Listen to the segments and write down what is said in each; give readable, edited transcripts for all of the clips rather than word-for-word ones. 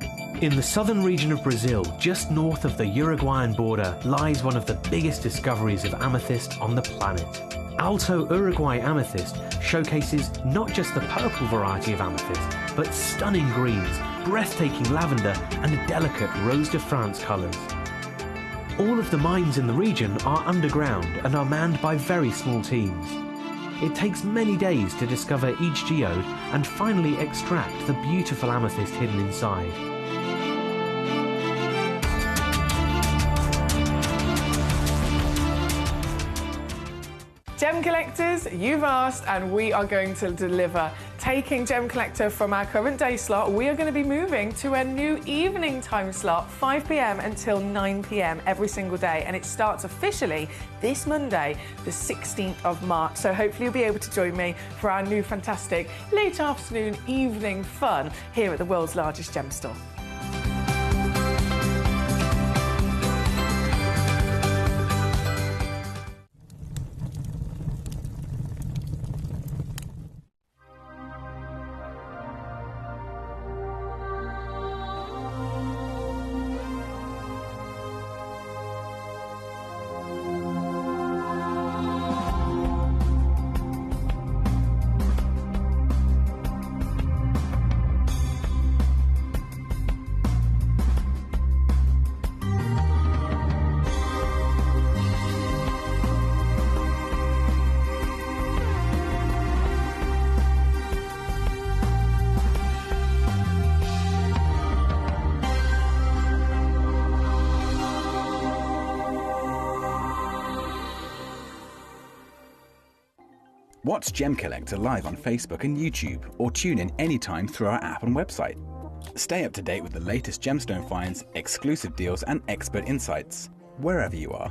In the southern region of Brazil, just north of the Uruguayan border, lies one of the biggest discoveries of amethyst on the planet. Alto Uruguay amethyst showcases not just the purple variety of amethyst, but stunning greens, breathtaking lavender, and delicate Rose de France colours. All of the mines in the region are underground and are manned by very small teams. It takes many days to discover each geode and finally extract the beautiful amethyst hidden inside. Gem collectors, you've asked and we are going to deliver. Taking Gem Collector from our current day slot, we are going to be moving to a new evening time slot, 5 p.m. until 9 p.m. every single day, and it starts officially this Monday, the 16th of March. So hopefully you'll be able to join me for our new fantastic late afternoon evening fun here at the world's largest gem store. Watch Gem Collector live on Facebook and YouTube, or tune in anytime through our app and website. Stay up to date with the latest gemstone finds, exclusive deals, and expert insights, wherever you are.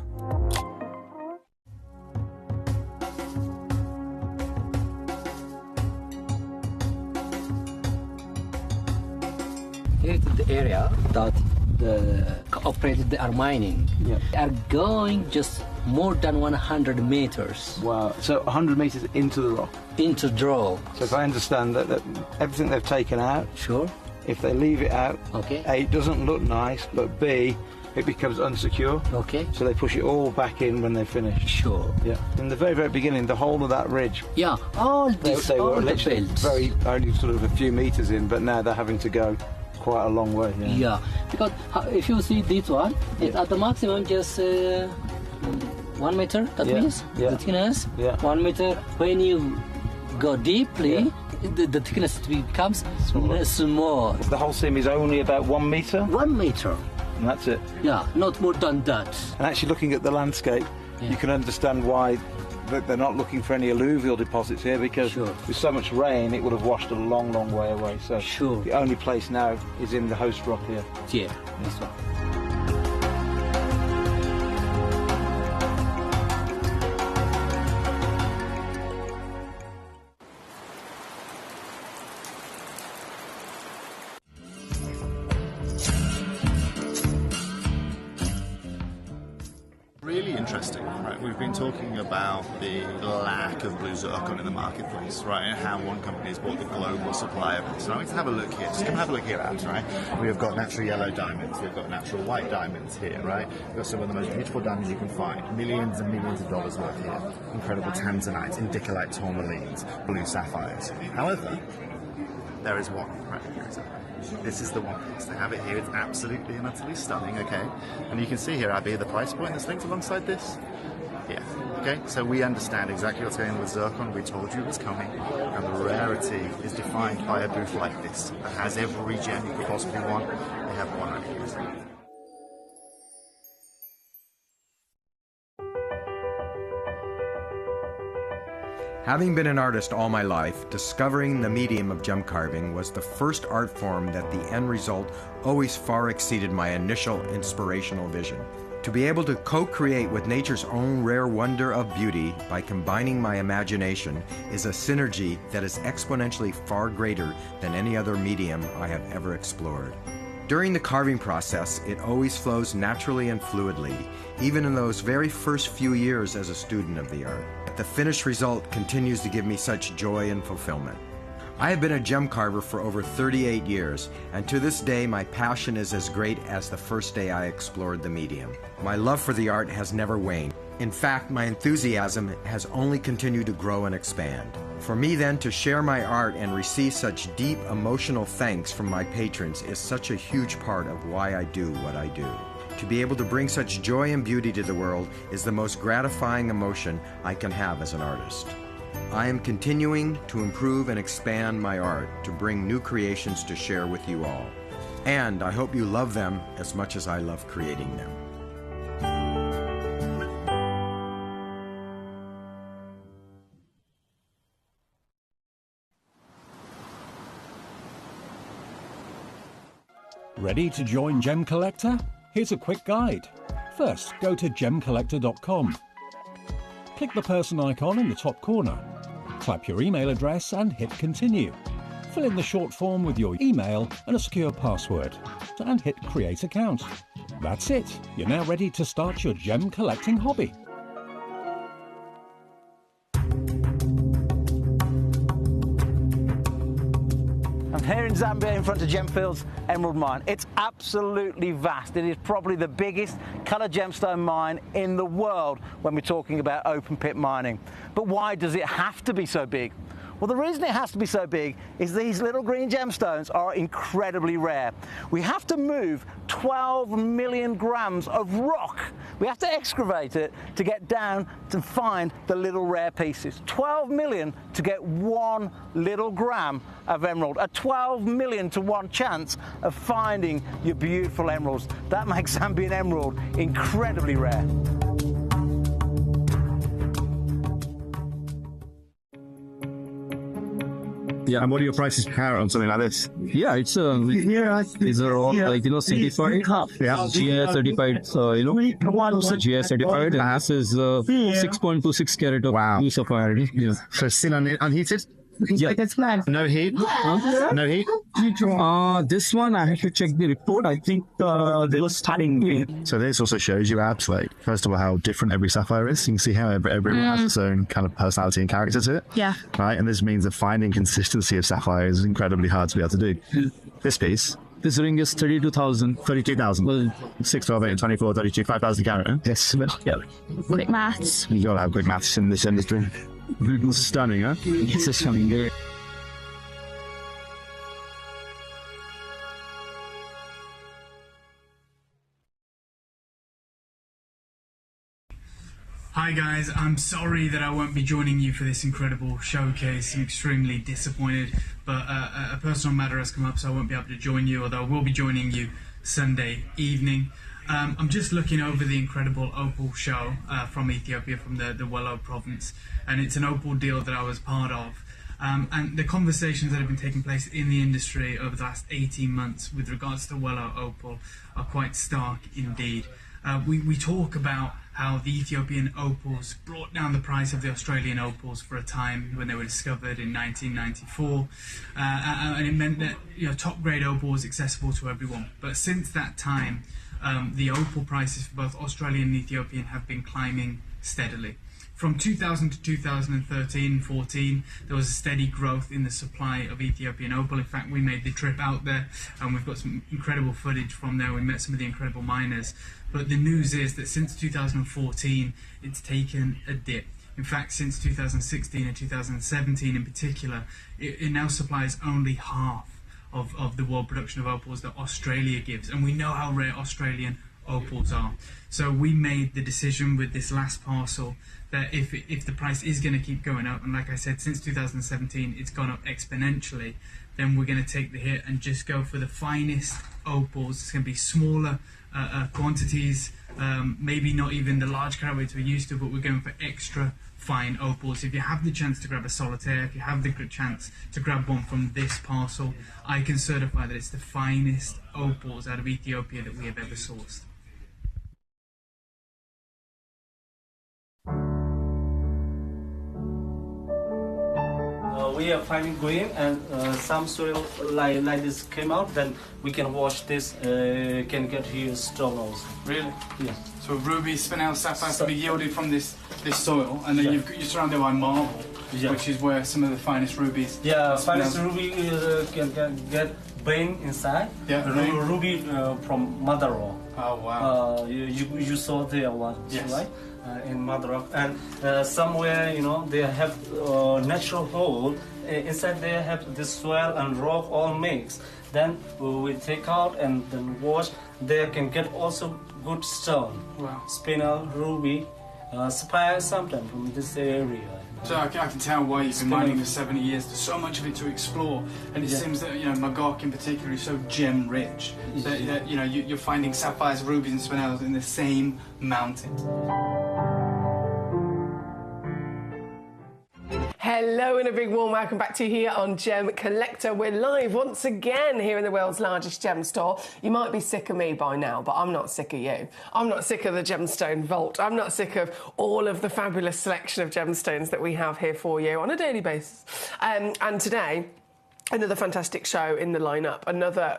Here is the area that the operators they are mining. Yeah. They are going just more than 100 meters. Wow, so 100 meters into the rock. Into draw. So if I understand that everything they've taken out, Sure. if they leave it out, Okay. A, it doesn't look nice, but B, it becomes unsecure. Okay. So they push it all back in when they're finished. Sure. Yeah. In the very, very beginning, the whole of that ridge, Yeah. All this, they all were the literally belts. only sort of a few meters in, but now they're having to go quite a long way. Yeah. Yeah. Because if you see this one, it's at the maximum just 1 meter. That Yeah. means Yeah. the thickness. Yeah. 1 meter. When you go deeply, the thickness becomes small. The whole seam is only about 1 meter, 1 meter. and that's it. Yeah, not more than that. And actually looking at the landscape, you can understand why they're not looking for any alluvial deposits here, because Sure. with so much rain it would have washed a long, long way away. So Sure. the only place now is in the host rock here. Yeah, this one. Really interesting, right? We've been talking about the lack of blue zircon in the marketplace, right? And how one company has bought the global supply of it. So now we can have a look here. Just come have a look here, Abs, right? We've got natural yellow diamonds. We've got natural white diamonds here, right? We've got some of the most beautiful diamonds you can find. Millions and millions of dollars worth here. Incredible tanzanites, indicolite tourmalines, blue sapphires. However, there is one right here. This is the one piece. They have it here. It's absolutely and utterly stunning, okay? And you can see here, Abby, the price point that's linked alongside this. Yeah, okay? So we understand exactly what's going on with zircon. We told you it was coming. And the rarity is defined by a booth like this that has every gem you could possibly want. They have one right here. Having been an artist all my life, discovering the medium of gem carving was the first art form that the end result always far exceeded my initial inspirational vision. To be able to co-create with nature's own rare wonder of beauty by combining my imagination is a synergy that is exponentially far greater than any other medium I have ever explored. During the carving process, it always flows naturally and fluidly, even in those very first few years as a student of the art. The finished result continues to give me such joy and fulfillment. I have been a gem carver for over 38 years, and to this day my passion is as great as the first day I explored the medium. My love for the art has never waned. In fact, my enthusiasm has only continued to grow and expand. For me then to share my art and receive such deep emotional thanks from my patrons is such a huge part of why I do what I do. To be able to bring such joy and beauty to the world is the most gratifying emotion I can have as an artist. I am continuing to improve and expand my art to bring new creations to share with you all. And I hope you love them as much as I love creating them. Ready to join Gemcollector? Here's a quick guide. First, go to gemcollector.com. Click the person icon in the top corner. Type your email address and hit continue. Fill in the short form with your email and a secure password, and hit create account. That's it. You're now ready to start your gem collecting hobby. I'm here in Zambia in front of Gemfield's Emerald Mine. It's absolutely vast. It is probably the biggest coloured gemstone mine in the world when we're talking about open pit mining. But why does it have to be so big? Well, the reason it has to be so big is these little green gemstones are incredibly rare. We have to move 12 million grams of rock. We have to excavate it to get down to find the little rare pieces. 12 million to get 1 little gram of emerald. A 12 million to 1 chance of finding your beautiful emeralds. That makes Zambian emerald incredibly rare. Yeah. And what are your prices per carat on something like this? Yeah, these are all like certified. Yeah. GI certified. GI certified. And this is 6.26 carat of blue sapphire. Yeah. So still unheated? Yeah. No heat? No heat? This one I have to check the report. I think they were starting. So this also shows you out, like, first of all, how different every sapphire is. You can see how everyone has its own kind of personality and character to it. Yeah. Right, and this means that finding consistency of sapphire is incredibly hard to be able to do. This piece. This ring is 32,000. 32,000. Well, 6, 12, 8, 24, 32, 5,000 carat. Huh? Yes. Yeah. Quick maths. You gotta have quick maths in this industry. Stunning, huh? It's stunning. Hi guys, I'm sorry that I won't be joining you for this incredible showcase. I'm extremely disappointed, but a personal matter has come up, so I won't be able to join you, although I will be joining you Sunday evening. I'm just looking over the incredible opal show from Ethiopia, from the Wello province, and it's an opal deal that I was part of. And the conversations that have been taking place in the industry over the last 18 months with regards to Wello opal are quite stark indeed. We talk about how the Ethiopian opals brought down the price of the Australian opals for a time when they were discovered in 1994, and it meant that top grade opal was accessible to everyone. But since that time, the opal prices for both Australian and Ethiopian have been climbing steadily. From 2000 to 2013-14, there was a steady growth in the supply of Ethiopian opal. In fact, we made the trip out there, and we've got some incredible footage from there. We met some of the incredible miners. But the news is that since 2014, it's taken a dip. In fact, since 2016 and 2017 in particular, it now supplies only half of the world production of opals that Australia gives. And we know how rare Australian opals are. So we made the decision with this last parcel that if the price is going to keep going up, and like I said, since 2017 it's gone up exponentially, then we're going to take the hit and just go for the finest opals. It's going to be smaller quantities, maybe not even the large carat weights we're used to, but we're going for extra fine opals. If you have the chance to grab a solitaire, if you have the chance to grab one from this parcel, I can certify that it's the finest opals out of Ethiopia that we have ever sourced. we are finding green and some soil like this came out, then we can wash this, can get here stone also. Really? Yes. So ruby, spinel, sapphire can be yielded from this soil, and then you're surrounded by marble, which is where some of the finest rubies. Yeah, finest ruby can get vein inside. Yeah, ruby from mother rock. Oh wow. You saw there one, yes, right? In mother rock, and somewhere they have natural hole inside. They have this soil and rock all mixed. Then we take out and then wash. They can get also good stone. Wow. Spinel, ruby, sapphire sometimes from this area. So I can tell why you've been mining for 70 years. There's so much of it to explore, and it seems that Magog in particular is so gem rich that you're finding sapphires, rubies, and spinels in the same mountain. Hello and a big warm welcome back to you here on Gemcollector. We're live once again here in the world's largest gem store. You might be sick of me by now, but I'm not sick of you. I'm not sick of the gemstone vault. I'm not sick of all of the fabulous selection of gemstones that we have here for you on a daily basis. And today, another fantastic show in the lineup, another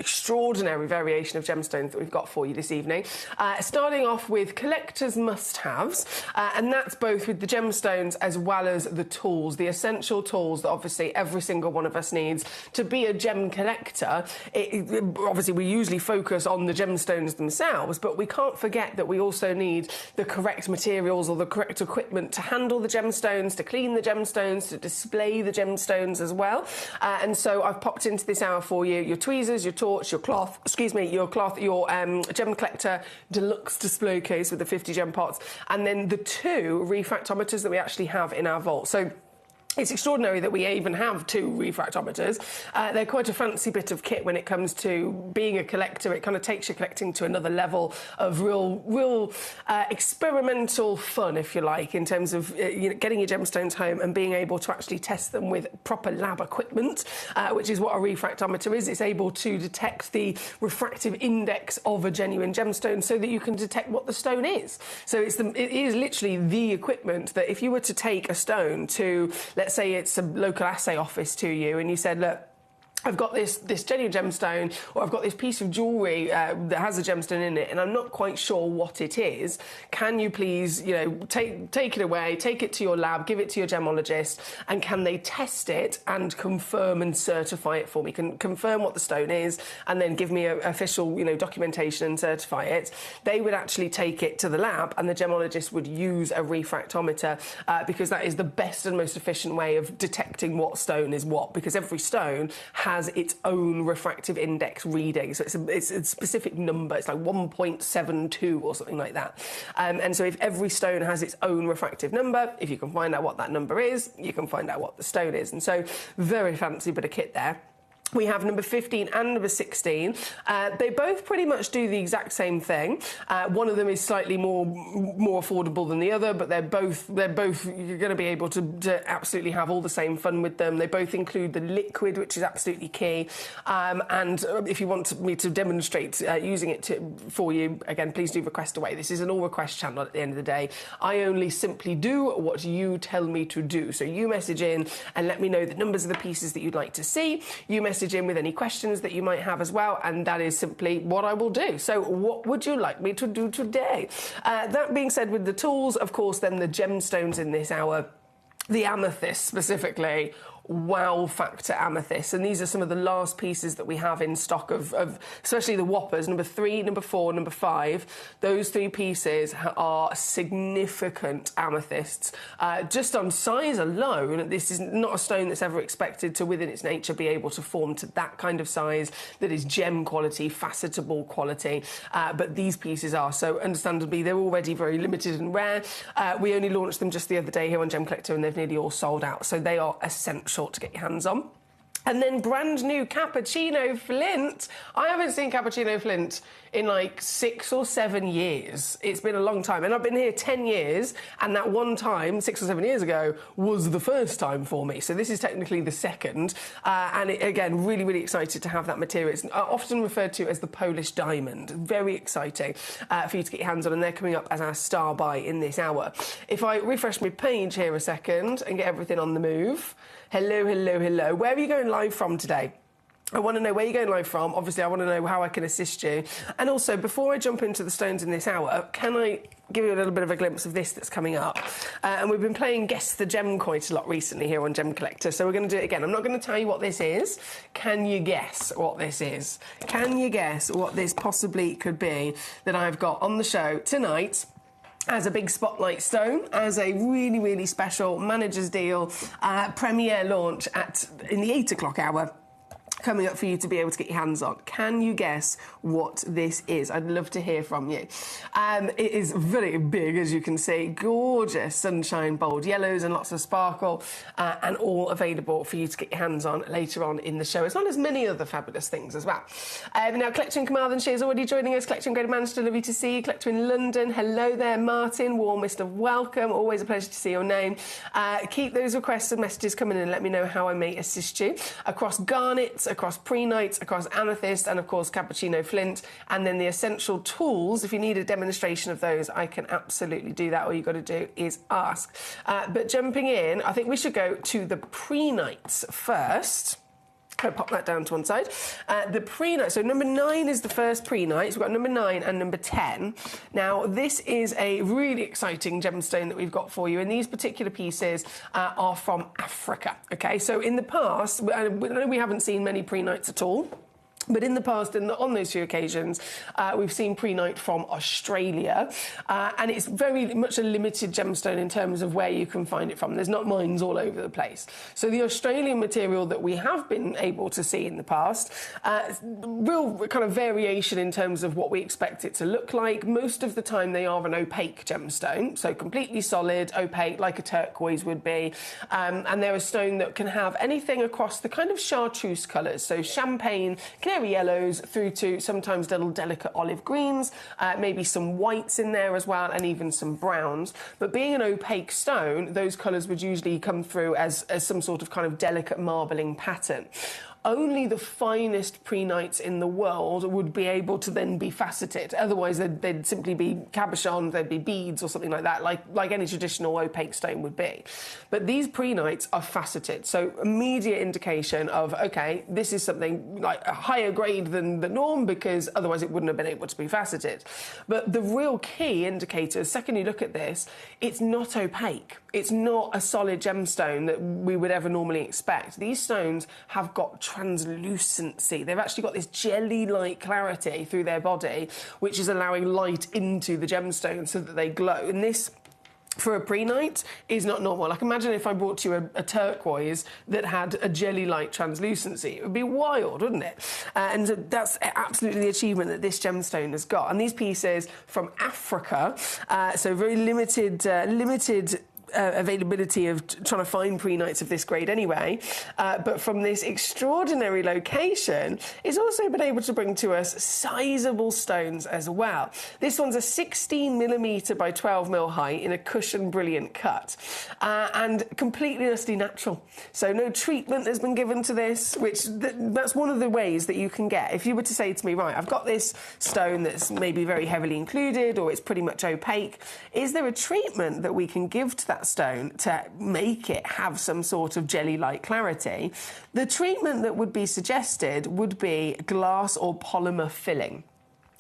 extraordinary variation of gemstones that we've got for you this evening. Starting off with collectors' must-haves, and that's both with the gemstones as well as the tools, the essential tools that obviously every single one of us needs to be a gem collector. Obviously, we usually focus on the gemstones themselves, but we can't forget that we also need the correct materials or the correct equipment to handle the gemstones, to clean the gemstones, to display the gemstones as well. And so I've popped into this hour for you your tweezers, your torch, your cloth, your Gemcollector deluxe display case with the 50 gem pots, and then the 2 refractometers that we actually have in our vault. So it's extraordinary that we even have 2 refractometers. They're quite a fancy bit of kit when it comes to being a collector. It kind of takes your collecting to another level of real experimental fun, if you like, in terms of getting your gemstones home and being able to actually test them with proper lab equipment, which is what a refractometer is. It's able to detect the refractive index of a genuine gemstone so that you can detect what the stone is. So it is literally the equipment that if you were to take a stone to, let's say it's a local assay office to you, and you said, look, I've got this genuine gemstone, or I've got this piece of jewellery that has a gemstone in it, and I'm not quite sure what it is. Can you please, take it away, take it to your lab, give it to your gemologist, and can they test it and confirm and certify it for me? Can confirm what the stone is, and then give me official, documentation and certify it. They would actually take it to the lab, and the gemologist would use a refractometer because that is the best and most efficient way of detecting what stone is what, because every stone has its own refractive index reading. So it's a specific number. It's like 1.72 or something like that. And so if every stone has its own refractive number, if you can find out what that number is, you can find out what the stone is. And so very fancy bit of kit there. We have number 15 and number 16. They both pretty much do the exact same thing. One of them is slightly more affordable than the other, but they're both you're going to be able to absolutely have all the same fun with them. They both include the liquid, which is absolutely key. And if you want me to demonstrate using it for you, again, please do request away. This is an all request channel at the end of the day. I only simply do what you tell me to do. So you message in and let me know the numbers of the pieces that you'd like to see. You message in with any questions that you might have as well, and that is simply what I will do. So what would you like me to do today? That being said, with the tools, of course, then the gemstones in this hour, the amethyst specifically, wow factor amethyst, and these are some of the last pieces that we have in stock of especially the whoppers, number 3, number 4, number 5. Those 3 pieces are significant amethysts. Just on size alone, this is not a stone that's ever expected to, within its nature, be able to form to that kind of size that is gem quality, facetable quality, but these pieces are. So understandably, they're already very limited and rare. We only launched them just the other day here on Gemcollector, and they've nearly all sold out, so they are essential to get your hands on. And then brand new cappuccino flint. I haven't seen cappuccino flint in like 6 or 7 years. It's been a long time, and I've been here 10 years, and that one time 6 or 7 years ago was the first time for me. So this is technically the second, and again, really excited to have that material. It's often referred to as the Polish diamond. Very exciting for you to get your hands on, and they're coming up as our star buy in this hour. If I refresh my page here a second and get everything on the move, Hello, hello, hello. Where are you going live from today? I want to know where you're going live from. Obviously, I want to know how I can assist you. And also, before I jump into the stones in this hour, can I give you a little bit of a glimpse of this that's coming up? And we've been playing Guess the Gem quite a lot recently here on Gem Collector, so we're going to do it again. I'm not going to tell you what this is. Can you guess what this is? Can you guess what this possibly could be that I've got on the show tonight as a big spotlight stone, as a really, really special manager's deal premiere launch in the 8 o'clock hour, coming up for you to be able to get your hands on? Can you guess what this is? I'd love to hear from you. It is very big, as you can see. Gorgeous sunshine, bold yellows and lots of sparkle, and all available for you to get your hands on later on in the show, as well as many other fabulous things as well. Now, Collector in Carmarthenshire is already joining us. Collector in Greater Manchester, lovely to see you. Collector in London, hello there, Martin. Warmest of welcome. Always a pleasure to see your name. Keep those requests and messages coming in and let me know how I may assist you. Across garnets, across pre-nights, across amethyst, and of course cappuccino flint, and then the essential tools. If you need a demonstration of those, I can absolutely do that. All you've got to do is ask. But jumping in, I think we should go to the pre-nights first. I'll pop that down to one side. The pre-night, so number 9 is the first pre-night. So we've got number 9 and number 10. Now, this is a really exciting gemstone that we've got for you, and these particular pieces are from Africa, OK? So in the past, I know we haven't seen many pre-nights at all. But in the past, on those few occasions, we've seen pre-night from Australia, and it's very much a limited gemstone in terms of where you can find it from. There's not mines all over the place. So the Australian material that we have been able to see in the past, real kind of variation in terms of what we expect it to look like. Most of the time, they are an opaque gemstone, so completely solid, opaque, like a turquoise would be. And they're a stone that can have anything across the kind of chartreuse colours, so champagne, canary yellows through to sometimes little delicate olive greens, maybe some whites in there as well, and even some browns. But being an opaque stone, those colours would usually come through as some sort of kind of delicate marbling pattern. Only the finest pre-nights in the world would be able to then be faceted. Otherwise, they'd simply be cabochon, they'd be beads or something like that, like any traditional opaque stone would be. But these pre-nights are faceted, so immediate indication of, OK, this is something like a higher grade than the norm, because otherwise it wouldn't have been able to be faceted. But the real key indicator, the second you look at this, it's not opaque. It's not a solid gemstone that we would ever normally expect. These stones have got translucency. They've actually got this jelly-like clarity through their body, which is allowing light into the gemstone so that they glow. And this, for a pre-night, is not normal. Like, imagine if I brought you a turquoise that had a jelly-like translucency. It would be wild, wouldn't it? And that's absolutely the achievement that this gemstone has got. And these pieces from Africa, so very limited availability of trying to find pre-nights of this grade anyway, but from this extraordinary location, it's also been able to bring to us sizable stones as well. This one's a 16mm by 12mm height in a cushion brilliant cut, and completely utterly natural. So no treatment has been given to this, which that's one of the ways that you can get. If you were to say to me, right, I've got this stone that's maybe very heavily included, or it's pretty much opaque, is there a treatment that we can give to that stone to make it have some sort of jelly-like clarity? The treatment that would be suggested would be glass or polymer filling,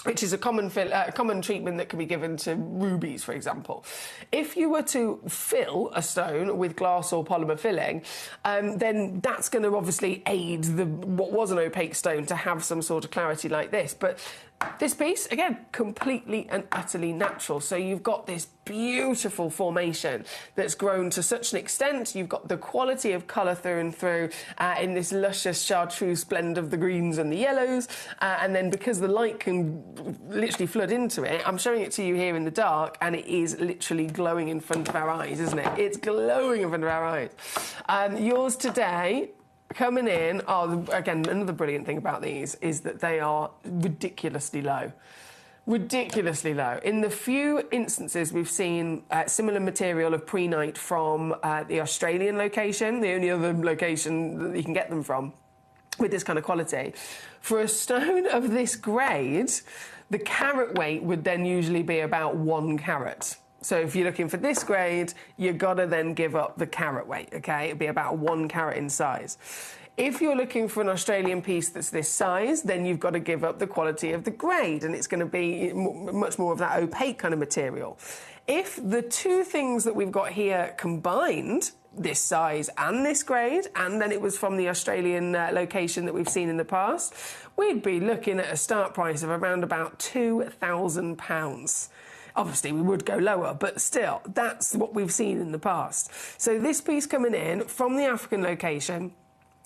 which is a common treatment that can be given to rubies, for example. If you were to fill a stone with glass or polymer filling, then that's going to obviously aid what was an opaque stone to have some sort of clarity like this. But this piece, again, completely and utterly natural. So you've got this beautiful formation that's grown to such an extent. You've got the quality of colour through and through in this luscious chartreuse blend of the greens and the yellows. And then because the light can literally flood into it, I'm showing it to you here in the dark, and it is literally glowing in front of our eyes, isn't it? It's glowing in front of our eyes. Yours today, coming in, again, another brilliant thing about these is that they are ridiculously low. Ridiculously low. In the few instances we've seen similar material of pre-night from the Australian location, the only other location that you can get them from with this kind of quality, for a stone of this grade, the carat weight would then usually be about 1 carat. So if you're looking for this grade, you've got to then give up the carat weight, okay? It'd be about 1 carat in size. If you're looking for an Australian piece that's this size, then you've got to give up the quality of the grade, and it's going to be much more of that opaque kind of material. If the two things that we've got here combined, this size and this grade, and then it was from the Australian location that we've seen in the past, we'd be looking at a start price of around about £2,000. Obviously, we would go lower, but still, that's what we've seen in the past. So this piece coming in from the African location,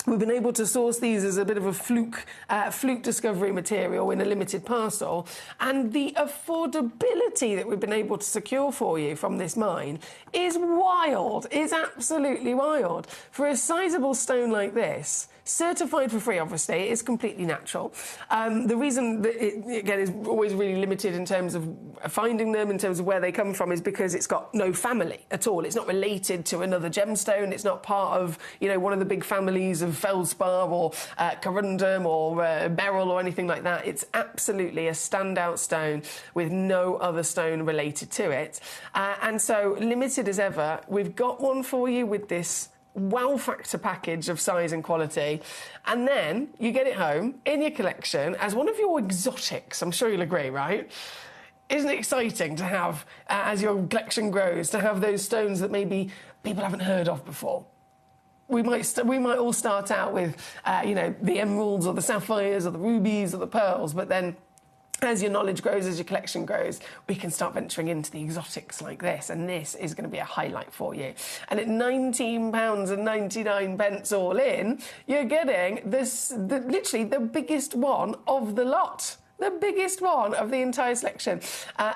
we've been able to source these as a bit of a fluke discovery material in a limited parcel, and the affordability that we've been able to secure for you from this mine is wild. It's absolutely wild. For a sizable stone like this, certified for free, obviously, it's completely natural. The reason that it, again, is always really limited in terms of finding them, in terms of where they come from, is because it's got no family at all. It's not related to another gemstone. It's not part of, you know, one of the big families of feldspar or corundum or beryl or anything like that. It's absolutely a standout stone with no other stone related to it. And so, limited as ever, we've got one for you with this wow factor package of size and quality, and then you get it home in your collection as one of your exotics. I'm sure you'll agree, right? Isn't it exciting to have, as your collection grows, to have those stones that maybe people haven't heard of before? We might all start out with, you know, the emeralds or the sapphires or the rubies or the pearls, but then as your knowledge grows, as your collection grows, we can start venturing into the exotics like this, and this is going to be a highlight for you. And at £19.99 all in, you're getting literally the biggest one of the lot. The biggest one of the entire selection,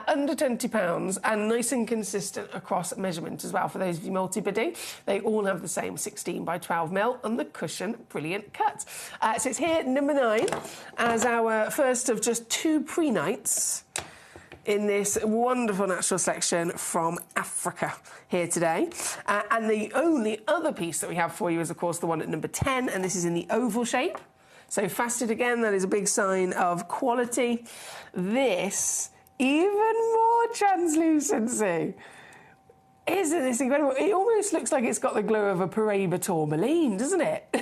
under £20, and nice and consistent across measurement as well. For those of you multi-bidding, they all have the same 16 by 12 mil, and the cushion, brilliant cut. So it's here, number 9, as our first of just 2 pre-nights in this wonderful natural selection from Africa here today. And the only other piece that we have for you is, of course, the one at number 10, and this is in the oval shape. So faceted again, that is a big sign of quality. This, even more translucency. Isn't this incredible? It almost looks like it's got the glow of a Paraiba tourmaline, doesn't it?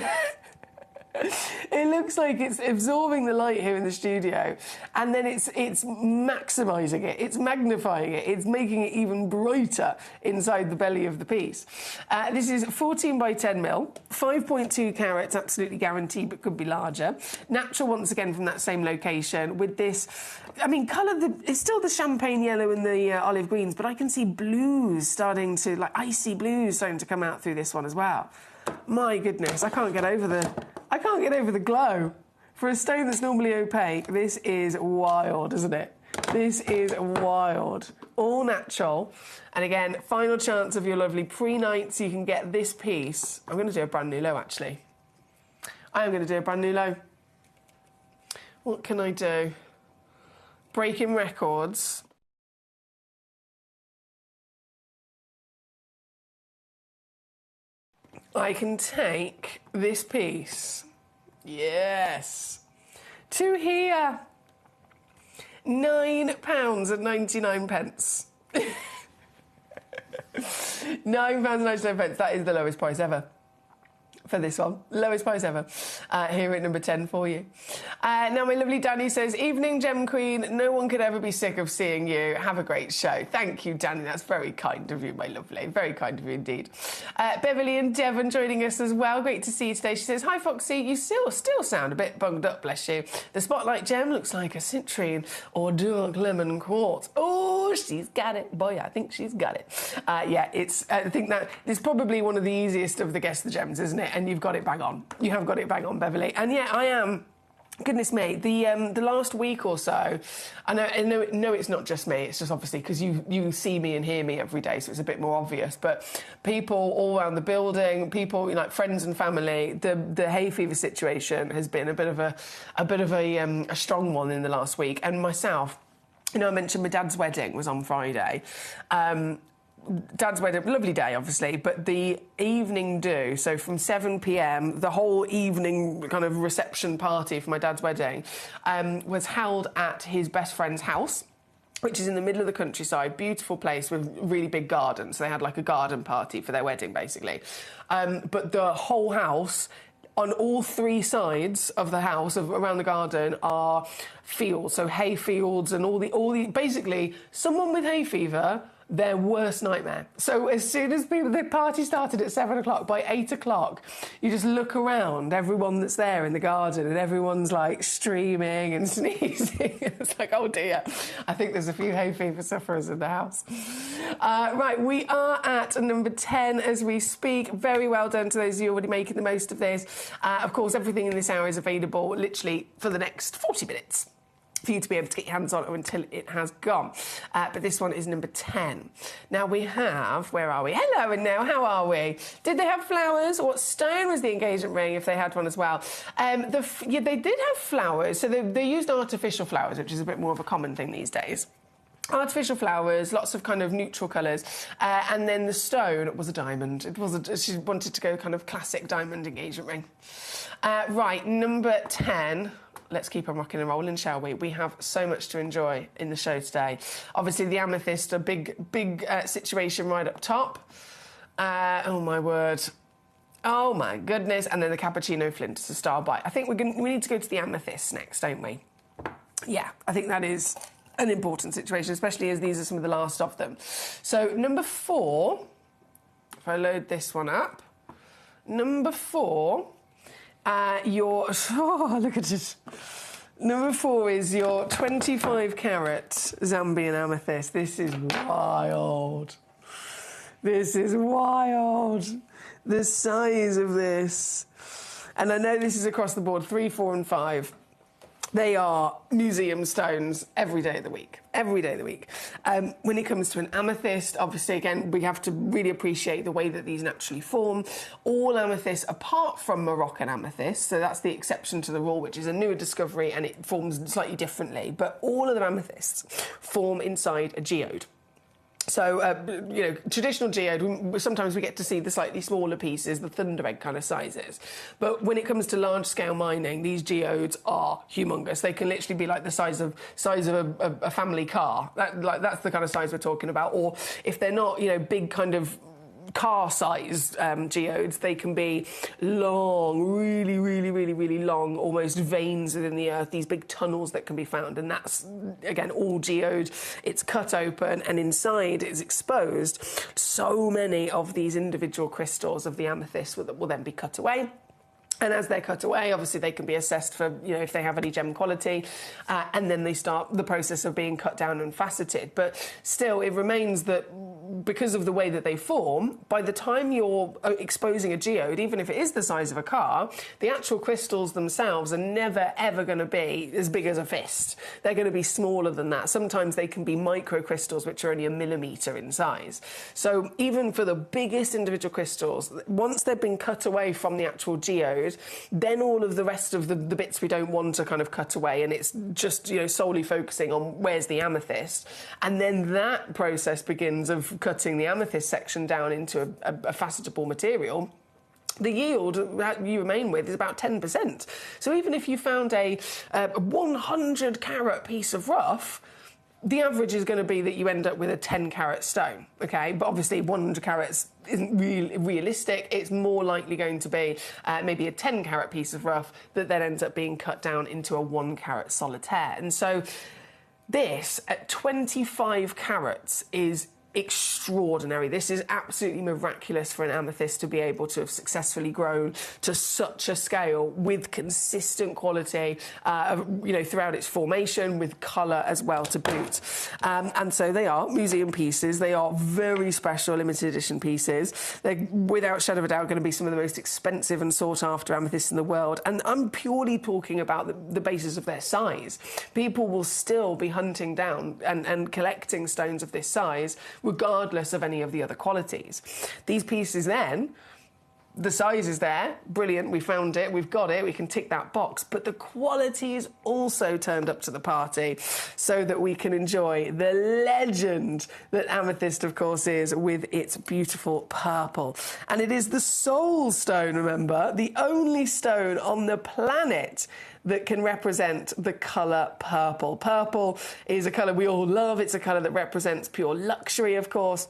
It looks like it's absorbing the light here in the studio, and then it's maximising it, it's magnifying it, it's making it even brighter inside the belly of the piece. This is 14 by 10 mil, 5.2 carats, absolutely guaranteed, but could be larger. Natural once again from that same location with this, I mean, colour, it's still the champagne yellow and the olive greens, but I can see blues starting to, like icy blues starting to come out through this one as well. My goodness, I can't get over the glow. For a stone that's normally opaque, this is wild, isn't it? This is wild. All natural. And again, final chance of your lovely pre-night, so you can get this piece. I'm going to do a brand new low, actually. I am going to do a brand new low. What can I do? Breaking records. I can take this piece, yes, to here, £9.99. £9.99, that is the lowest price ever. For this one, lowest price ever, here at number 10 for you. Now my lovely Danny says, evening Gem Queen, no one could ever be sick of seeing you. Have a great show. Thank you, Danny, that's very kind of you, my lovely, very kind of you indeed. Beverly and Devon joining us as well, great to see you today. She says, hi Foxy, you still sound a bit bunged up, bless you. The Spotlight Gem looks like a citrine or dark lemon quartz. Oh, she's got it, boy, I think she's got it. Yeah, I think that it's probably one of the easiest of the Guess the Gems, isn't it? And you've got it bang on. You have got it bang on, Beverly. And yeah, I am. Goodness me, the last week or so, I know it's not just me, it's just obviously because you see me and hear me every day, so it's a bit more obvious, but people all around the building, people, you know, like friends and family, the hay fever situation has been a bit of a strong one in the last week. And myself, you know, I mentioned my dad's wedding was on Friday. Dad's wedding, lovely day, obviously, but the evening do, so from 7 p.m, the whole evening kind of reception party for my dad's wedding was held at his best friend's house. which is in the middle of the countryside, beautiful place with really big gardens. So they had like a garden party for their wedding, basically. But the whole house, on all three sides of the house, around the garden, are fields, so hay fields and all the basically, someone with hay fever, their worst nightmare. So as soon as the party started at 7 o'clock, by 8 o'clock, you just look around, everyone that's there in the garden, and everyone's like streaming and sneezing. It's like, oh dear, I think there's a few hay fever sufferers in the house. Right, we are at number 10 as we speak. Very well done to those of you already making the most of this. Of course, everything in this hour is available literally for the next 40 minutes. For you to be able to get your hands on it until it has gone. But this one is number 10. Now we have, where are we? Hello and now, how are we? Did they have flowers? What stone was the engagement ring, if they had one as well? Yeah, they did have flowers. So they used artificial flowers, which is a bit more of a common thing these days. Artificial flowers, lots of kind of neutral colours, and then the stone was a diamond. It was she wanted to go kind of classic diamond engagement ring. Right, number 10. Let's keep on rocking and rolling, shall we? We have so much to enjoy in the show today. Obviously, the amethyst, a big situation right up top. Oh, my word. Oh, my goodness. And then the cappuccino flint is a star bite. I think we need to go to the amethyst next, don't we? Yeah, I think that is an important situation, especially as these are some of the last of them. So, number 4, if I load this one up. Number 4... oh, look at it. Number 4 is your 25 carat Zambian amethyst. This is wild. This is wild. The size of this. And I know this is across the board, 3, 4 and 5. They are museum stones every day of the week. Every day of the week. When it comes to an amethyst, obviously, again, we have to really appreciate the way that these naturally form. All amethysts, apart from Moroccan amethyst, so that's the exception to the rule, which is a newer discovery and it forms slightly differently, but all of the amethysts form inside a geode. So, you know, traditional geode, sometimes we get to see the slightly smaller pieces, the thunder egg kind of sizes. But when it comes to large-scale mining, these geodes are humongous. They can literally be like the size of a family car. That's the kind of size we're talking about. Or if they're not, you know, big kind of car-sized geodes, they can be long, really long, almost veins within the earth, these big tunnels that can be found, and that's, again, all geode. It's cut open, and inside is exposed so many of these individual crystals of the amethyst that will then be cut away. And as they're cut away, obviously they can be assessed for, you know, if they have any gem quality, and then they start the process of being cut down and faceted. But still, it remains that because of the way that they form, by the time you're exposing a geode, even if it is the size of a car, the actual crystals themselves are never, ever going to be as big as a fist. They're going to be smaller than that. Sometimes they can be microcrystals, which are only a millimetre in size. So even for the biggest individual crystals, once they've been cut away from the actual geode, then all of the rest of the bits we don't want to kind of cut away, and it's just, you know, solely focusing on where's the amethyst. And then that process begins of cutting the amethyst section down into a facetable material. The yield that you remain with is about 10%. So even if you found a 100 carat piece of rough, the average is going to be that you end up with a 10 carat stone, okay? But obviously 100 carats isn't really realistic. It's more likely going to be maybe a 10 carat piece of rough that then ends up being cut down into a 1 carat solitaire. And so this, at 25 carats, is extraordinary. This is absolutely miraculous for an amethyst to be able to have successfully grown to such a scale with consistent quality, you know, throughout its formation, with colour as well to boot. And so they are museum pieces. They are very special limited edition pieces. They're, without shadow of a doubt, going to be some of the most expensive and sought after amethysts in the world. And I'm purely talking about the basis of their size. People will still be hunting down and collecting stones of this size, regardless of any of the other qualities. These pieces then, the size is there, brilliant, we found it, we've got it, we can tick that box, but the quality is also turned up to the party so that we can enjoy the legend that amethyst, of course, is, with its beautiful purple. And it is the soul stone, remember, the only stone on the planet that can represent the colour purple. Purple is a colour we all love, it's a colour that represents pure luxury, of course,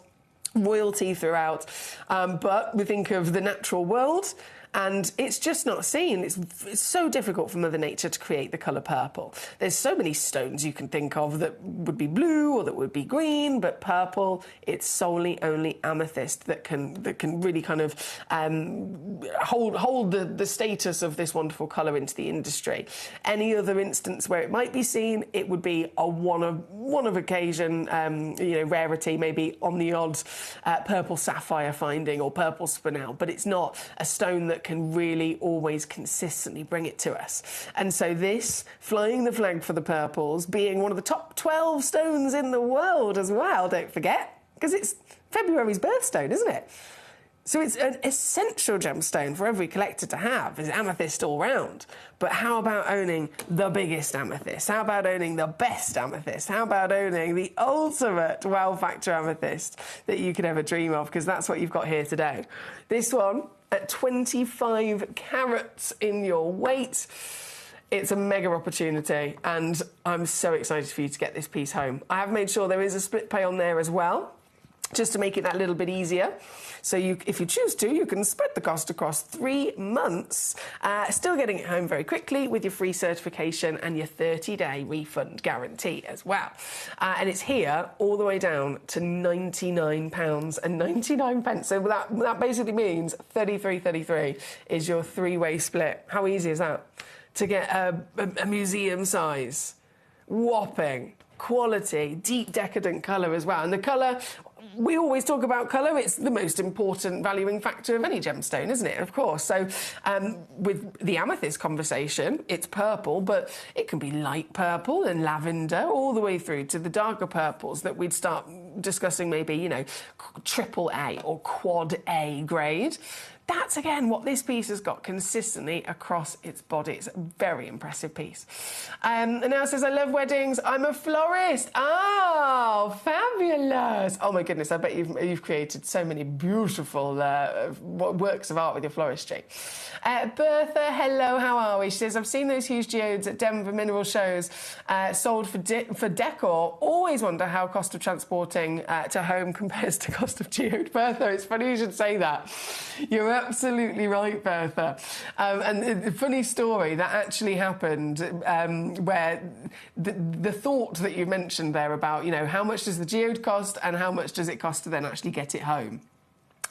royalty throughout, but we think of the natural world and it's just not seen. It's so difficult for Mother Nature to create the colour purple. There's so many stones you can think of that would be blue or that would be green, but purple, it's solely only amethyst that can really kind of hold the status of this wonderful colour into the industry. Any other instance where it might be seen, it would be a one of occasion, rarity, maybe on the odd purple sapphire finding or purple spinel, but it's not a stone that can really always consistently bring it to us. And so this, flying the flag for the purples, being one of the top 12 stones in the world as well, don't forget, because it's February's birthstone, isn't it? So it's an essential gemstone for every collector to have, is amethyst all round. But how about owning the biggest amethyst? How about owning the best amethyst? How about owning the ultimate wow factor amethyst that you could ever dream of? Because that's what you've got here today. This one, at 25 carats in your weight, it's a mega opportunity, and I'm so excited for you to get this piece home. I have made sure there is a split pay on there as well, just to make it that little bit easier. So if you choose to, you can spread the cost across 3 months, still getting it home very quickly with your free certification and your 30-day refund guarantee as well. And it's here all the way down to £99.99. So that basically means 33.33 is your 3-way split. How easy is that? To get a museum size, whopping quality, deep decadent colour as well. And the colour, we always talk about colour, it's the most important valuing factor of any gemstone, isn't it? Of course. So with the amethyst conversation, it's purple, but it can be light purple and lavender all the way through to the darker purples that we'd start discussing, maybe, triple A or quad A grade. That's, again, what this piece has got consistently across its body. It's a very impressive piece. And now it says, I love weddings. I'm a florist. Oh, fabulous. Oh, my goodness. I bet you've created so many beautiful works of art with your floristry. Bertha, hello, how are we? She says, I've seen those huge geodes at Denver mineral shows sold for decor. Always wonder how cost of transporting to home compares to cost of geode. Bertha, it's funny you should say that. You're absolutely right, Bertha. And a funny story that actually happened where the thought that you mentioned there about, how much does the geode cost and how much does it cost to then actually get it home?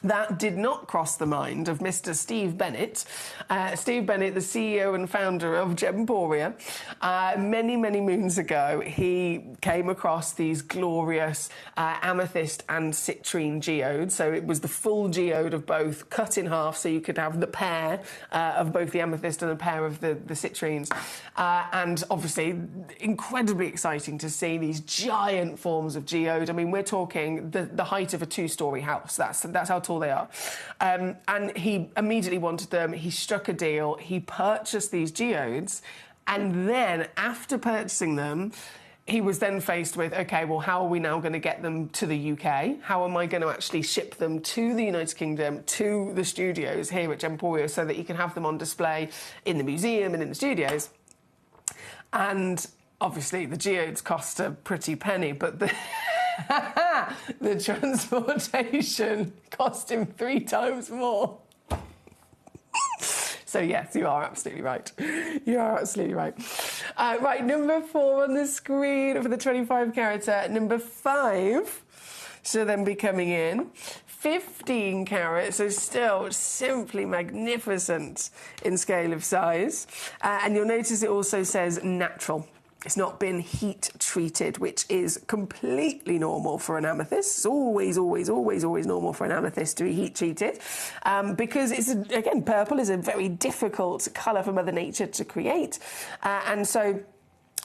That did not cross the mind of Mr. Steve Bennett. Steve Bennett, the CEO and founder of Gemporia. Many, many moons ago, he came across these glorious amethyst and citrine geodes. So it was the full geode of both, cut in half, so you could have the pair of both the amethyst and a pair of the citrines. And obviously, incredibly exciting to see these giant forms of geode. I mean, we're talking the height of a 2-storey house. That's how tall they are. And he immediately wanted them. He struck a deal. He purchased these geodes. And then, after purchasing them, he was then faced with, OK, well, how are we now going to get them to the UK? How am I going to actually ship them to the United Kingdom, to the studios here at Gemporia, so that you can have them on display in the museum and in the studios? And obviously, the geodes cost a pretty penny, but the transportation cost him 3 times more. So, yes, you are absolutely right. You are absolutely right. Right, number 4 on the screen for the 25 carat. Number 5 should then be coming in. 15 carats, so still simply magnificent in scale of size. And you'll notice it also says natural. It's not been heat treated, which is completely normal for an amethyst. It's always, always, always, always normal for an amethyst to be heat treated, because it's, again, purple is a very difficult colour for Mother Nature to create. And so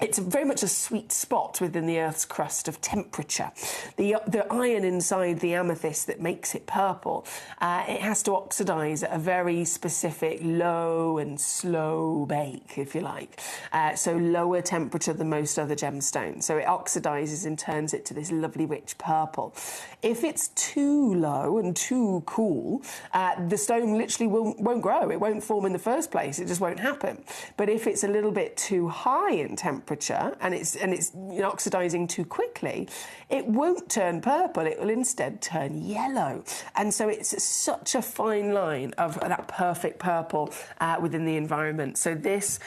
It's very much a sweet spot within the Earth's crust of temperature. The iron inside the amethyst that makes it purple, it has to oxidise at a very specific low and slow bake, if you like. So lower temperature than most other gemstones. So it oxidises and turns it to this lovely rich purple. If it's too low and too cool, the stone literally won't grow. It won't form in the first place. It just won't happen. But if it's a little bit too high in temperature, and it's oxidizing too quickly, it won't turn purple. It will instead turn yellow. And so it's such a fine line of that perfect purple within the environment. So this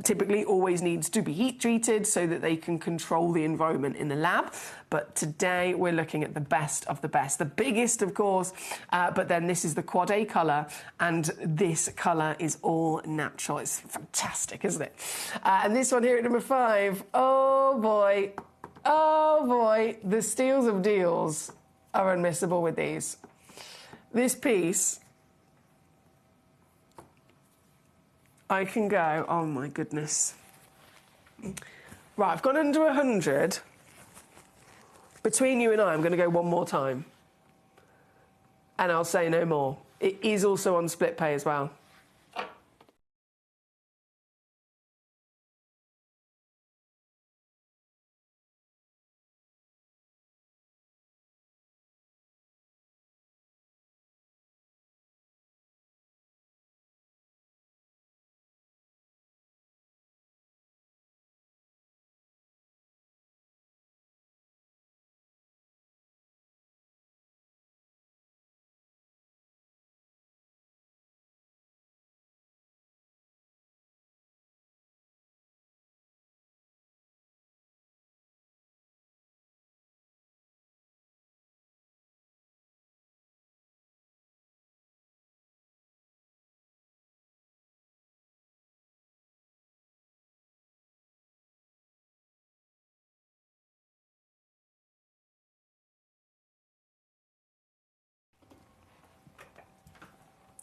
typically always needs to be heat treated so that they can control the environment in the lab. But today we're looking at the best of the best. The biggest, of course, but then this is the Quad A colour, and this colour is all natural. It's fantastic, isn't it? And this one here at number 5, oh boy, the steals of deals are unmissable with these. This piece, I can go, oh my goodness. Right, I've gone under 100. Between you and I'm going to go one more time. And I'll say no more. It is also on split pay as well.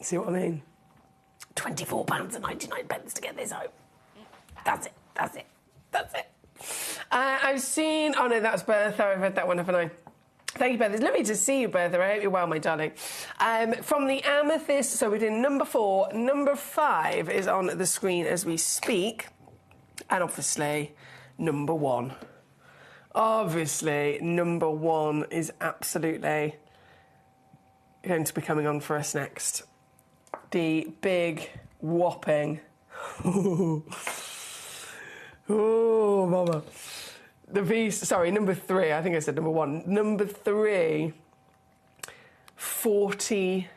See what I mean? £24.99 to get this home. That's it. I've seen... Oh, no, that's Bertha. I've read that one, haven't I? Thank you, Bertha. It's lovely to see you, Bertha. I hope you're well, my darling. From the amethyst, so we did number 4. Number 5 is on the screen as we speak. And obviously, number 1. Obviously, number 1 is absolutely going to be coming on for us next. The big, whopping... oh, mama. The piece... Sorry, number 3. I think I said number 1. Number 3, 40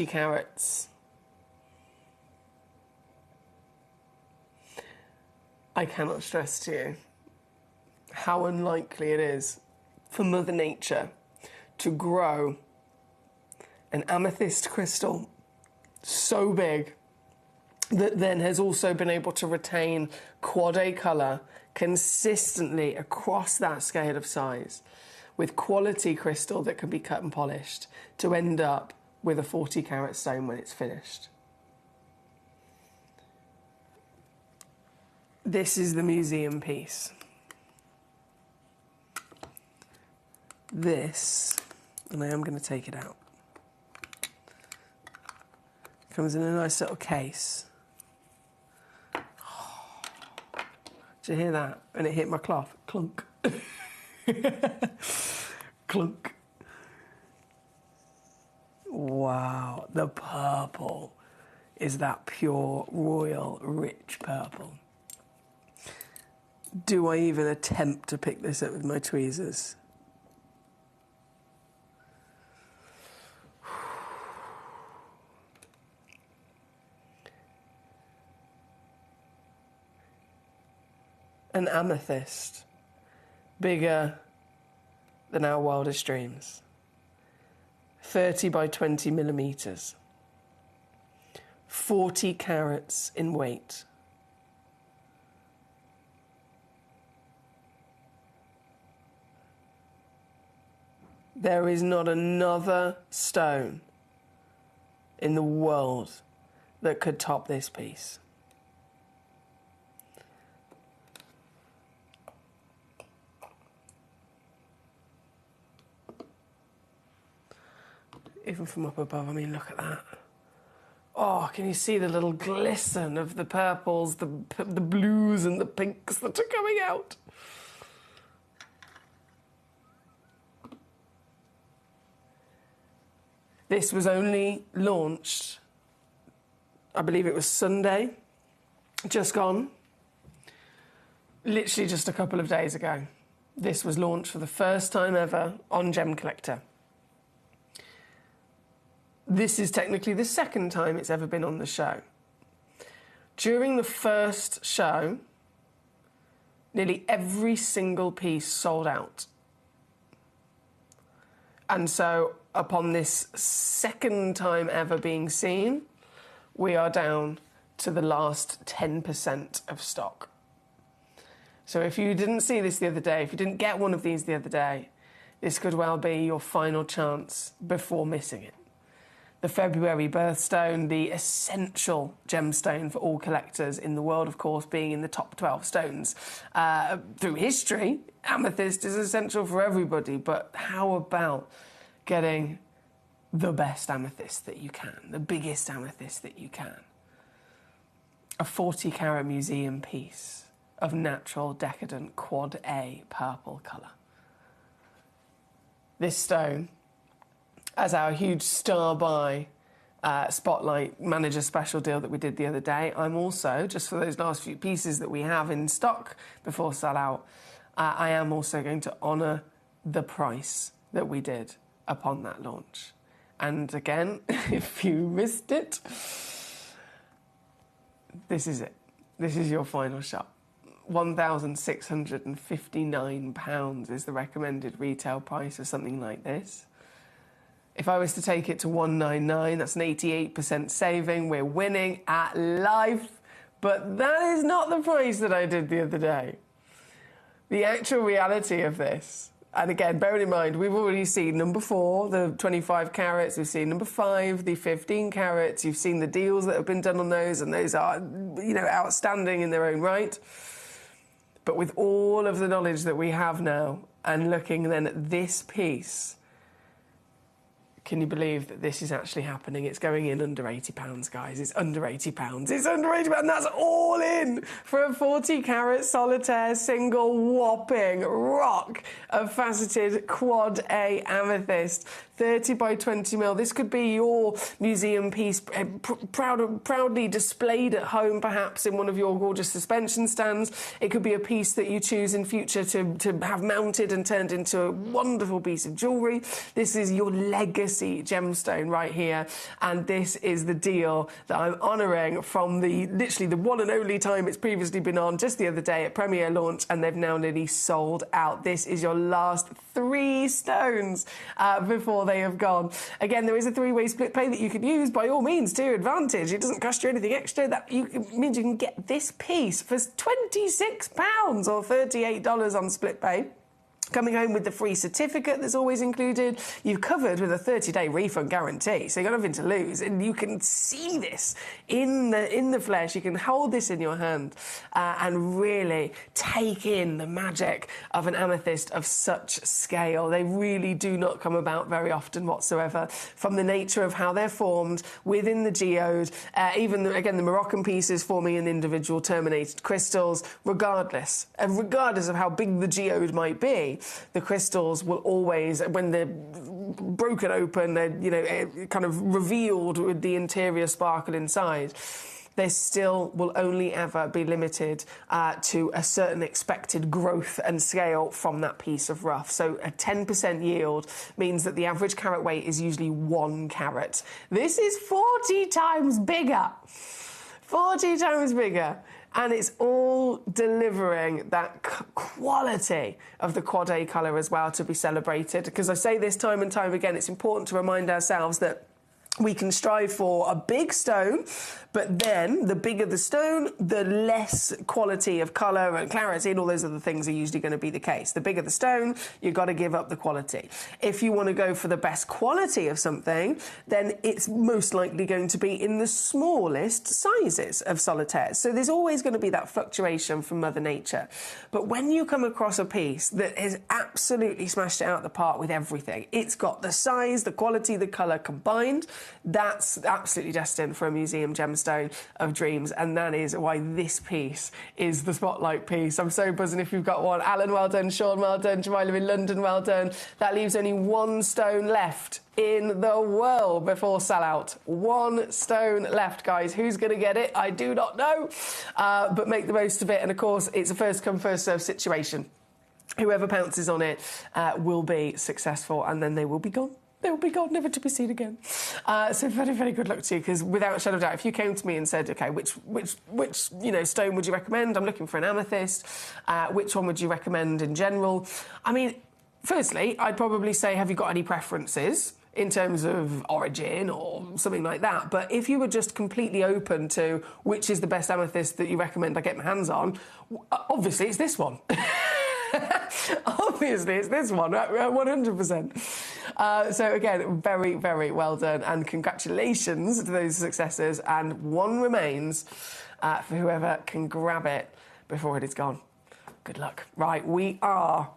carats. I cannot stress to you how unlikely it is for Mother Nature to grow an amethyst crystal so big that then has also been able to retain Quad A colour consistently across that scale of size with quality crystal that can be cut and polished to end up with a 40 carat stone when it's finished. This is the museum piece. This, and I am going to take it out, comes in a nice little case. Oh, did you hear that? And it hit my cloth. Clunk. Clunk. Wow, the purple is that pure, royal, rich purple. Do I even attempt to pick this up with my tweezers? An amethyst, bigger than our wildest dreams. 30 by 20 millimetres. 40 carats in weight. There is not another stone in the world that could top this piece. even from up above. I mean, look at that. Oh, can you see the little glisten of the purples, the blues and the pinks that are coming out? This was only launched, I believe it was Sunday, just gone, literally just a couple of days ago. This was launched for the first time ever on Gemcollector. This is technically the second time it's ever been on the show. During the first show, nearly every single piece sold out. And so, upon this second time ever being seen, we are down to the last 10% of stock. So if you didn't see this the other day, if you didn't get one of these the other day, this could well be your final chance before missing it. The February birthstone, the essential gemstone for all collectors in the world, of course, being in the top 12 stones. Through history, amethyst is essential for everybody, but how about getting the best amethyst that you can, the biggest amethyst that you can? A 40-carat museum piece of natural decadent quad A purple colour. This stone, as our huge star buy spotlight manager special deal that we did the other day, I'm also, just for those last few pieces that we have in stock before sellout, I am also going to honour the price that we did upon that launch. And again, if you missed it, this is it. This is your final shot. £1,659 is the recommended retail price of something like this. If I was to take it to $199, that's an 88% saving. We're winning at life. But that is not the price that I did the other day. The actual reality of this, and again, bearing in mind, we've already seen number 4, the 25 carats. We've seen number 5, the 15 carats. You've seen the deals that have been done on those, and those are, outstanding in their own right. But with all of the knowledge that we have now, and looking then at this piece, can you believe that this is actually happening? It's going in under £80, guys. It's under £80. It's under £80, and that's all in for a 40-carat solitaire single whopping rock of faceted quad A amethyst. 30 by 20 mil. This could be your museum piece, proudly displayed at home, perhaps in one of your gorgeous suspension stands. It could be a piece that you choose in future to have mounted and turned into a wonderful piece of jewellery. This is your legacy gemstone right here, and this is the deal that I'm honouring from literally the one and only time it's previously been on, just the other day at premiere launch, and they've now nearly sold out. This is your last 3 stones before they have gone. Again, there is a 3-way split pay that you can use by all means to your advantage. It doesn't cost you anything extra. That means you can get this piece for £26 or $38 on split pay. Coming home with the free certificate that's always included. You're covered with a 30-day refund guarantee, so you've got nothing to lose. And you can see this in the flesh. You can hold this in your hand and really take in the magic of an amethyst of such scale. They really do not come about very often whatsoever, from the nature of how they're formed within the geode. Even, again, the Moroccan pieces forming in individual terminated crystals, regardless of how big the geode might be. The crystals will always, when they're broken open, they're kind of revealed with the interior sparkle inside. They still will only ever be limited to a certain expected growth and scale from that piece of rough. So a 10% yield means that the average carat weight is usually 1 carat. This is 40 times bigger. 40 times bigger. And it's all delivering that quality of the quad A colour as well to be celebrated. Because I say this time and time again, it's important to remind ourselves that We can strive for a big stone, but then the bigger the stone, the less quality of colour and clarity and all those other things are usually going to be the case. The bigger the stone, you've got to give up the quality. If you want to go for the best quality of something, then it's most likely going to be in the smallest sizes of solitaires. So there's always going to be that fluctuation from Mother Nature. But when you come across a piece that has absolutely smashed it out of the park with everything, it's got the size, the quality, the colour combined, that's absolutely destined for a museum gemstone of dreams, and that is why this piece is the spotlight piece. I'm so buzzing if you've got one. Alan, well done. Sean, well done. Jamila in London, well done. That leaves only one stone left in the world before sellout. One stone left, guys. Who's going to get it? I do not know, but make the most of it. And of course, it's a first come, first served situation. Whoever pounces on it will be successful, and then they will be gone. They will be gone, never to be seen again. So very, very good luck to you, because without a shadow of doubt, if you came to me and said, OK, which stone would you recommend? I'm looking for an amethyst. Which one would you recommend in general? I mean, firstly, I'd probably say, have you got any preferences in terms of origin or something like that? But if you were just completely open to which is the best amethyst that you recommend I get my hands on, obviously it's this one. Obviously, it's this one, 100%. So again, very, very well done, and congratulations to those successors. And one remains for whoever can grab it before it is gone. Good luck. Right, we are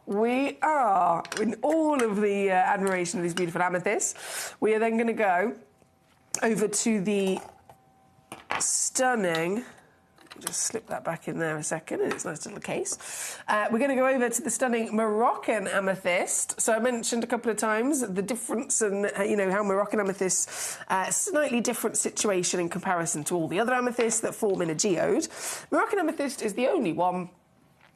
in all of the admiration of these beautiful amethysts. We are then going to go over to the stunning. Just slip that back in there a second in its nice little case. We're going to go over to the stunning Moroccan amethyst. So I mentioned a couple of times the difference and how Moroccan amethysts, slightly different situation in comparison to all the other amethysts that form in a geode. Moroccan amethyst is the only one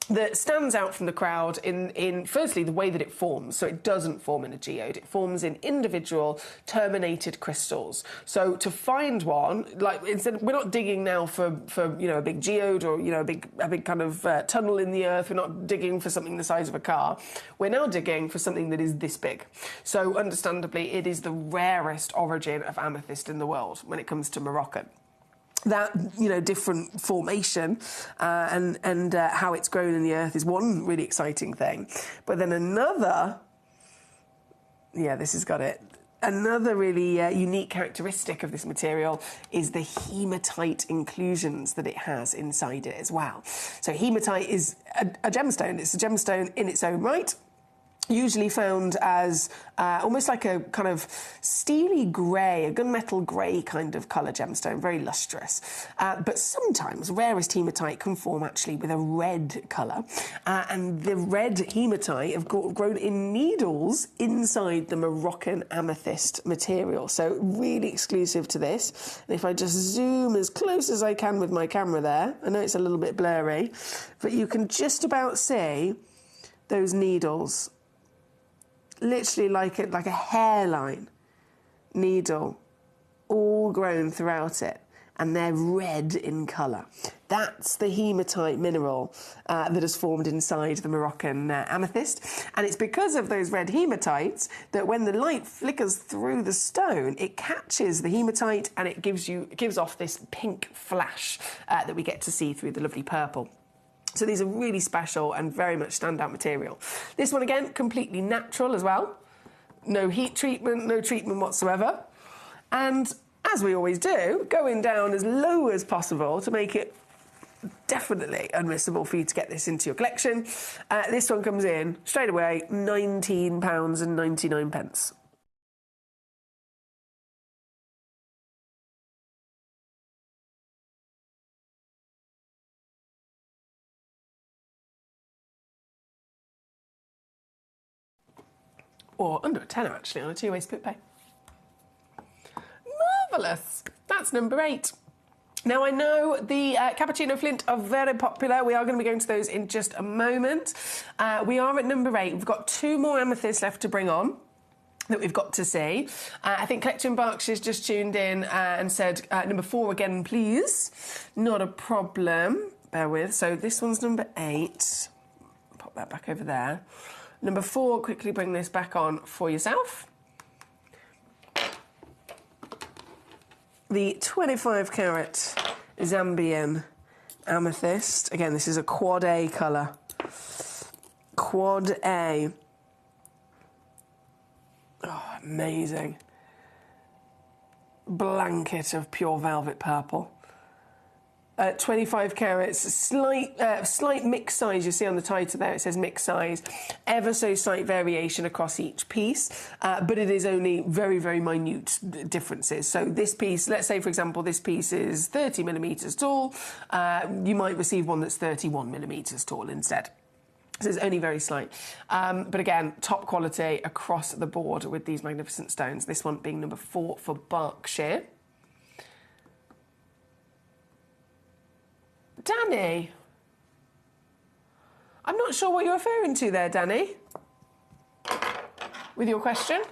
that stands out from the crowd in firstly the way that it forms. So it doesn't form in a geode, it forms in individual terminated crystals. So to find one, like, instead, we're not digging now for a big geode or a big kind of tunnel in the earth. We're not digging for something the size of a car. We're now digging for something that is this big. So understandably, it is the rarest origin of amethyst in the world when it comes to Moroccan. That different formation and how it's grown in the earth is one really exciting thing, but then another, this has got it. Another really unique characteristic of this material is the hematite inclusions that it has inside it as well. So hematite is a gemstone. It's a gemstone in its own right. Usually found as almost like a kind of steely grey, a gunmetal grey kind of colour gemstone, very lustrous. But sometimes rarest hematite can form actually with a red colour. And the red hematite have grown in needles inside the Moroccan amethyst material. So really exclusive to this. And if I just zoom as close as I can with my camera there, I know it's a little bit blurry, but you can just about see those needles. Literally like a hairline needle, all grown throughout it, and they're red in colour. That's the hematite mineral that has formed inside the Moroccan amethyst, and it's because of those red hematites that when the light flickers through the stone, it catches the hematite and it gives off this pink flash that we get to see through the lovely purple. So these are really special and very much standout material. This one, again, completely natural as well. No heat treatment, no treatment whatsoever. And as we always do, going down as low as possible to make it definitely unmissable for you to get this into your collection. This one comes in straight away, £19.99. Or under a tenner, actually, on a two-way split pay. Marvellous. That's number 8. Now, I know the cappuccino flint are very popular. We are going to be going to those in just a moment. We are at number 8. We've got 2 more amethysts left to bring on that we've got to see. I think Collection Berkshire's just tuned in and said, number 4 again, please. Not a problem. Bear with. So this one's number 8. Pop that back over there. Number 4, quickly bring this back on for yourself. the 25 carat Zambian amethyst. Again, this is a quad A colour. Quad A. Oh, amazing. Blanket of pure velvet purple. 25 carats, slight mix size. You see on the title there, it says mix size. Ever so slight variation across each piece, but it is only very, very minute differences. So this piece, let's say, for example, this piece is 30 millimetres tall. You might receive one that's 31 millimetres tall instead. So it's only very slight. But again, top quality across the board with these magnificent stones. This one being number 4 for Berkshire. Danny, I'm not sure what you're referring to there, Danny, with your question.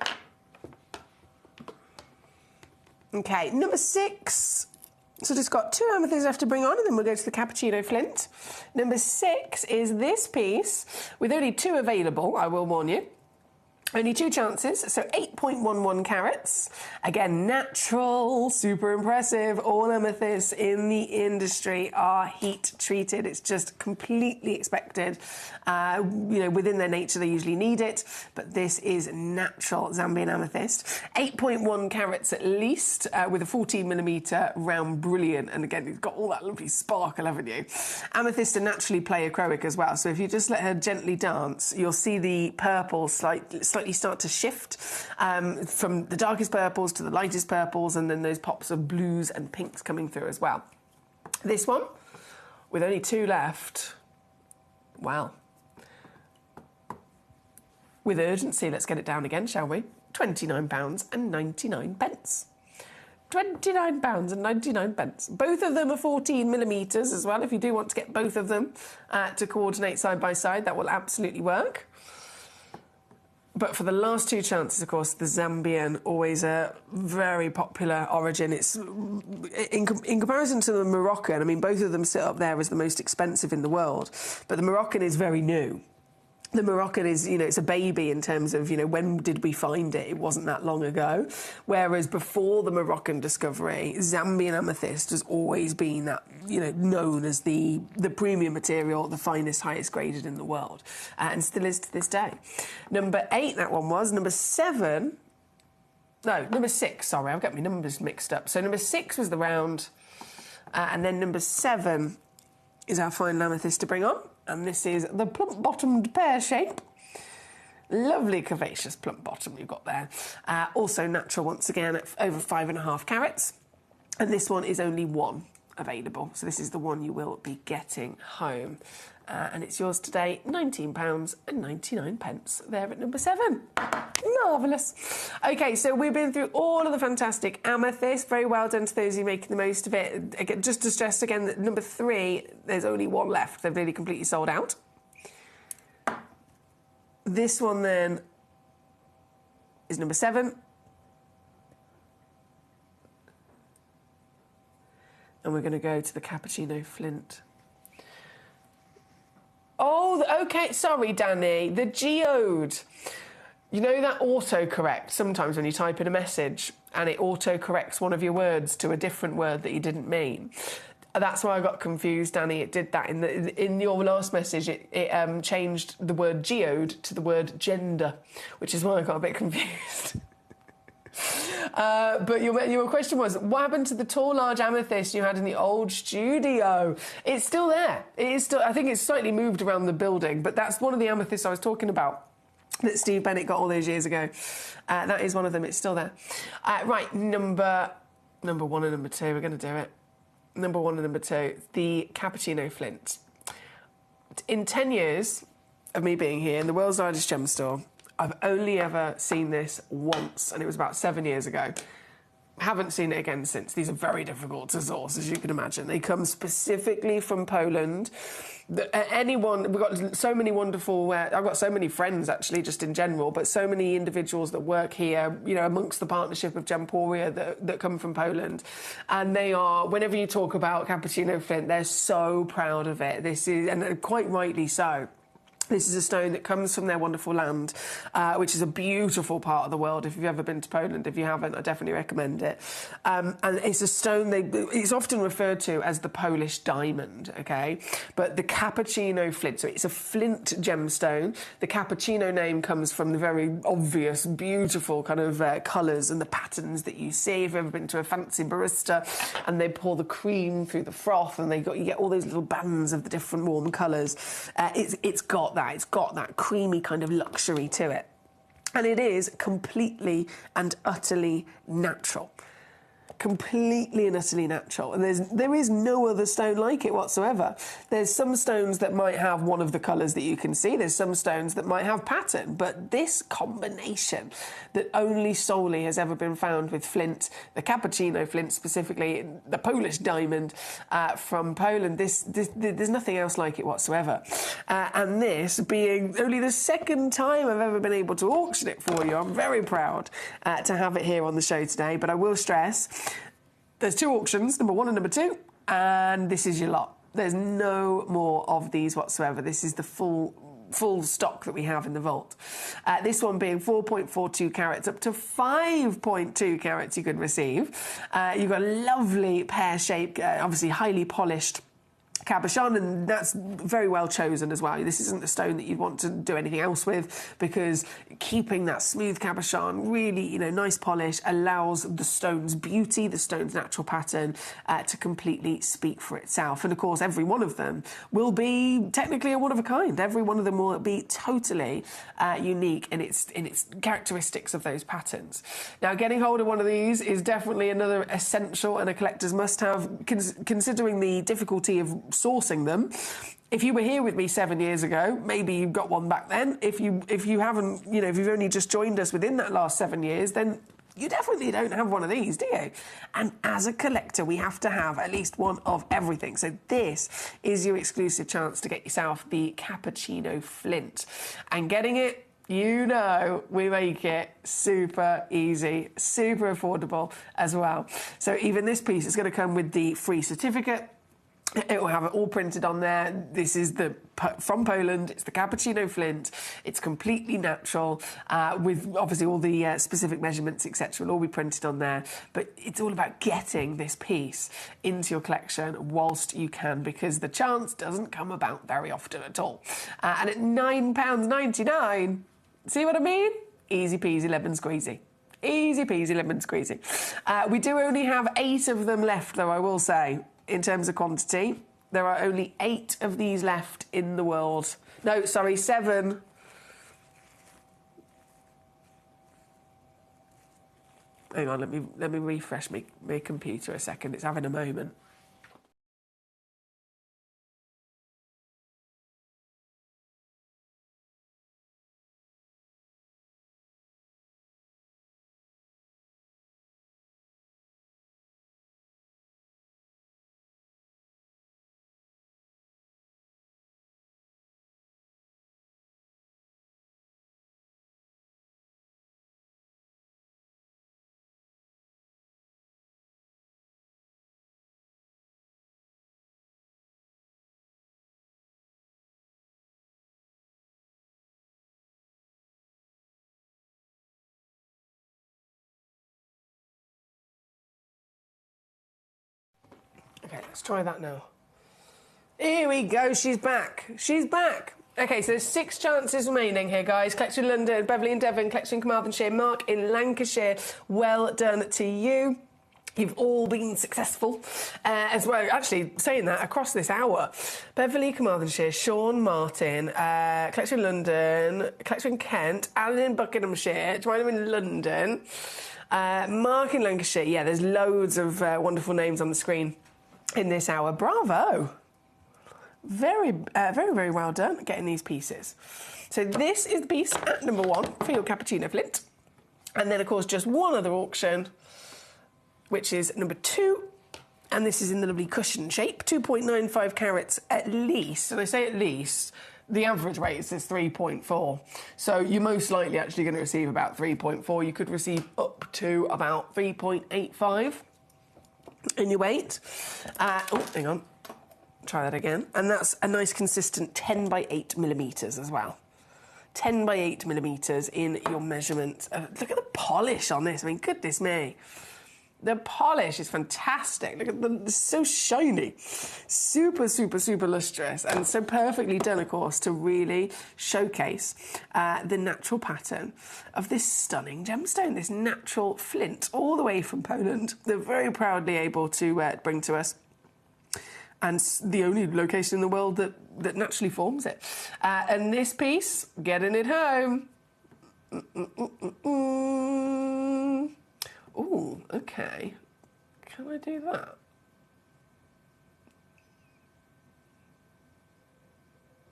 Okay, number 6. So just got 2 amethysts left to bring on, and then we'll go to the cappuccino flint. Number 6 is this piece, with only 2 available, I will warn you. Only 2 chances, so 8.11 carats. Again, natural, super impressive. All amethysts in the industry are heat treated. It's just completely expected. You know, within their nature, they usually need it, but this is natural Zambian amethyst. 8.1 carats at least, with a 14 millimetre round brilliant. And again, you've got all that lovely sparkle, haven't you? Amethysts are naturally pleiochroic as well, so if you just let her gently dance, you'll see the purple slightly start to shift from the darkest purples to the lightest purples, and then those pops of blues and pinks coming through as well. This one, with only 2 left, wow. With urgency, let's get it down again, shall we? £29.99. £29.99. Both of them are 14 millimetres as well. If you do want to get both of them to coordinate side by side, that will absolutely work. But for the last 2 chances, of course, the Zambian, always a very popular origin. It's in comparison to the Moroccan, I mean, both of them sit up there as the most expensive in the world. But the Moroccan is very new. The Moroccan is, you know, it's a baby in terms of, you know, when did we find it? It wasn't that long ago. Whereas before the Moroccan discovery, Zambian amethyst has always been that, you know, known as the premium material, the finest, highest graded in the world, and still is to this day. Number 8, that one was. Number 7, no, number 6, sorry, I've got my numbers mixed up. So number 6 was the round, and then number 7 is our final amethyst to bring on. And this is the plump-bottomed pear shape. Lovely curvaceous plump bottom you've got there. Also natural once again at over 5.5 carats. And this one is only 1 available. So this is the one you will be getting home. And it's yours today, £19.99 there at number 7. Marvellous. OK, so we've been through all of the fantastic amethyst. Very well done to those who are making the most of it. Again, just to stress again that number 3, there's only 1 left. They've nearly completely sold out. This one then is number 7. And we're going to go to the cappuccino flint. Oh, OK, sorry, Danny. The geode. You know that autocorrect sometimes when you type in a message and it autocorrects one of your words to a different word that you didn't mean? That's why I got confused, Danny. It did that. In your last message, it changed the word geode to the word gender, which is why I got a bit confused. But your question was, what happened to the tall, large amethyst you had in the old studio? It's still there. It is still. I think it's slightly moved around the building, but that's one of the amethysts I was talking about that Steve Bennett got all those years ago. That is one of them. It's still there. Right, number 1 and number 2. We're going to do it. Number 1 and number 2, the cappuccino flint. In 10 years of me being here in the world's largest gem store, I've only ever seen this once, and it was about 7 years ago. Haven't seen it again since. These are very difficult to source, as you can imagine. They come specifically from Poland. We've got so many wonderful, I've got so many friends, actually, just in general, but so many individuals that work here, you know, amongst the partnership of Gemporia that come from Poland. And they are, whenever you talk about cappuccino flint, they're so proud of it. This is, and quite rightly so. This is a stone that comes from their wonderful land, which is a beautiful part of the world. If you've ever been to Poland, if you haven't, I definitely recommend it. And it's a stone, it's often referred to as the Polish diamond, okay? But the cappuccino flint, so it's a flint gemstone. The cappuccino name comes from the very obvious, beautiful kind of colours and the patterns that you see. If you've ever been to a fancy barista and they pour the cream through the froth and you get all those little bands of the different warm colours, it's got that creamy kind of luxury to it. And it is completely and utterly natural. Completely and utterly natural, and there is no other stone like it whatsoever. There's some stones that might have one of the colours that you can see, there's some stones that might have pattern, but this combination that only solely has ever been found with flint, the cappuccino flint specifically, the Polish diamond from Poland, there's nothing else like it whatsoever. And this being only the second time I've ever been able to auction it for you, I'm very proud to have it here on the show today, but I will stress there's 2 auctions, number 1 and number 2, and this is your lot. There's no more of these whatsoever. This is the full stock that we have in the vault. This one being 4.42 carats up to 5.2 carats you could receive. You've got a lovely pear-shaped, obviously highly polished cabochon, and that's very well chosen as well. This isn't a stone that you'd want to do anything else with, because keeping that smooth cabochon, really, nice polish, allows the stone's beauty, the stone's natural pattern, to completely speak for itself. And of course, every one of them will be technically a one of a kind. Every one of them will be totally unique in its characteristics of those patterns. Now, getting hold of one of these is definitely another essential and a collector's must-have, considering the difficulty of sourcing them. If you were here with me 7 years ago, maybe you got one back then. If you haven't, if you've only just joined us within that last 7 years, then you definitely don't have one of these, do you? And as a collector, we have to have at least one of everything. So this is your exclusive chance to get yourself the cappuccino flint. And getting it, we make it super easy, super affordable as well. So even this piece is going to come with the free certificate. It will have it all printed on there. This is from Poland. It's the cappuccino flint. It's completely natural, with obviously all the specific measurements, etc. will all be printed on there. But it's all about getting this piece into your collection whilst you can, because the chance doesn't come about very often at all. And at £9.99, see what I mean? Easy peasy lemon squeezy. Easy peasy lemon squeezy. We do only have 8 of them left, though, I will say. In terms of quantity, there are only 8 of these left in the world. No, sorry, 7. Hang on, let me refresh my computer a second. It's having a moment. Okay, let's try that now. Here we go, she's back. She's back. Okay, so there's 6 chances remaining here, guys. Collection in London, Beverley in Devon, Collection in Carmarthenshire, Mark in Lancashire. Well done to you. You've all been successful as well. Actually, saying that, across this hour, Beverley, Carmarthenshire, Sean Martin, Collection in London, Collection in Kent, Alan in Buckinghamshire, Joanna in London, Mark in Lancashire. Yeah, there's loads of wonderful names on the screen in this hour. Bravo. Very, very well done getting these pieces. So this is the piece at number 1 for your cappuccino flint. And then, of course, just one other auction, which is number 2. And this is in the lovely cushion shape, 2.95 carats at least. And I say at least, the average rate is 3.4. So you're most likely actually going to receive about 3.4. You could receive up to about 3.85 in your weight. Oh, hang on. Try that again. And that's a nice consistent 10 by 8 millimetres as well. 10 by 8 millimetres in your measurement. Look at the polish on this. I mean, goodness me. The polish is fantastic. Look at them, it's so shiny. Super, super, super lustrous, and so perfectly done, of course, to really showcase the natural pattern of this stunning gemstone, this natural flint, all the way from Poland. They're very proudly able to bring to us, and the only location in the world that naturally forms it. And this piece, getting it home. Ooh, okay. Can I do that?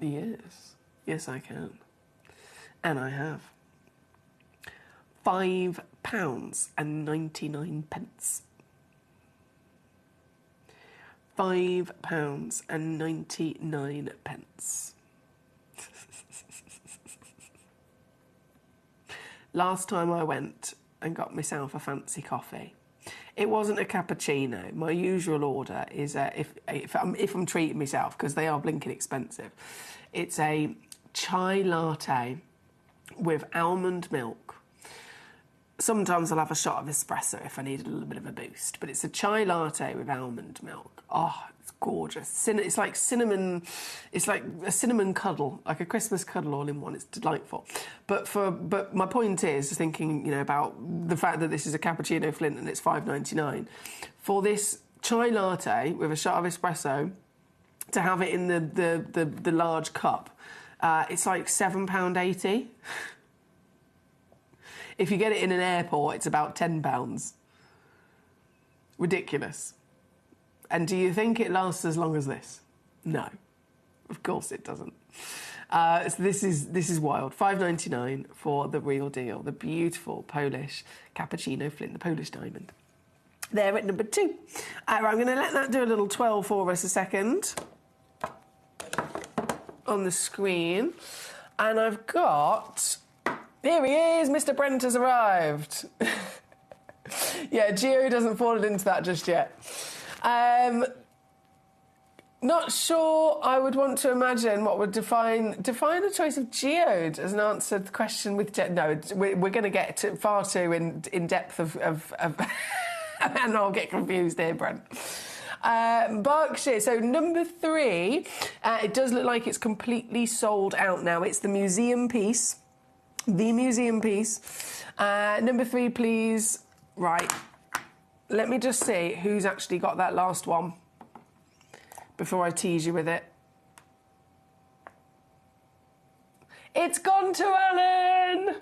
Yes. Yes, I can. And I have. £5.99. £5.99. Last time I went and got myself a fancy coffee, it wasn't a cappuccino. My usual order is if I'm treating myself, because they are blinking expensive, it's a chai latte with almond milk. Sometimes I'll have a shot of espresso if I need a little bit of a boost, but it's a chai latte with almond milk. Oh, it's gorgeous. It's like cinnamon. It's like a cinnamon cuddle, like a Christmas cuddle all in one. It's delightful. But my point is thinking, you know, about the fact that this is a cappuccino flint and it's $5.99 for this chai latte with a shot of espresso. To have it in the large cup, it's like £7.80. If you get it in an airport, it's about £10. Ridiculous. And do you think it lasts as long as this? No, of course it doesn't. So this is wild. $5.99 for the real deal, the beautiful Polish cappuccino flint, the Polish diamond. There at number 2. I'm going to let that do a little twirl for us a second on the screen, and I've got. Here he is, Mr. Brent has arrived. Yeah, Geo doesn't fall into that just yet. Not sure I would want to imagine what would define the choice of geode as an answer to the question with... No, we're going to get far too in depth of and I'll get confused here, Brent. Berkshire, so number 3, it does look like it's completely sold out now. It's the museum piece. The museum piece. Number 3, please. Right. Let me just see who's actually got that last one before I tease you with it. It's gone to Alan!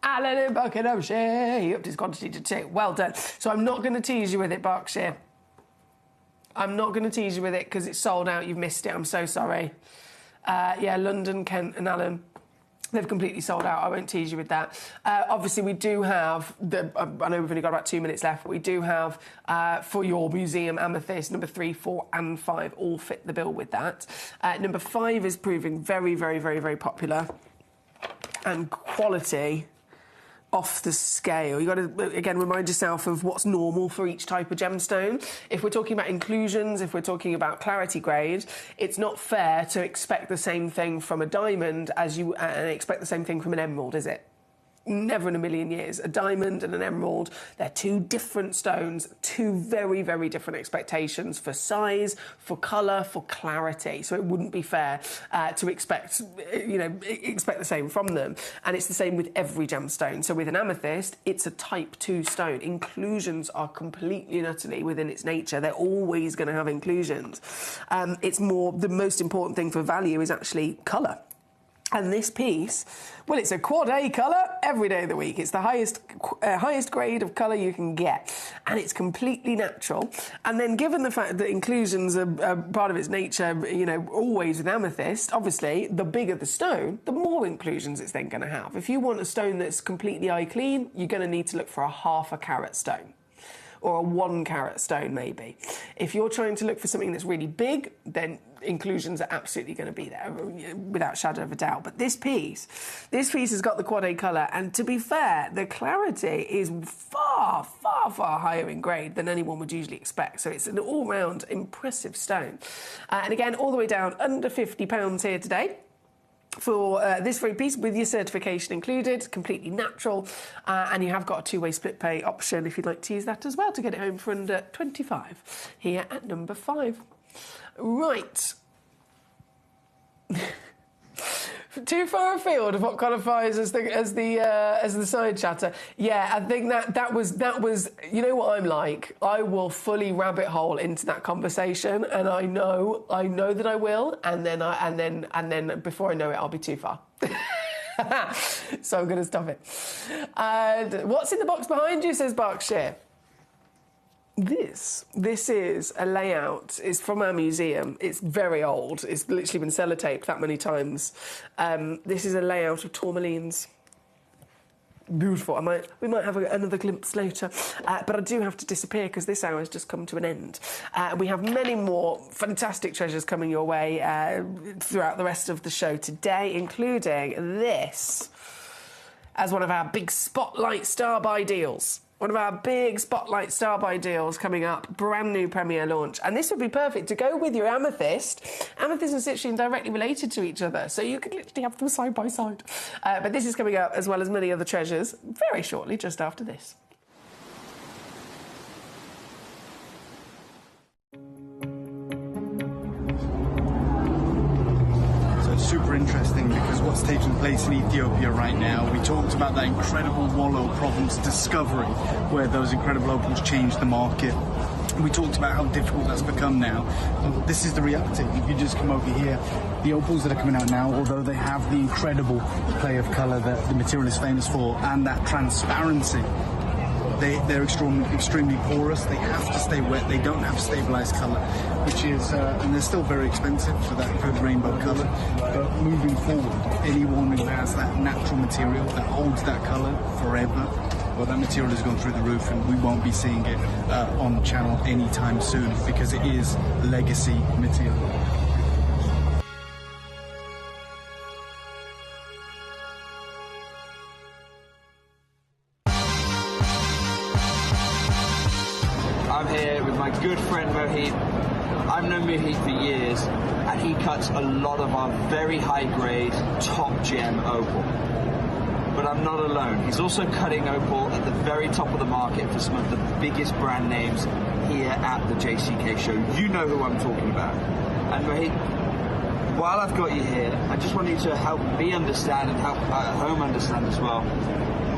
Alan in Buckinghamshire. He upped his quantity to 2. Well done. So I'm not going to tease you with it, Berkshire. I'm not going to tease you with it because it's sold out. You've missed it. I'm so sorry. Yeah, London, Kent and Alan. They've completely sold out. I won't tease you with that. Obviously, we do have... I know we've only got about 2 minutes left, but we do have, for your museum, amethyst, number 3, 4 and 5 all fit the bill with that. Number 5 is proving very, very, very, very popular. And quality off the scale. You've got to, again, remind yourself of what's normal for each type of gemstone. If we're talking about inclusions, if we're talking about clarity grade, it's not fair to expect the same thing from a diamond as you expect the same thing from an emerald, is it? Never in a million years. A diamond and an emerald, they're 2 different stones, 2 very, very different expectations for size, for colour, for clarity. So it wouldn't be fair to expect the same from them. And it's the same with every gemstone. So with an amethyst, it's a type 2 stone. Inclusions are completely and utterly within its nature. They're always going to have inclusions. It's more, the most important thing for value is actually colour. And this piece, well, it's a quad A colour every day of the week. It's the highest grade of colour you can get. And it's completely natural. And then given the fact that inclusions are part of its nature, you know, always with amethyst, obviously, the bigger the stone, the more inclusions it's then going to have. If you want a stone that's completely eye clean, you're going to need to look for a 1/2 carat stone. Or a 1 carat stone, maybe. If you're trying to look for something that's really big, then inclusions are absolutely going to be there, without shadow of a doubt. But this piece has got the Quad A colour, and to be fair, the clarity is far, far, far higher in grade than anyone would usually expect. So it's an all-round impressive stone. And again, all the way down under £50 here today for this very piece, with your certification included, completely natural, and you have got a two-way split pay option if you'd like to use that as well to get it home for under 25 here at number 5. Right. Too far afield of what qualifies as the side chatter. Yeah, I think that was. You know what I'm like. I will fully rabbit hole into that conversation, and I know that I will, and then before I know it, I'll be too far. So I'm going to stop it. And what's in the box behind you? Says Berkshire. This is a layout. It's from our museum. It's very old. It's literally been sellotaped that many times. This is a layout of tourmalines. Beautiful. We might have another glimpse later, but I do have to disappear because this hour has just come to an end. We have many more fantastic treasures coming your way throughout the rest of the show today, including this as one of our big Spotlight Star Buy deals. One of our big Spotlight Star Buy deals coming up, brand new premiere launch. And this would be perfect to go with your amethyst. Amethyst and citrine directly related to each other, so you could literally have them side by side. But this is coming up, as well as many other treasures, very shortly, just after this. Super interesting, because what's taking place in Ethiopia right now, we talked about that incredible Wallow Province discovery where those incredible opals changed the market. We talked about how difficult that's become now. This is the reality. If you just come over here, the opals that are coming out now, although they have the incredible play of colour that the material is famous for and that transparency, they're extremely porous. They have to stay wet. They don't have stabilised colour, which is, and they're still very expensive for that good rainbow colour. But moving forward, anyone who has that natural material that holds that colour forever, well, that material has gone through the roof, and we won't be seeing it on the channel anytime soon, because it is legacy material. I'm here with my good friend Mohit. I've known Mohit for years, and he cuts a lot of our very high-grade, top gem opal. But I'm not alone. He's also cutting opal at the very top of the market for some of the biggest brand names here at the JCK show. You know who I'm talking about. And Mohit, while I've got you here, I just want you to help me understand and help at home understand as well.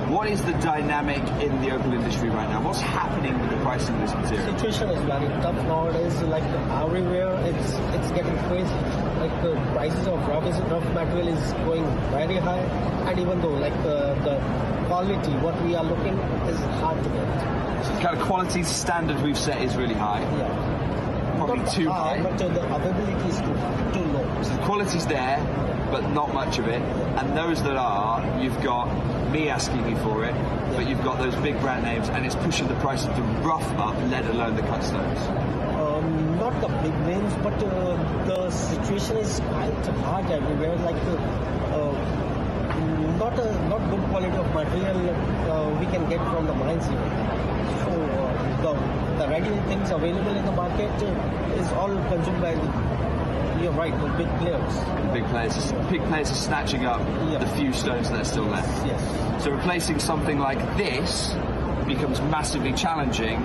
What is the dynamic in the opal industry right now? What's happening with the pricing of this material? The situation is very tough nowadays. Like everywhere, it's getting crazy. Like the prices of rough material is going very high, and even though like the quality, what we are looking is hard to get. So the kind of quality standard we've set is really high. Yeah. Probably not too high. But the availability is too low. So the quality's there, but not much of it. And those that are, you've got me asking you for it, but you've got those big brand names, and it's pushing the price of the rough up, let alone the cut stones. Not the big names, but the situation is quite hard everywhere. Like not good quality of material we can get from the mines here. So the regular things available in the market is all consumed by you're right, the big players. The big players are snatching up the few stones that are still left. Yes. So replacing something like this becomes massively challenging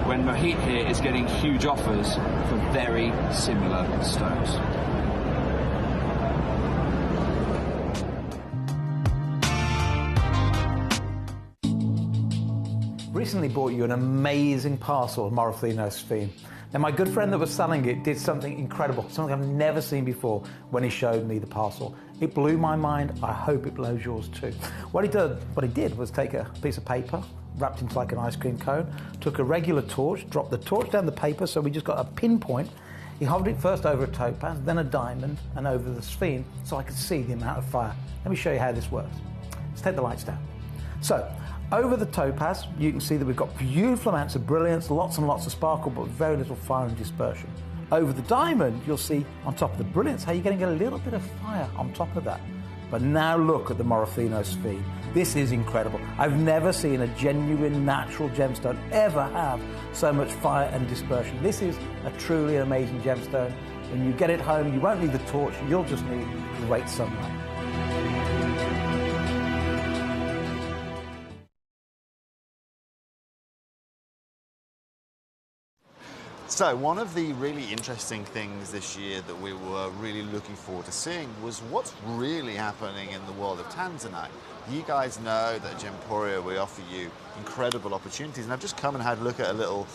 when Mohit here is getting huge offers for very similar stones. Recently bought you an amazing parcel of Morofino sphene. Now, my good friend that was selling it did something incredible, something I've never seen before when he showed me the parcel. It blew my mind. I hope it blows yours too. What he did was take a piece of paper, wrapped into like an ice cream cone, took a regular torch, dropped the torch down the paper so we just got a pinpoint. He hovered it first over a topaz, then a diamond, and over the sphene so I could see the amount of fire. Let me show you how this works. Let's take the lights down. So, over the topaz, you can see that we've got beautiful amounts of brilliance, lots and lots of sparkle, but very little fire and dispersion. over the diamond, you'll see on top of the brilliance how you're getting a little bit of fire on top of that. But now look at the Morofino sphere. This is incredible. I've never seen a genuine natural gemstone ever have so much fire and dispersion. This is a truly amazing gemstone. When you get it home, you won't need the torch, you'll just need great sunlight. So one of the really interesting things this year that we were really looking forward to seeing was what's really happening in the world of Tanzanite. You guys know that at Gemporia we offer you incredible opportunities, and I've just come and had a look at a little,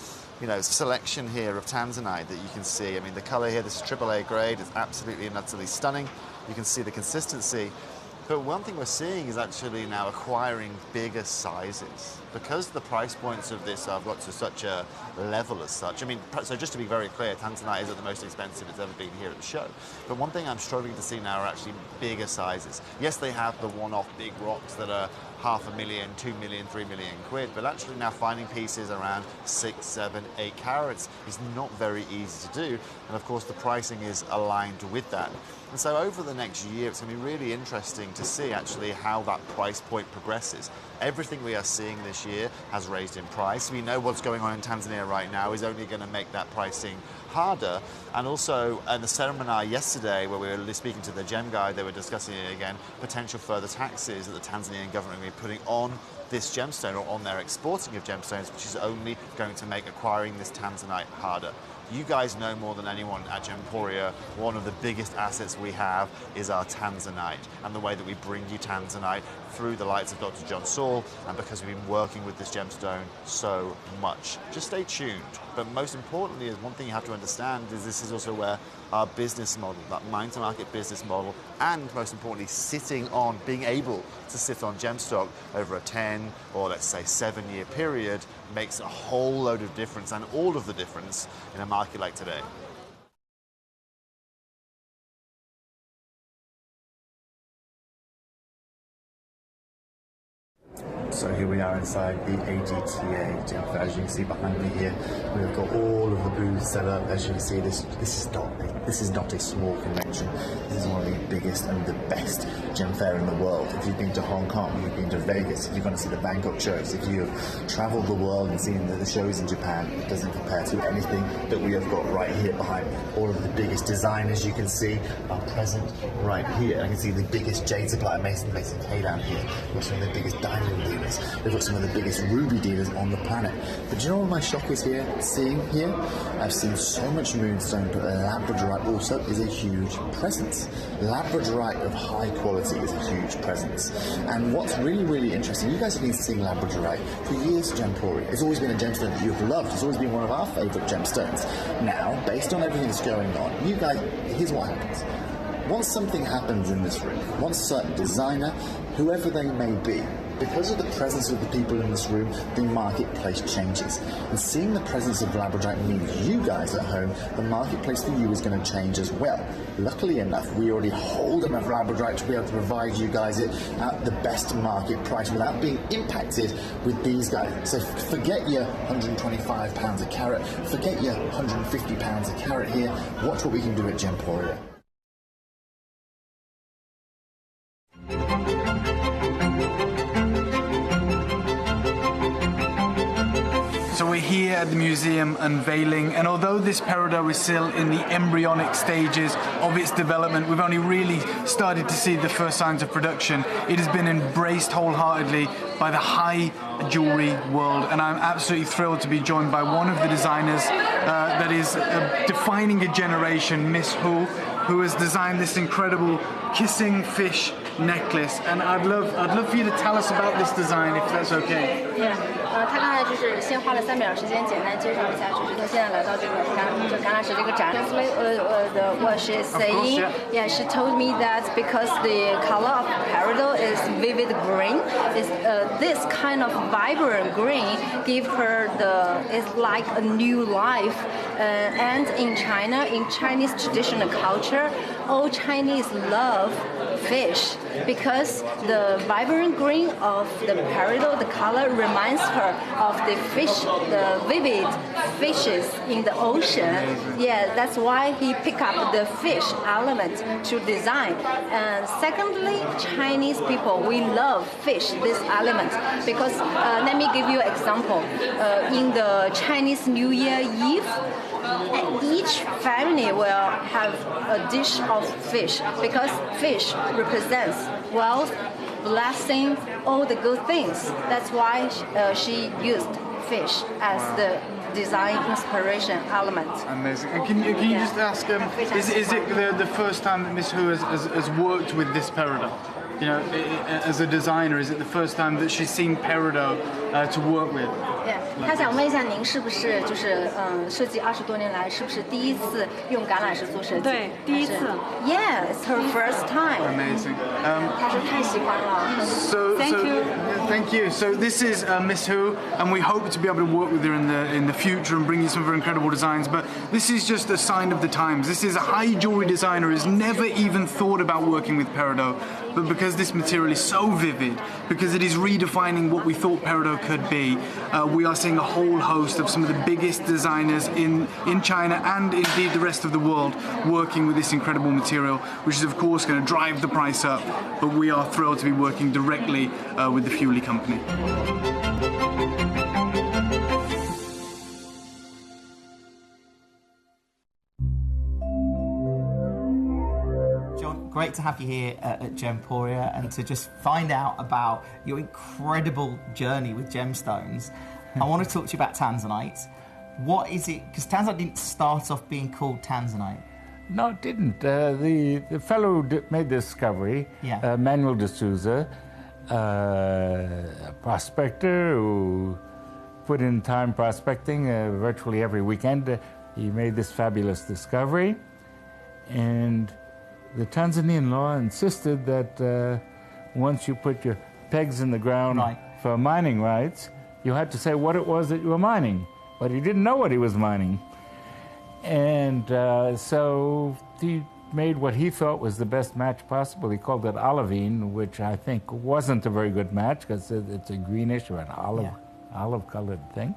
selection here of Tanzanite that you can see. I mean, the color here, this is AAA grade, is absolutely and utterly stunning. You can see the consistency. But one thing we're seeing is actually now acquiring bigger sizes. Because the price points of this have got to such a level as such. I mean, so just to be very clear, Tanzanite isn't the most expensive it's ever been here at the show. But one thing I'm struggling to see now are actually bigger sizes. Yes, they have the one-off big rocks that are $500,000, 2 million, 3 million quid, but actually now finding pieces around 6, 7, 8 carats is not very easy to do. And of course, the pricing is aligned with that. And so over the next year, it's going to be really interesting to see actually how that price point progresses. Everything we are seeing this year has raised in price. We know what's going on in Tanzania right now is only going to make that pricing harder. And also in the seminar yesterday where we were speaking to the gem guy, they were discussing it again, potential further taxes that the Tanzanian government will be putting on this gemstone or on their exporting of gemstones, which is only going to make acquiring this Tanzanite harder. You guys know more than anyone at Gemporia, one of the biggest assets we have is our Tanzanite, and the way that we bring you Tanzanite through the lights of Dr. John Saul, and because we've been working with this gemstone so much. Just stay tuned. But most importantly, is one thing you have to understand is this is also where our business model, that mine-to-market business model, and most importantly, being able to sit on gemstock over a 10 or let's say 7-year period makes a whole load of difference, and all of the difference in a market like today. So here we are inside the AGTA Gem Fair. As you can see behind me here, we've got all of the booths set up. As you can see, this is not a small convention. This is one of the biggest and the best gem fair in the world. If you've been to Hong Kong, you've been to Vegas, if you've gone to see the Bangkok shows, if you've traveled the world and seen the shows in Japan, it doesn't compare to anything that we have got right here behind me. All of the biggest designers you can see are present right here. I can see the biggest jade supplier, Mason K down here. We've got some of the biggest diamond dealers. We've got some of the biggest ruby dealers on the planet. But do you know what my shock is seeing here? I've seen so much moonstone, but labradorite also is a huge presence. Labradorite of high quality is a huge presence. And what's really, really interesting, you guys have been seeing labradorite for years, Gemporia. It's always been a gemstone that you've loved. It's always been one of our favourite gemstones. Now, based on everything that's going on, you guys, here's what happens. Once something happens in this room, once a designer, whoever they may be, because of the presence of the people in this room, the marketplace changes. And seeing the presence of labradorite means you guys at home, the marketplace for you is going to change as well. Luckily enough, we already hold enough labradorite to be able to provide you guys it at the best market price without being impacted with these guys. So forget your £125 a carat, forget your £150 a carat here. Watch what we can do at Gemporia. So we're here at the museum unveiling, and although this peridot is still in the embryonic stages of its development, we've only really started to see the first signs of production. It has been embraced wholeheartedly by the high jewelry world, and I'm absolutely thrilled to be joined by one of the designers that is defining a generation, Miss Hu, who has designed this incredible kissing fish necklace. And I'd love for you to tell us about this design, if that's okay. Yeah. 他刚才就是先花了3秒时间简单介绍一下，就是他现在来到这个橄榄石这个展。What she's saying, yeah, she told me that because the color of peridot is vivid green, this kind of vibrant green give her is like a new life. And in China, in Chinese traditional culture, all Chinese love fish because the vibrant green of the peridot, the color reminds her of the fish, the vivid fishes in the ocean. Yeah, that's why he picked up the fish element to design. And secondly, Chinese people, we love fish, this element, because let me give you an example. In the Chinese New Year Eve, each family will have a dish of fish because fish represents wealth, blessing, all the good things. That's why she used fish as the design inspiration element. Amazing. And can you just ask, is it the first time that Miss Hu has worked with this peridot? You know, as a designer, is it the first time that she's seen peridot to work with? 他想问一下，您是不是就是设计20多年来，是不是第一次用橄榄石做设计？对，第一次。Yeah, it's her first time. Amazing. 她是太喜欢了。Thank you. So this is Miss Hu, and we hope to be able to work with her in the future and bring you some of her incredible designs. But this is just a sign of the times. This is a high jewelry designer who's never even thought about working with peridot, but because this material is so vivid, because it is redefining what we thought peridot could be, we are seeing a whole host of some of the biggest designers in China and indeed the rest of the world working with this incredible material, which is of course going to drive the price up, but we are thrilled to be working directly with the Fuley company. Great to have you here at Gemporia and to just find out about your incredible journey with gemstones. I want to talk to you about tanzanite. What is it? Because tanzanite didn't start off being called tanzanite. No, it didn't. The fellow who made the discovery, Manuel de Souza, a prospector who put in time prospecting virtually every weekend, he made this fabulous discovery. And the Tanzanian law insisted that once you put your pegs in the ground for mining rights, you had to say what it was that you were mining. But he didn't know what he was mining. And so he made what he thought was the best match possible. He called it olivine, which I think wasn't a very good match because it's a greenish or an olive-colored thing.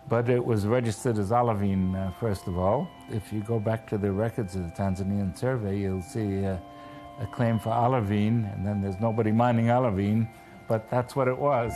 But it was registered as olivine, first of all. If you go back to the records of the Tanzanian survey, you'll see a claim for olivine, and then there's nobody mining olivine, but that's what it was.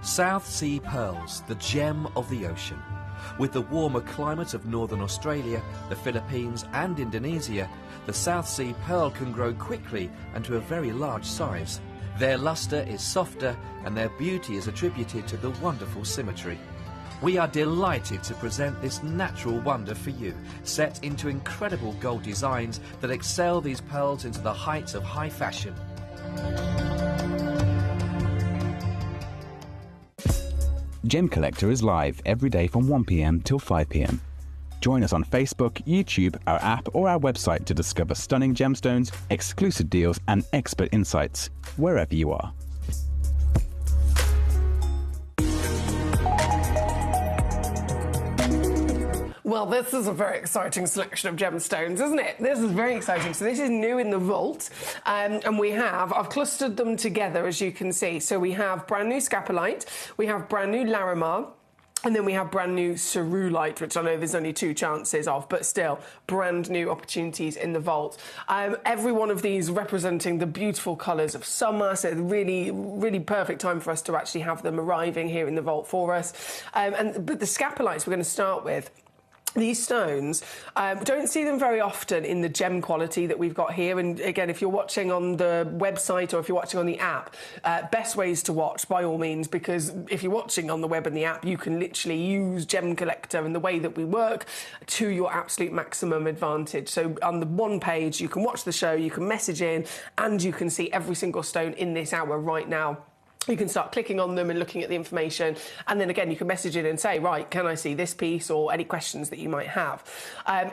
South Sea pearls, the gem of the ocean. With the warmer climate of northern Australia, the Philippines and Indonesia, the South Sea pearl can grow quickly and to a very large size. Their luster is softer and their beauty is attributed to the wonderful symmetry. We are delighted to present this natural wonder for you, set into incredible gold designs that excel these pearls into the heights of high fashion. Gemcollector is live every day from 1 p.m. till 5 p.m. Join us on Facebook, YouTube, our app or our website to discover stunning gemstones, exclusive deals and expert insights wherever you are. Well, this is a very exciting selection of gemstones, isn't it? This is very exciting. So this is new in the vault, and I've clustered them together, as you can see. So we have brand new scapolite, we have brand new Larimar, And then we have brand new cerulite, which I know there's only 2 chances of, but still, brand new opportunities in the vault. Every one of these representing the beautiful colours of summer, so really, really perfect time for us to actually have them arriving here in the vault for us. But the scapelites we're going to start with. These stones, don't see them very often in the gem quality that we've got here. And again, if you're watching on the website or if you're watching on the app, best ways to watch, by all means, because if you're watching on the web and the app, you can literally use Gemcollector and the way that we work to your absolute maximum advantage. So on the one page, you can watch the show, you can message in, and you can see every single stone in this hour right now. You can start clicking on them and looking at the information, and then again you can message in and say, right, can I see this piece, or any questions that you might have.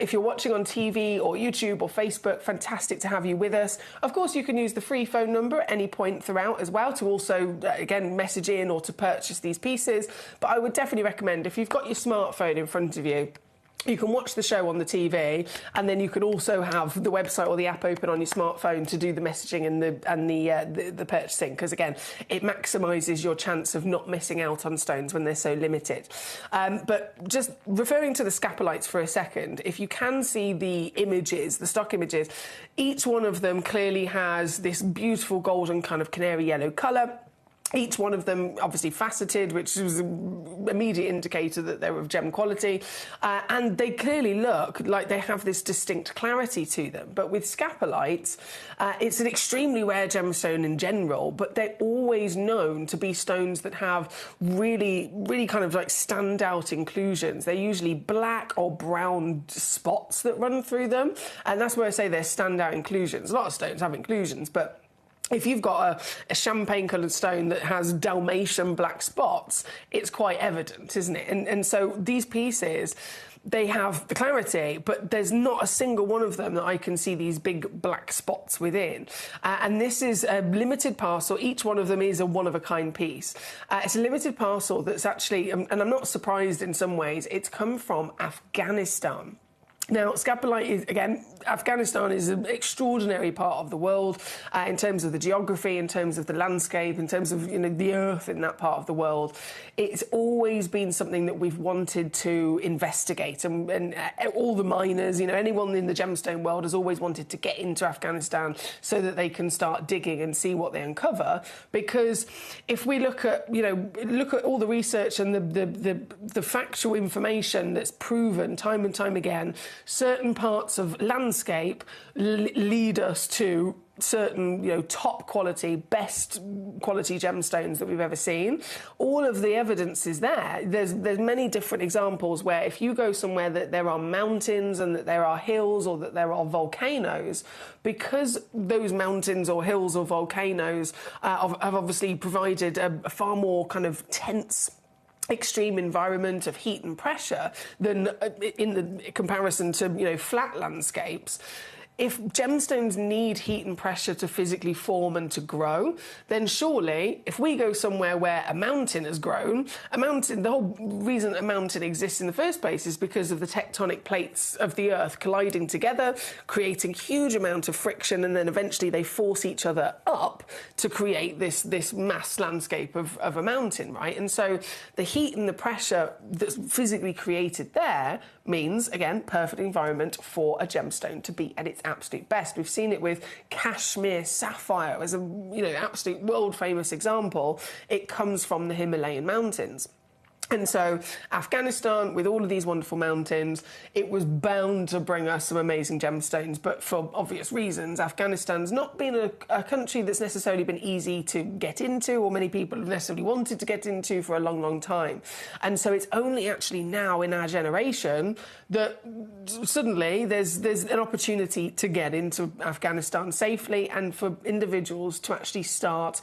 If you're watching on TV or YouTube or Facebook, fantastic to have you with us. Of course, you can use the free phone number at any point throughout as well to also again message in or to purchase these pieces. But I would definitely recommend, if you've got your smartphone in front of you, you can watch the show on the TV, and then you can also have the website or the app open on your smartphone to do the messaging and the purchasing, because again, it maximises your chance of not missing out on stones when they're so limited. But just referring to the scapelites for a second, if you can see the images, the stock images, each one of them clearly has this beautiful golden kind of canary yellow colour. Each one of them obviously faceted, which was an immediate indicator that they're of gem quality. And they clearly look like they have this distinct clarity to them. But with scapelites, it's an extremely rare gemstone in general, but they're always known to be stones that have really, really kind of like standout inclusions. They're usually black or brown spots that run through them. And that's where I say they're standout inclusions. A lot of stones have inclusions, but if you've got a champagne-coloured stone that has Dalmatian black spots, it's quite evident, isn't it? And so these pieces, they have the clarity, but there's not a single one of them that I can see these big black spots within. And this is a limited parcel. Each one of them is a one-of-a-kind piece. It's a limited parcel that's actually, and I'm not surprised in some ways, it's come from Afghanistan. Now, scapelite is, again, Afghanistan is an extraordinary part of the world in terms of the geography, in terms of the landscape, in terms of, you know, the earth in that part of the world. It's always been something that we've wanted to investigate, and all the miners, you know, anyone in the gemstone world has always wanted to get into Afghanistan so that they can start digging and see what they uncover. Because if we look at, you know, look at all the research and the factual information that's proven time and time again, certain parts of landscape lead us to certain, you know, top quality, best quality gemstones that we've ever seen. All of the evidence is there. There's many different examples where if you go somewhere that there are mountains and that there are hills or that there are volcanoes, because those mountains or hills or volcanoes have obviously provided a far more kind of tense, extreme environment of heat and pressure than in the comparison to, you know, flat landscapes. If gemstones need heat and pressure to physically form and to grow, then surely if we go somewhere where a mountain has grown, the whole reason a mountain exists in the first place is because of the tectonic plates of the earth colliding together, creating huge amount of friction, and then eventually they force each other up to create this mass landscape of a mountain, right? And so the heat and the pressure that's physically created there means, again, perfect environment for a gemstone to be at its absolute best. We've seen it with Kashmir sapphire as a, you know, absolute world famous example. It comes from the Himalayan mountains. And so Afghanistan, with all of these wonderful mountains, it was bound to bring us some amazing gemstones. But for obvious reasons, Afghanistan's not been a country that's necessarily been easy to get into, or many people have necessarily wanted to get into for a long, long time. And so it's only actually now in our generation that suddenly there's an opportunity to get into Afghanistan safely, and for individuals to actually start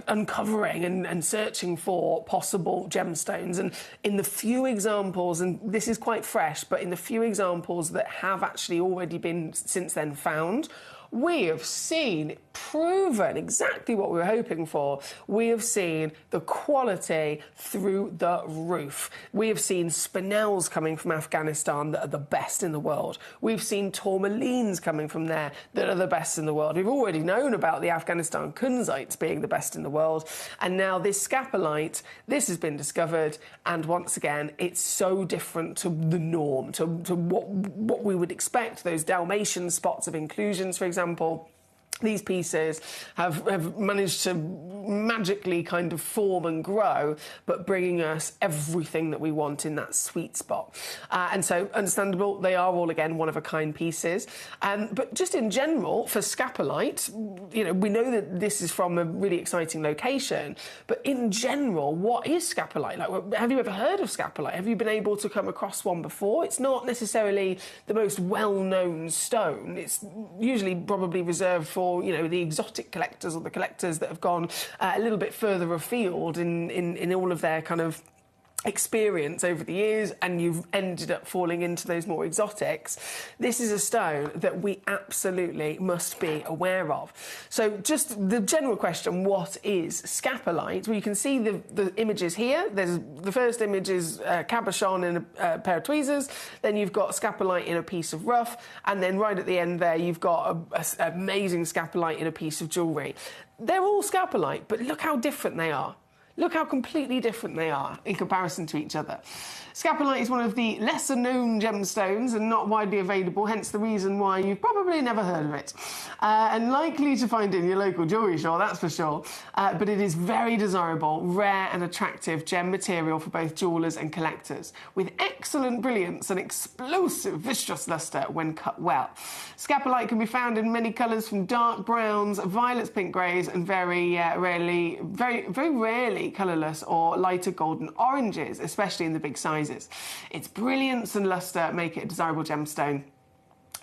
uncovering and searching for possible gemstones. And in the few examples, and this is quite fresh, but in the few examples that have actually already been since then found, we have seen proven exactly what we were hoping for. We have seen the quality through the roof. We have seen spinels coming from Afghanistan that are the best in the world. We've seen tourmalines coming from there that are the best in the world. We've already known about the Afghanistan kunzites being the best in the world, and now this scapolite, this has been discovered, and once again, it's so different to the norm, to what we would expect, those Dalmatian spots of inclusions, for example. These pieces have managed to magically kind of form and grow, but bringing us everything that we want in that sweet spot. And so, understandable, they are all, again, one-of-a-kind pieces. But just in general, for scapolite, you know, we know that this is from a really exciting location, but in general, what is scapolite? Like, have you ever heard of scapolite? Have you been able to come across one before? It's not necessarily the most well-known stone. It's usually probably reserved for, you know, the exotic collectors or the collectors that have gone a little bit further afield in all of their kind of experience over the years, and you've ended up falling into those more exotics. This is a stone that we absolutely must be aware of. So just the general question, what is scapolite? Well, you can see the images here. There's the first image is cabochon in a pair of tweezers, then you've got scapolite in a piece of rough, and then right at the end there you've got an amazing scapolite in a piece of jewellery. They're all scapolite, but look how different they are. Look how completely different they are in comparison to each other. Scapolite is one of the lesser-known gemstones and not widely available, hence the reason why you've probably never heard of it. And likely to find it in your local jewellery store, that's for sure. But it is very desirable, rare and attractive gem material for both jewellers and collectors, with excellent brilliance and explosive viscous lustre when cut well. Scapolite can be found in many colours, from dark browns, violets, pink greys, and very rarely colourless or lighter golden oranges, especially in the big sizes. Its brilliance and lustre make it a desirable gemstone.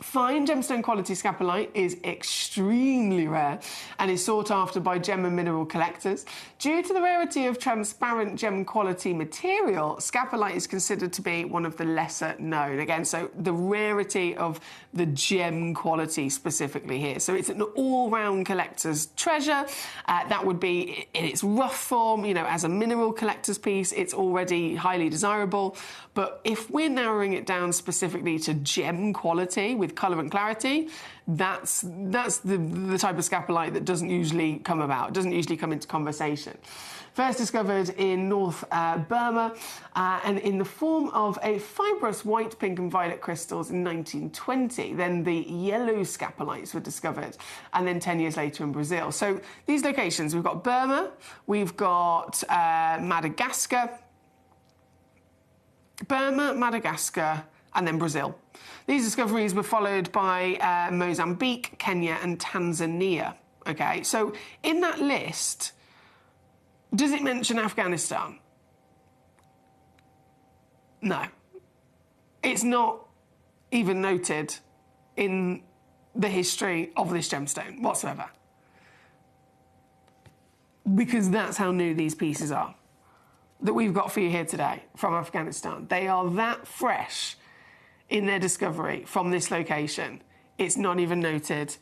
Fine gemstone quality scapolite is extremely rare and is sought after by gem and mineral collectors. Due to the rarity of transparent gem quality material, scapolite is considered to be one of the lesser known. Again, so the rarity of the gem quality specifically here. So it's an all-round collector's treasure. That would be in its rough form, you know, as a mineral collector's piece, it's already highly desirable. But if we're narrowing it down specifically to gem quality with colour and clarity, that's the type of scapolite that doesn't usually come about, doesn't usually come into conversation. First discovered in North Burma and in the form of a fibrous white, pink and violet crystals in 1920. Then the yellow scapolites were discovered, and then 10 years later in Brazil. So these locations, we've got Burma, we've got Madagascar, and then Brazil. These discoveries were followed by Mozambique, Kenya and Tanzania. Okay, so in that list, does it mention Afghanistan? No. It's not even noted in the history of this gemstone whatsoever. Because that's how new these pieces are that we've got for you here today from Afghanistan. They are that fresh in their discovery from this location. It's not even noted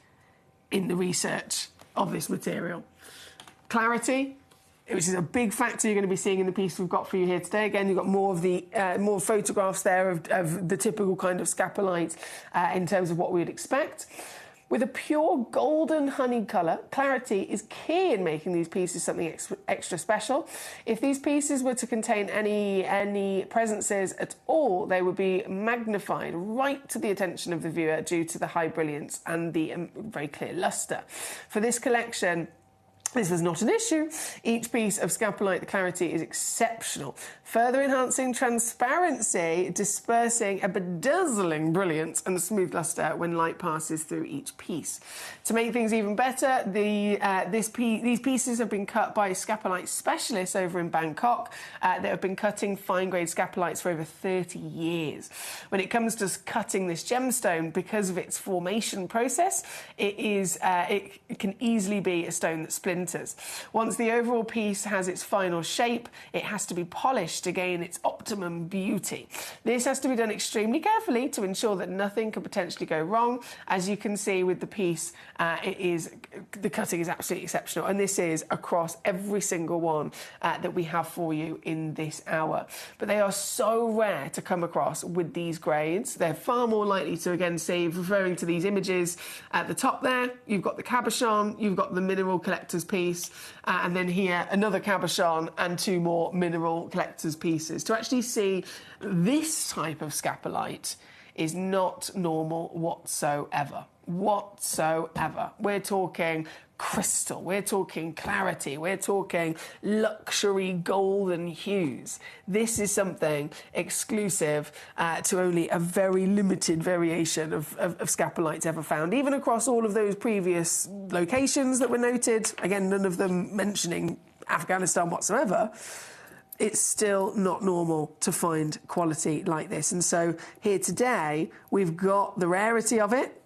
in the research of this material. Clarity, which is a big factor you're going to be seeing in the piece we've got for you here today. Again, you've got more of the more photographs there of the typical kind of scapolite in terms of what we would expect. With a pure golden honey colour, clarity is key in making these pieces something extra special. If these pieces were to contain any presences at all, they would be magnified right to the attention of the viewer due to the high brilliance and the very clear lustre. For this collection, this was not an issue. Each piece of scapolite, the clarity is exceptional, further enhancing transparency, dispersing a bedazzling brilliance and smooth lustre when light passes through each piece. To make things even better, these pieces have been cut by scapolite specialists over in Bangkok that have been cutting fine-grade scapolites for over 30 years. When it comes to cutting this gemstone, because of its formation process, it can easily be a stone that splinters centres. Once the overall piece has its final shape, it has to be polished to gain its optimum beauty. This has to be done extremely carefully to ensure that nothing could potentially go wrong. As you can see with the piece, the cutting is absolutely exceptional, and this is across every single one that we have for you in this hour. But they are so rare to come across with these grades. They're far more likely to, again, see, referring to these images at the top there, you've got the cabochon, you've got the mineral collector's piece, and then here another cabochon and two more mineral collector's pieces. To actually see this type of scapolite is not normal whatsoever. We're talking crystal, we're talking clarity, we're talking luxury golden hues. This is something exclusive to only a very limited variation of scapolites ever found, even across all of those previous locations that were noted. Again, none of them mentioning Afghanistan whatsoever. It's still not normal to find quality like this. And so here today, we've got the rarity of it.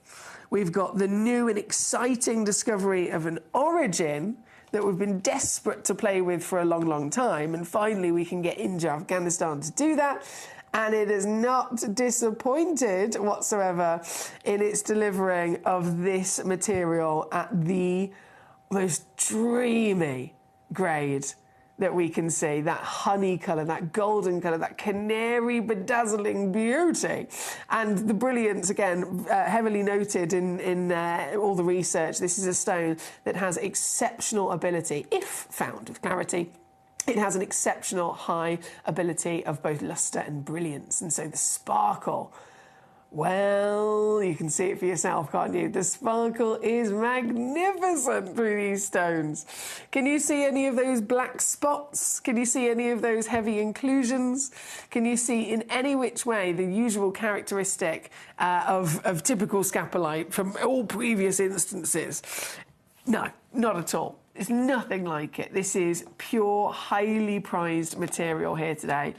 We've got the new and exciting discovery of an origin that we've been desperate to play with for a long, long time. And finally, we can get into Afghanistan to do that. And it has not disappointed whatsoever in its delivering of this material at the most dreamy grade that we can see, that honey colour, that golden colour, that canary bedazzling beauty. And the brilliance, again, heavily noted in all the research. This is a stone that has exceptional ability, if found with clarity. It has an exceptional high ability of both lustre and brilliance. And so the sparkle, well, you can see it for yourself, can't you? The sparkle is magnificent through these stones. Can you see any of those black spots? Can you see any of those heavy inclusions? Can you see in any which way the usual characteristic of typical scapolite from all previous instances? No, not at all. It's nothing like it. This is pure, highly prized material here today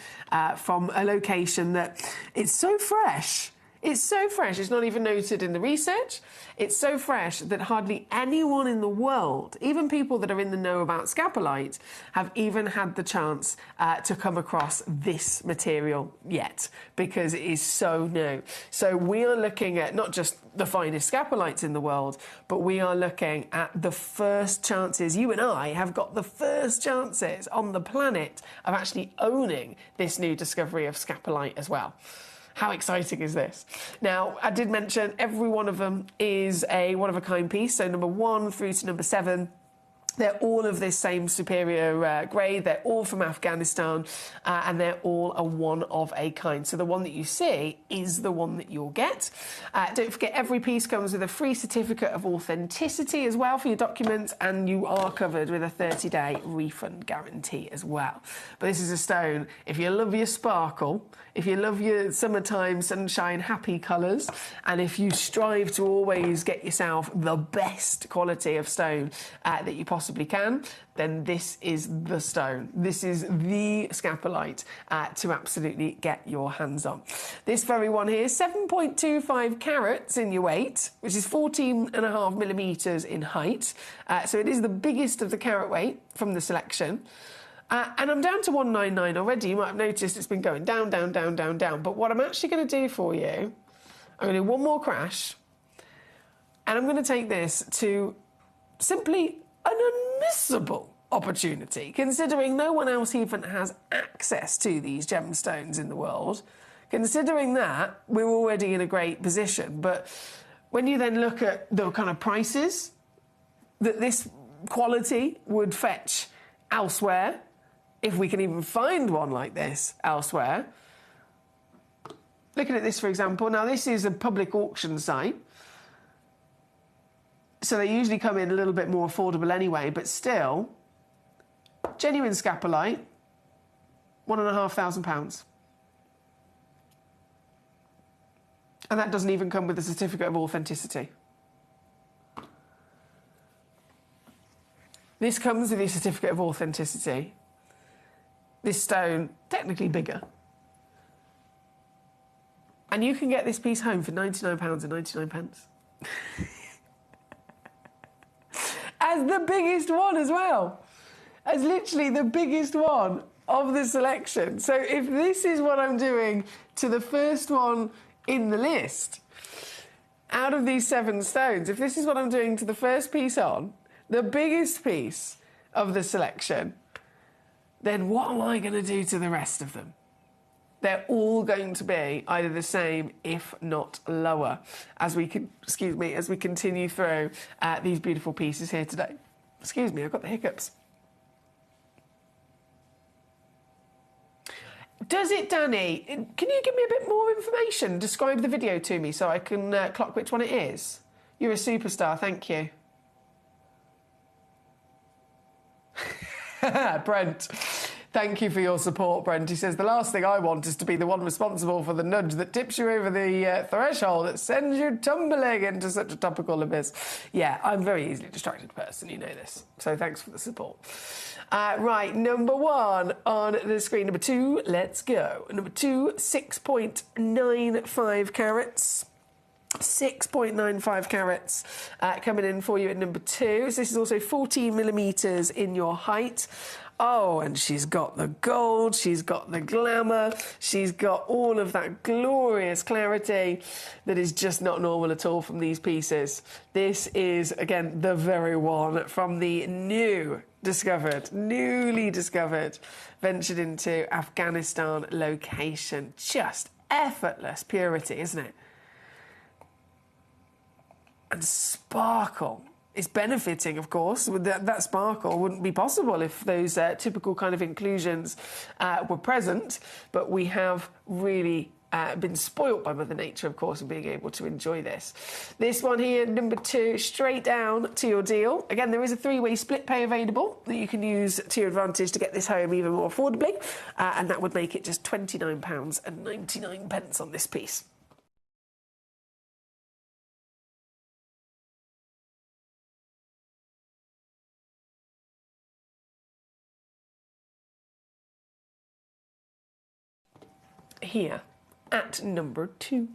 from a location that it's so fresh. It's so fresh, it's not even noted in the research. It's so fresh that hardly anyone in the world, even people that are in the know about scapolite, have even had the chance to come across this material yet, because it is so new. So we are looking at not just the finest scapolites in the world, but we are looking at the first chances. You and I have got the first chances on the planet of actually owning this new discovery of scapolite as well. How exciting is this? Now, I did mention every one of them is a one-of-a-kind piece, so number 1 through to number 7. They're all of this same superior grade. They're all from Afghanistan, and they're all a one-of-a-kind. So the one that you see is the one that you'll get. Don't forget, every piece comes with a free certificate of authenticity as well for your documents, and you are covered with a 30-day refund guarantee as well. But this is a stone, if you love your sparkle, if you love your summertime, sunshine, happy colours, and if you strive to always get yourself the best quality of stone that you possibly can, then this is the stone. This is the scapolite to absolutely get your hands on. This very one here, 7.25 carats in your weight, which is 14.5 millimetres in height. So it is the biggest of the carat weight from the selection. And I'm down to 199 already. You might have noticed it's been going down, down, down, down, down. But what I'm actually going to do for you, I'm going to do one more crash, and I'm going to take this to simply an unmissable opportunity, considering no one else even has access to these gemstones in the world. Considering that, we're already in a great position. But when you then look at the kind of prices that this quality would fetch elsewhere, if we can even find one like this elsewhere. Looking at this, for example, now this is a public auction site, so they usually come in a little bit more affordable anyway, but still, genuine scapolite, £1,500. And that doesn't even come with a certificate of authenticity. This comes with a certificate of authenticity. This stone, technically bigger. And you can get this piece home for £99.99. as the biggest one as well. As literally the biggest one of the selection. So if this is what I'm doing to the first one in the list, out of these 7 stones, if this is what I'm doing to the first piece on, the biggest piece of the selection, then what am I going to do to the rest of them? They're all going to be either the same, if not lower, as we continue through these beautiful pieces here today. Excuse me, I've got the hiccups. Does it, Danny? Can you give me a bit more information? Describe the video to me so I can clock which one it is. You're a superstar, thank you. Brent, thank you for your support, Brent. He says, the last thing I want is to be the one responsible for the nudge that tips you over the threshold that sends you tumbling into such a topical abyss. Yeah, I'm a very easily distracted person, you know this. So thanks for the support. Right, number 1 on the screen. Number 2, let's go. Number 2, 6.95 carats. 6.95 carats coming in for you at number 2. So this is also 14 millimetres in your height. Oh, and she's got the gold, she's got the glamour, she's got all of that glorious clarity that is just not normal at all from these pieces. This is, again, the very one from the newly discovered, ventured into Afghanistan location. Just effortless purity, isn't it? And sparkle is benefiting, of course. That sparkle wouldn't be possible if those typical kind of inclusions were present, but we have really been spoilt by Mother Nature, of course, and being able to enjoy this. This one here, number 2, straight down to your deal. Again, there is a 3-way split pay available that you can use to your advantage to get this home even more affordably, and that would make it just £29.99 on this piece. Here at number 2.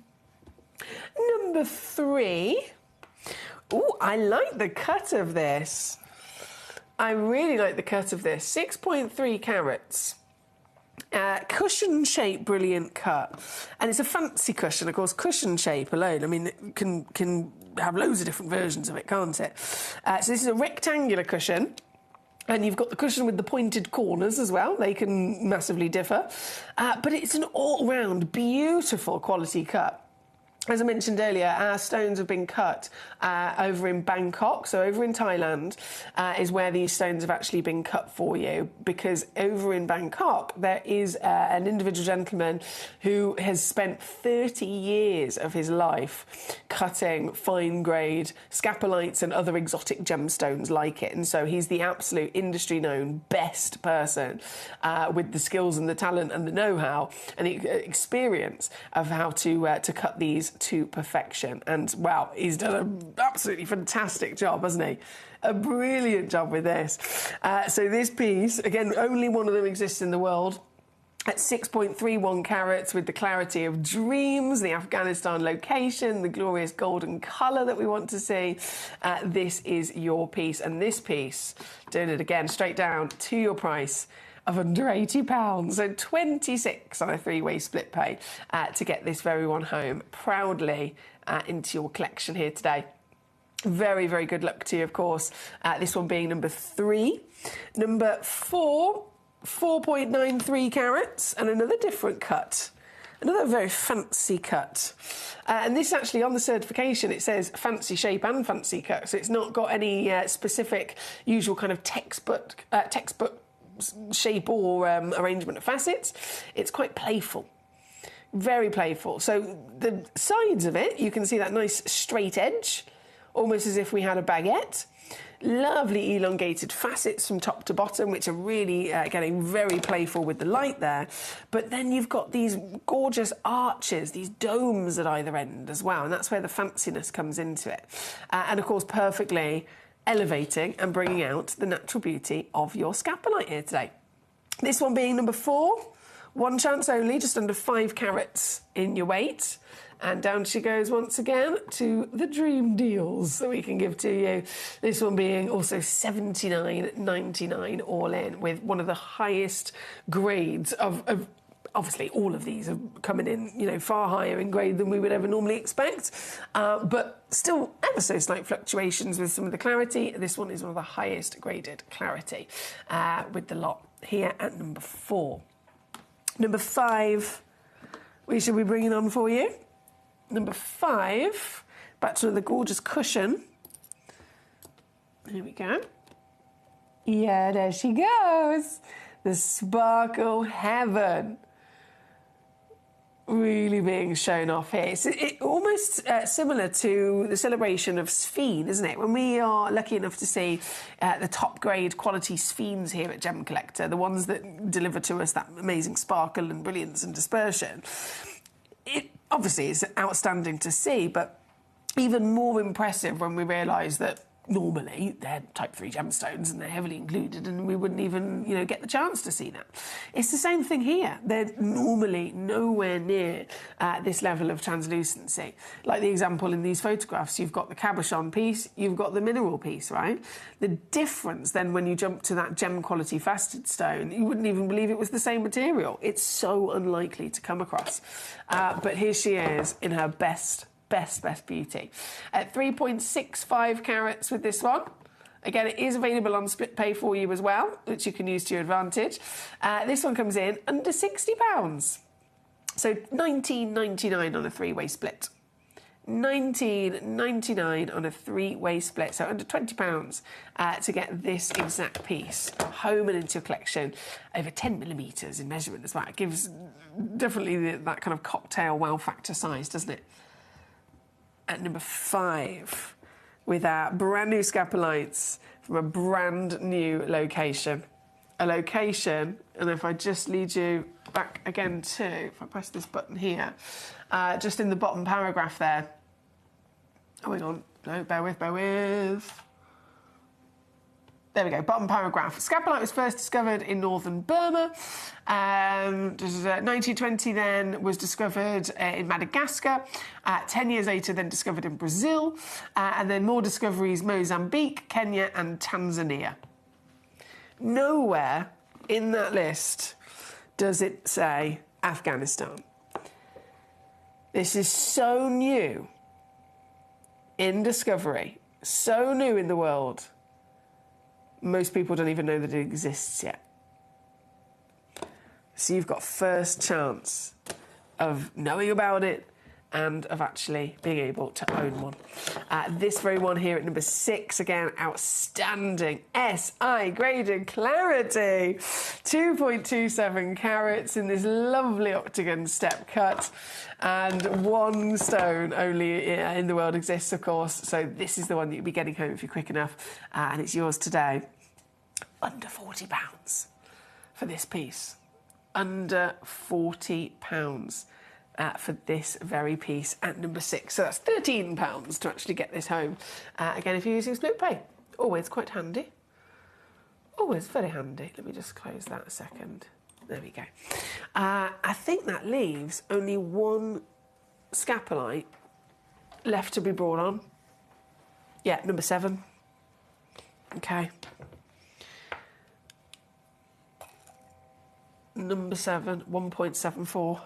Number 3. Oh, I like the cut of this. I really like the cut of this. 6.3 carats. Cushion shape, brilliant cut. And it's a fancy cushion, of course. Cushion shape alone, I mean, it can have loads of different versions of it, can't it? So this is a rectangular cushion. And you've got the cushion with the pointed corners as well. They can massively differ. But it's an all-round beautiful quality cut. As I mentioned earlier, our stones have been cut over in Bangkok, so over in Thailand is where these stones have actually been cut for you, because over in Bangkok there is an individual gentleman who has spent 30 years of his life cutting fine-grade scapolites and other exotic gemstones like it, and so he's the absolute industry-known best person with the skills and the talent and the know-how and the experience of how to cut these to perfection. And wow, he's done an absolutely fantastic job, hasn't he? A brilliant job with this. So this piece, again, only one of them exists in the world, at 6.31 carats with the clarity of dreams, the Afghanistan location, the glorious golden colour that we want to see. This is your piece, and this piece, doing it again straight down to your price of under £80, so 26 on a 3-way split pay to get this very one home proudly into your collection here today. Very, very good luck to you, of course. This one being number 3. Number 4, 4.93 carats, and another different cut. Another very fancy cut. And this actually, on the certification, it says fancy shape and fancy cut, so it's not got any specific usual kind of textbook shape or arrangement of facets. It's quite playful, very playful. So the sides of it, you can see that nice straight edge, almost as if we had a baguette. Lovely elongated facets from top to bottom, which are really getting very playful with the light there. But then you've got these gorgeous arches, these domes at either end as well, and that's where the fanciness comes into it. And of course, perfectly elevating and bringing out the natural beauty of your scapolite here today. This one being number 4, One chance only, just under 5 carats in your weight. And down she goes once again to the dream deals that we can give to you. This one being also $79.99 all in, with one of the highest grades of obviously all of these are coming in, you know, far higher in grade than we would ever normally expect. But still ever so slight fluctuations with some of the clarity. This one is one of the highest graded clarity with the lot here at number 4. Number 5, we should be bringing on for you. Number 5, back to the gorgeous cushion. Here we go. Yeah, there she goes. The Sparkle Heaven. Really being shown off here. It's almost similar to the celebration of sphene, isn't it? When we are lucky enough to see the top grade quality sphenes here at Gemcollector, the ones that deliver to us that amazing sparkle and brilliance and dispersion, it obviously is outstanding to see, but even more impressive when we realise that normally they're type 3 gemstones and they're heavily included and we wouldn't even, you know, get the chance to see that. It's the same thing here. They're normally nowhere near this level of translucency. Like the example in these photographs, you've got the cabochon piece, you've got the mineral piece, right? The difference then when you jump to that gem quality faceted stone, you wouldn't even believe it was the same material. It's so unlikely to come across. But here she is in her best beauty. At 3.65 carats with this one. Again, it is available on split pay for you as well, which you can use to your advantage. This one comes in under £60. So £19.99 on a 3-way split. £19.99 on a 3-way split, so under £20 to get this exact piece home and into your collection. Over 10mm in measurement as well. It gives definitely that kind of cocktail wow factor size, doesn't it? At number 5, with our brand new scapulites from a brand new location. A location, and if I just lead you back again to, if I press this button here, just in the bottom paragraph there. Oh, hang on. No, bear with. There we go, bottom paragraph. Scapulite was first discovered in northern Burma. 1920 then was discovered in Madagascar. 10 years later then discovered in Brazil. And then more discoveries, Mozambique, Kenya and Tanzania. Nowhere in that list does it say Afghanistan. This is so new in discovery, so new in the world. Most people don't even know that it exists yet. So you've got first chance of knowing about it and of actually being able to own one. This very one here at number 6, again, outstanding SI graded clarity. 2.27 carats in this lovely octagon step cut. And one stone only in the world exists, of course. So this is the one that you'll be getting home if you're quick enough. And it's yours today. Under £40 for this piece. Under £40 for this very piece at number 6. So that's £13 to actually get this home. Again, if you're using split pay, always quite handy. Always very handy. Let me just close that a second. There we go. I think that leaves only one scapulite left to be brought on. Yeah, number 7. Okay. Number 7, 1.74.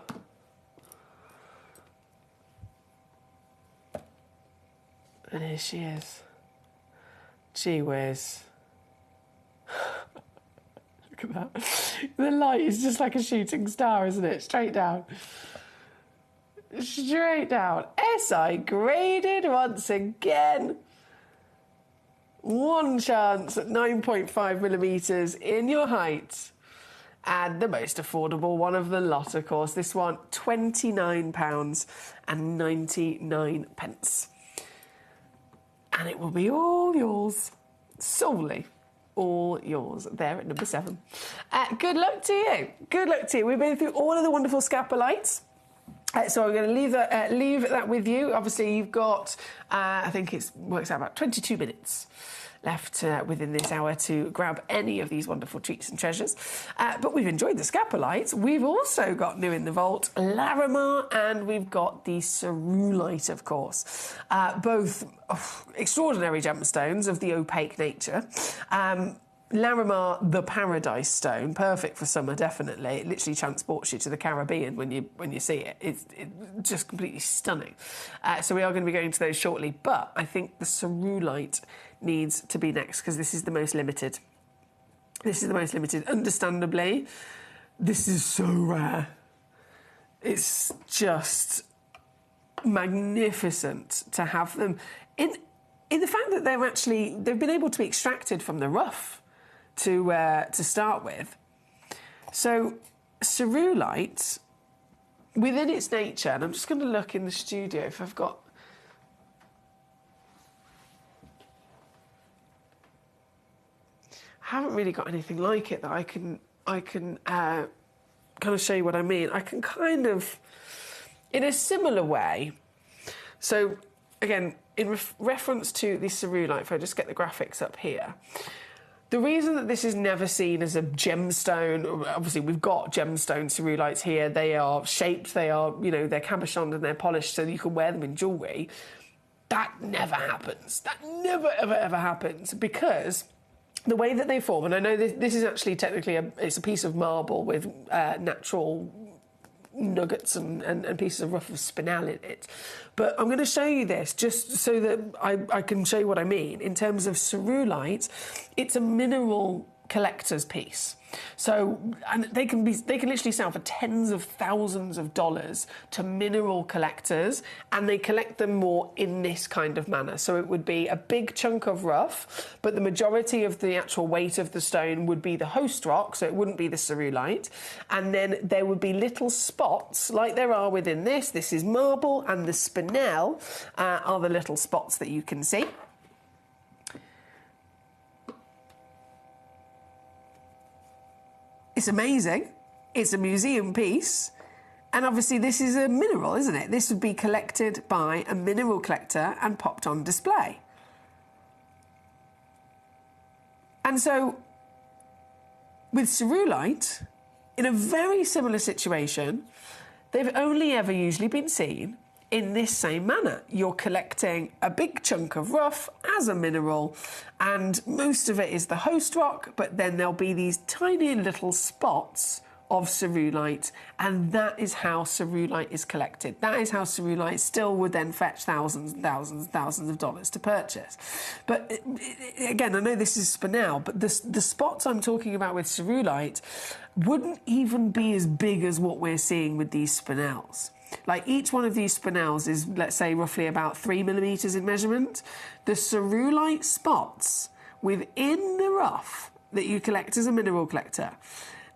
And here she is. Gee whiz. Look at that. The light is just like a shooting star, isn't it? Straight down. Straight down. SI graded once again. One chance at 9.5mm in your height. And the most affordable one of the lot, of course. This one, £29.99. And it will be all yours. Solely all yours there at number 7. Good luck to you. Good luck to you. We've been through all of the wonderful scapulites. So I'm going to leave that with you. Obviously, you've got, I think it works out about 22 minutes left within this hour to grab any of these wonderful treats and treasures. But we've enjoyed the Scapolite. We've also got new in the vault Larimar, and we've got the Cerulite, of course. Both extraordinary gemstones of the opaque nature. Larimar, the Paradise Stone, perfect for summer, definitely. It literally transports you to the Caribbean when you see it. It's just completely stunning. So we are going to be going to those shortly, but I think the Cerulite needs to be next because this is the most limited. This is the most limited. Understandably, this is so rare. It's just magnificent to have them in the fact that they've been able to be extracted from the rough to start with. So Cerulite, within its nature, and I'm just going to look in the studio if I've got. I haven't really got anything like it that I can kind of show you what I mean. I can kind of, in a similar way. So again, in reference to the Cerulite, if I just get the graphics up here. The reason that this is never seen as a gemstone, obviously we've got gemstone Cerulites here, they are shaped, they're cabochoned and they're polished so you can wear them in jewellery. That never happens. That never, ever, ever happens because the way that they form, and I know this is actually technically it's a piece of marble with natural nuggets and pieces of rough of spinel in it. But I'm going to show you this just so that I can show you what I mean. In terms of Cerulite, it's a mineral collector's piece. So, and they can literally sell for tens of thousands of dollars to mineral collectors, and they collect them more in this kind of manner. So it would be a big chunk of rough, but the majority of the actual weight of the stone would be the host rock, so it wouldn't be the Cerulite. And then there would be little spots, like there are within this. This is marble, and the spinel are the little spots that you can see. It's amazing. It's a museum piece. And obviously this is a mineral, isn't it? This would be collected by a mineral collector and popped on display. And so with Cerulite, in a very similar situation, they've only ever usually been seen in this same manner. You're collecting a big chunk of rough as a mineral, and most of it is the host rock, but then there'll be these tiny little spots of Cerulite, and that is how Cerulite is collected. That is how Cerulite still would then fetch thousands and thousands and thousands of dollars to purchase. But again, I know this is spinel, but the spots I'm talking about with Cerulite wouldn't even be as big as what we're seeing with these spinels. Like each one of these spinels is, let's say, roughly about 3 millimetres in measurement. The Cerulite spots within the rough that you collect as a mineral collector,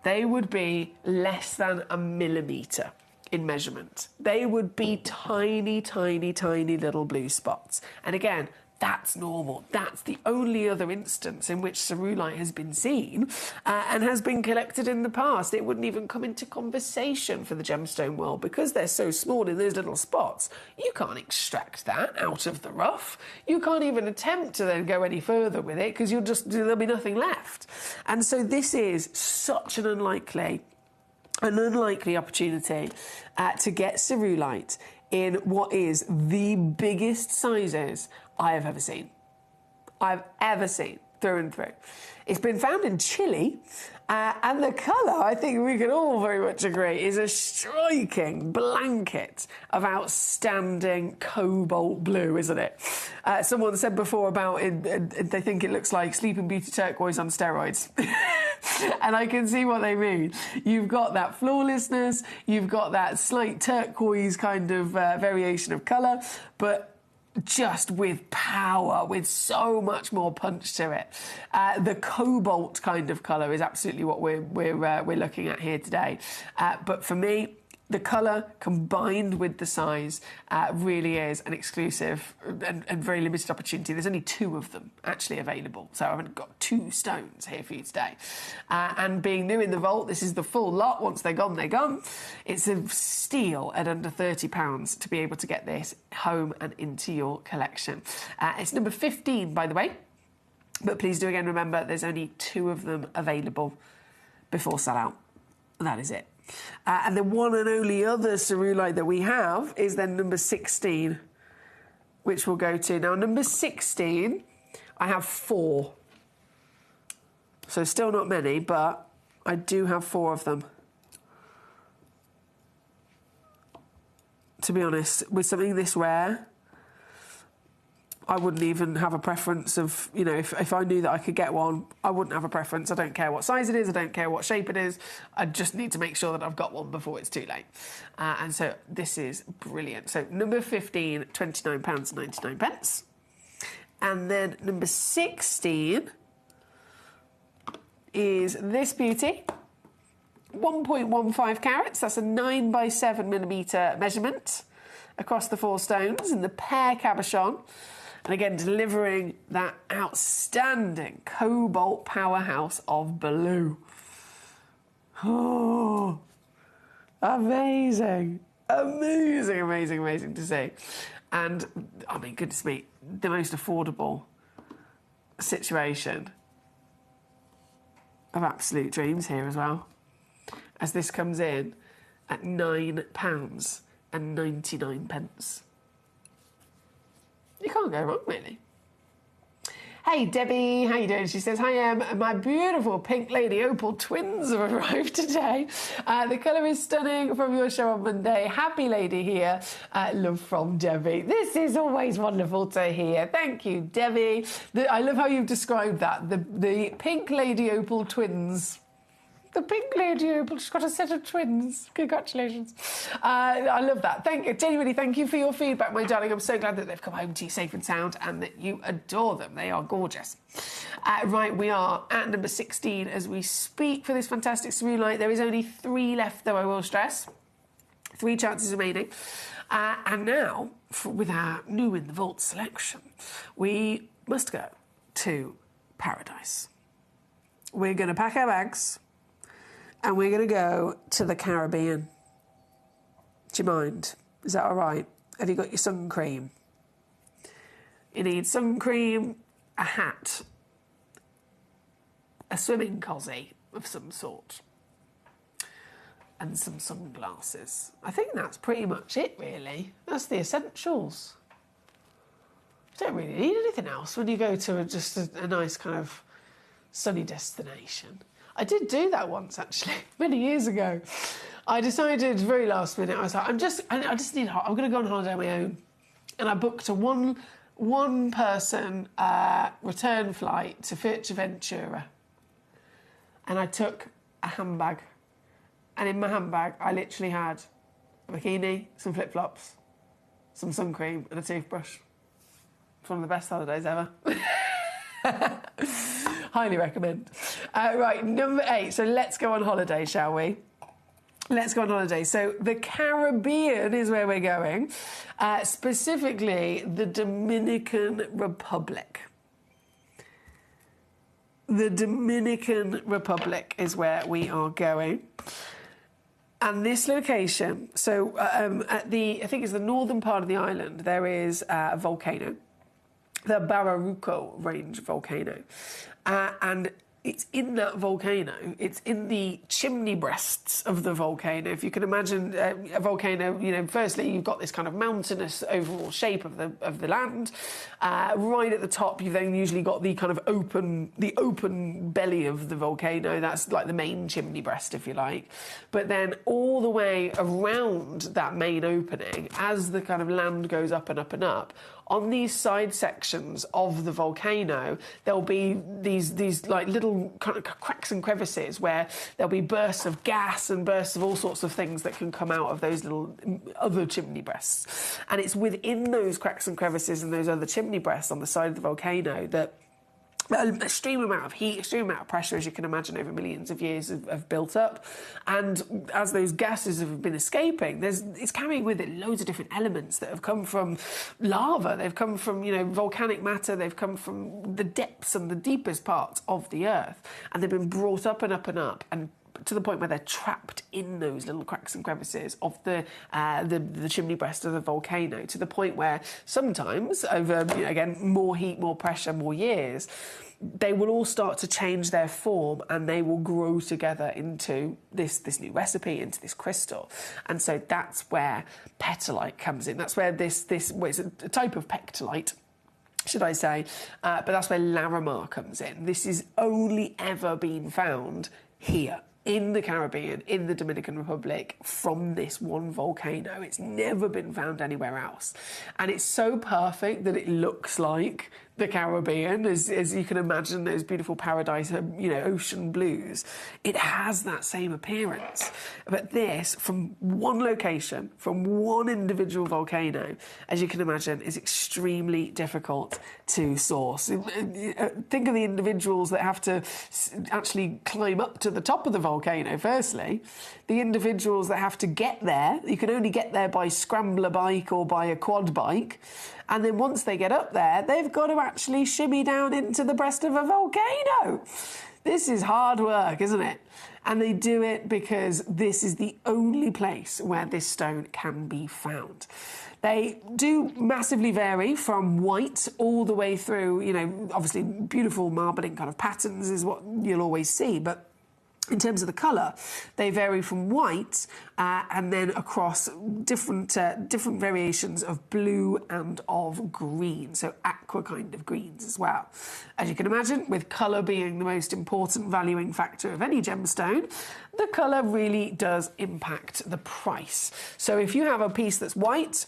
they would be less than a millimetre in measurement. They would be tiny, tiny, tiny little blue spots. And again, that's normal. That's the only other instance in which Cerulite has been seen and has been collected in the past. It wouldn't even come into conversation for the gemstone world because they're so small in those little spots. You can't extract that out of the rough. You can't even attempt to then go any further with it because there'll be nothing left. And so this is such an unlikely opportunity to get Cerulite in what is the biggest sizes I have ever seen. Through and through. It's been found in Chile, and the colour, I think we can all very much agree, is a striking blanket of outstanding cobalt blue, isn't it? Someone said before about it, they think it looks like Sleeping Beauty turquoise on steroids. And I can see what they mean. You've got that flawlessness, you've got that slight turquoise kind of variation of colour, but just with power, with so much more punch to it. The cobalt kind of colour is absolutely what we're looking at here today. But for me, the colour combined with the size really is an exclusive and very limited opportunity. There's only 2 of them actually available, so I haven't got 2 stones here for you today. And being new in the vault, this is the full lot. Once they're gone, they're gone. It's a steal at under £30 to be able to get this home and into your collection. It's number 15, by the way. But please do again remember there's only 2 of them available before sellout. That is it. And the one and only other cerulite that we have is then number 16, which we'll go to. Now, number 16, I have 4. So still not many, but I do have 4 of them. To be honest, with something this rare, I wouldn't even have a preference of, you know, if I knew that I could get one, I wouldn't have a preference. I don't care what size it is. I don't care what shape it is. I just need to make sure that I've got one before it's too late. And so this is brilliant. So number 15, £29.99. And then number 16 is this beauty. 1.15 carats. That's a 9 by 7 millimetre measurement across the 4 stones in the pear cabochon. And again, delivering that outstanding cobalt powerhouse of blue. Oh, amazing. Amazing, amazing, amazing to see. And, I mean, goodness me, the most affordable situation of absolute dreams here as well. As this comes in at £9.99. You can't go wrong, really. Hey, Debbie, how you doing? She says, hi, my beautiful pink lady opal twins have arrived today. The colour is stunning from your show on Monday. Happy lady here. Love from Debbie. This is always wonderful to hear. Thank you, Debbie. I love how you've described that. The pink lady opal twins. The pink lady opal, she's got a set of twins. Congratulations. I love that. Genuinely, thank you for your feedback, my darling. I'm so glad that they've come home to you safe and sound and that you adore them. They are gorgeous. Right, we are at number 16 as we speak for this fantastic cerulite. There is only 3 left, though, I will stress. 3 chances remaining. And now, with our new in the vault selection, we must go to paradise. We're going to pack our bags. And we're going to go to the Caribbean. Do you mind? Is that all right? Have you got your sun cream? You need sun cream, a hat, a swimming cosy of some sort, and some sunglasses. I think that's pretty much it, really. That's the essentials. You don't really need anything else when you go to just a nice kind of sunny destination. I did do that once, actually, many years ago. I decided very last minute, I was like, I'm going to go on holiday on my own. And I booked a one-person return flight to Fuerteventura. And I took a handbag. And in my handbag, I literally had a bikini, some flip-flops, some sun cream and a toothbrush. It's one of the best holidays ever. Highly recommend. Right, number 8. So let's go on holiday, shall we? Let's go on holiday. So the Caribbean is where we're going, specifically the Dominican Republic. The Dominican Republic is where we are going. And this location, so I think it's the northern part of the island, there is a volcano. The Bararuco Range volcano. And it's in that volcano, it's in the chimney breasts of the volcano. If you can imagine a volcano, you know, firstly, you've got this kind of mountainous overall shape of the land. Right at the top, you've then usually got the kind of open belly of the volcano. That's like the main chimney breast, if you like. But then all the way around that main opening, as the kind of land goes up and up and up, on these side sections of the volcano, there'll be these like little kind of cracks and crevices where there'll be bursts of gas and bursts of all sorts of things that can come out of those little other chimney breasts. And it's within those cracks and crevices and those other chimney breasts on the side of the volcano that an extreme amount of heat, extreme amount of pressure, as you can imagine, over millions of years have built up. And as those gases have been escaping, it's carrying with it loads of different elements that have come from lava. They've come from, volcanic matter. They've come from the depths and the deepest parts of the Earth. And they've been brought up and up and up and to the point where they're trapped in those little cracks and crevices of the chimney breast of the volcano, to the point where sometimes over, again, more heat, more pressure, more years, they will all start to change their form and they will grow together into this new recipe, into this crystal. And so that's where petalite comes in. That's where it's a type of pectolite, should I say, but that's where Larimar comes in. This is only ever been found here in the Caribbean, in the Dominican Republic, from this one volcano. It's never been found anywhere else. And it's so perfect that it looks like the Caribbean, as you can imagine, those beautiful paradise, ocean blues. It has that same appearance. But this, from one location, from one individual volcano, as you can imagine, is extremely difficult to source. Think of the individuals that have to actually climb up to the top of the volcano, firstly. The individuals that have to get there, you can only get there by scrambler bike or by a quad bike. And then once they get up there, they've got to actually shimmy down into the breast of a volcano. This is hard work, isn't it? And they do it because this is the only place where this stone can be found. They do massively vary from white all the way through, obviously beautiful marbling kind of patterns is what you'll always see, but in terms of the colour, they vary from white and then across different variations of blue and of green, so aqua kind of greens as well. As you can imagine, with colour being the most important valuing factor of any gemstone, the colour really does impact the price. So if you have a piece that's white,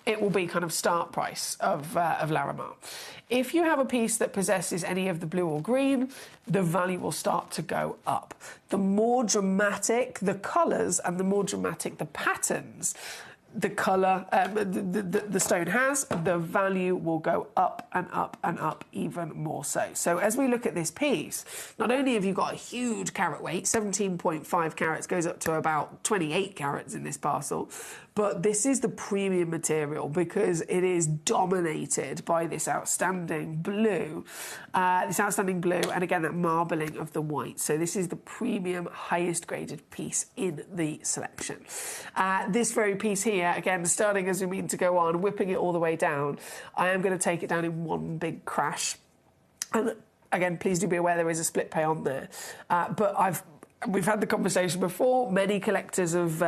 it will be kind of start price of Larimar. If you have a piece that possesses any of the blue or green, the value will start to go up. The more dramatic the colours and the more dramatic the patterns the colour, the stone has, the value will go up and up and up even more so. So as we look at this piece, not only have you got a huge carat weight, 17.5 carats goes up to about 28 carats in this parcel, but this is the premium material because it is dominated by this outstanding blue, and again that marbling of the white. So this is the premium, highest graded piece in the selection. This very piece here, again, starting as we mean to go on, whipping it all the way down, I am going to take it down in one big crash. And again, please do be aware there is a split pay on there. But we've had the conversation before. Many collectors have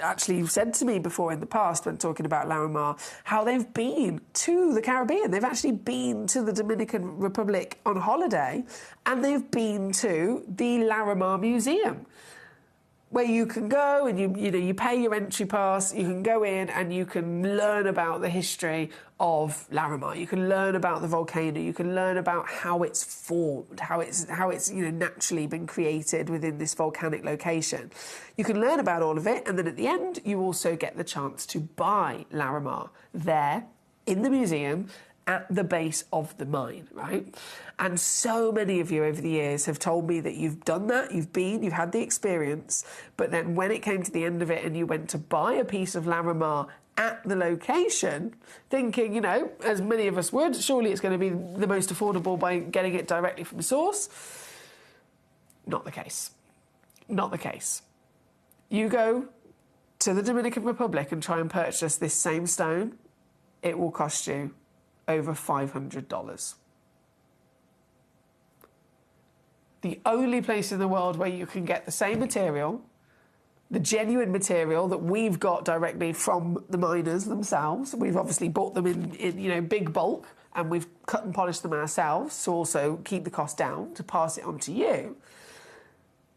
actually said to me before in the past, when talking about Larimar, how they've been to the Caribbean. They've actually been to the Dominican Republic on holiday, and they've been to the Larimar Museum, where you can go and you pay your entry pass, you can go in and you can learn about the history of Larimar. You can learn about the volcano, you can learn about how it's formed, how it's naturally been created within this volcanic location. You can learn about all of it, and then at the end you also get the chance to buy Larimar there in the museum at the base of the mine, right? And so many of you over the years have told me that you've done that, you've had the experience, but then when it came to the end of it and you went to buy a piece of Larimar at the location, thinking, as many of us would, surely it's going to be the most affordable by getting it directly from source. Not the case. Not the case. You go to the Dominican Republic and try and purchase this same stone, it will cost you over $500. The only place in the world where you can get the same material, the genuine material that we've got directly from the miners themselves. We've obviously bought them in big bulk, and we've cut and polished them ourselves to also keep the cost down, to pass it on to you.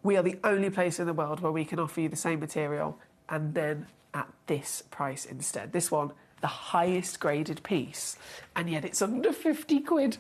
We are the only place in the world where we can offer you the same material and then at this price instead. This one, the highest graded piece, and yet it's under 50 quid.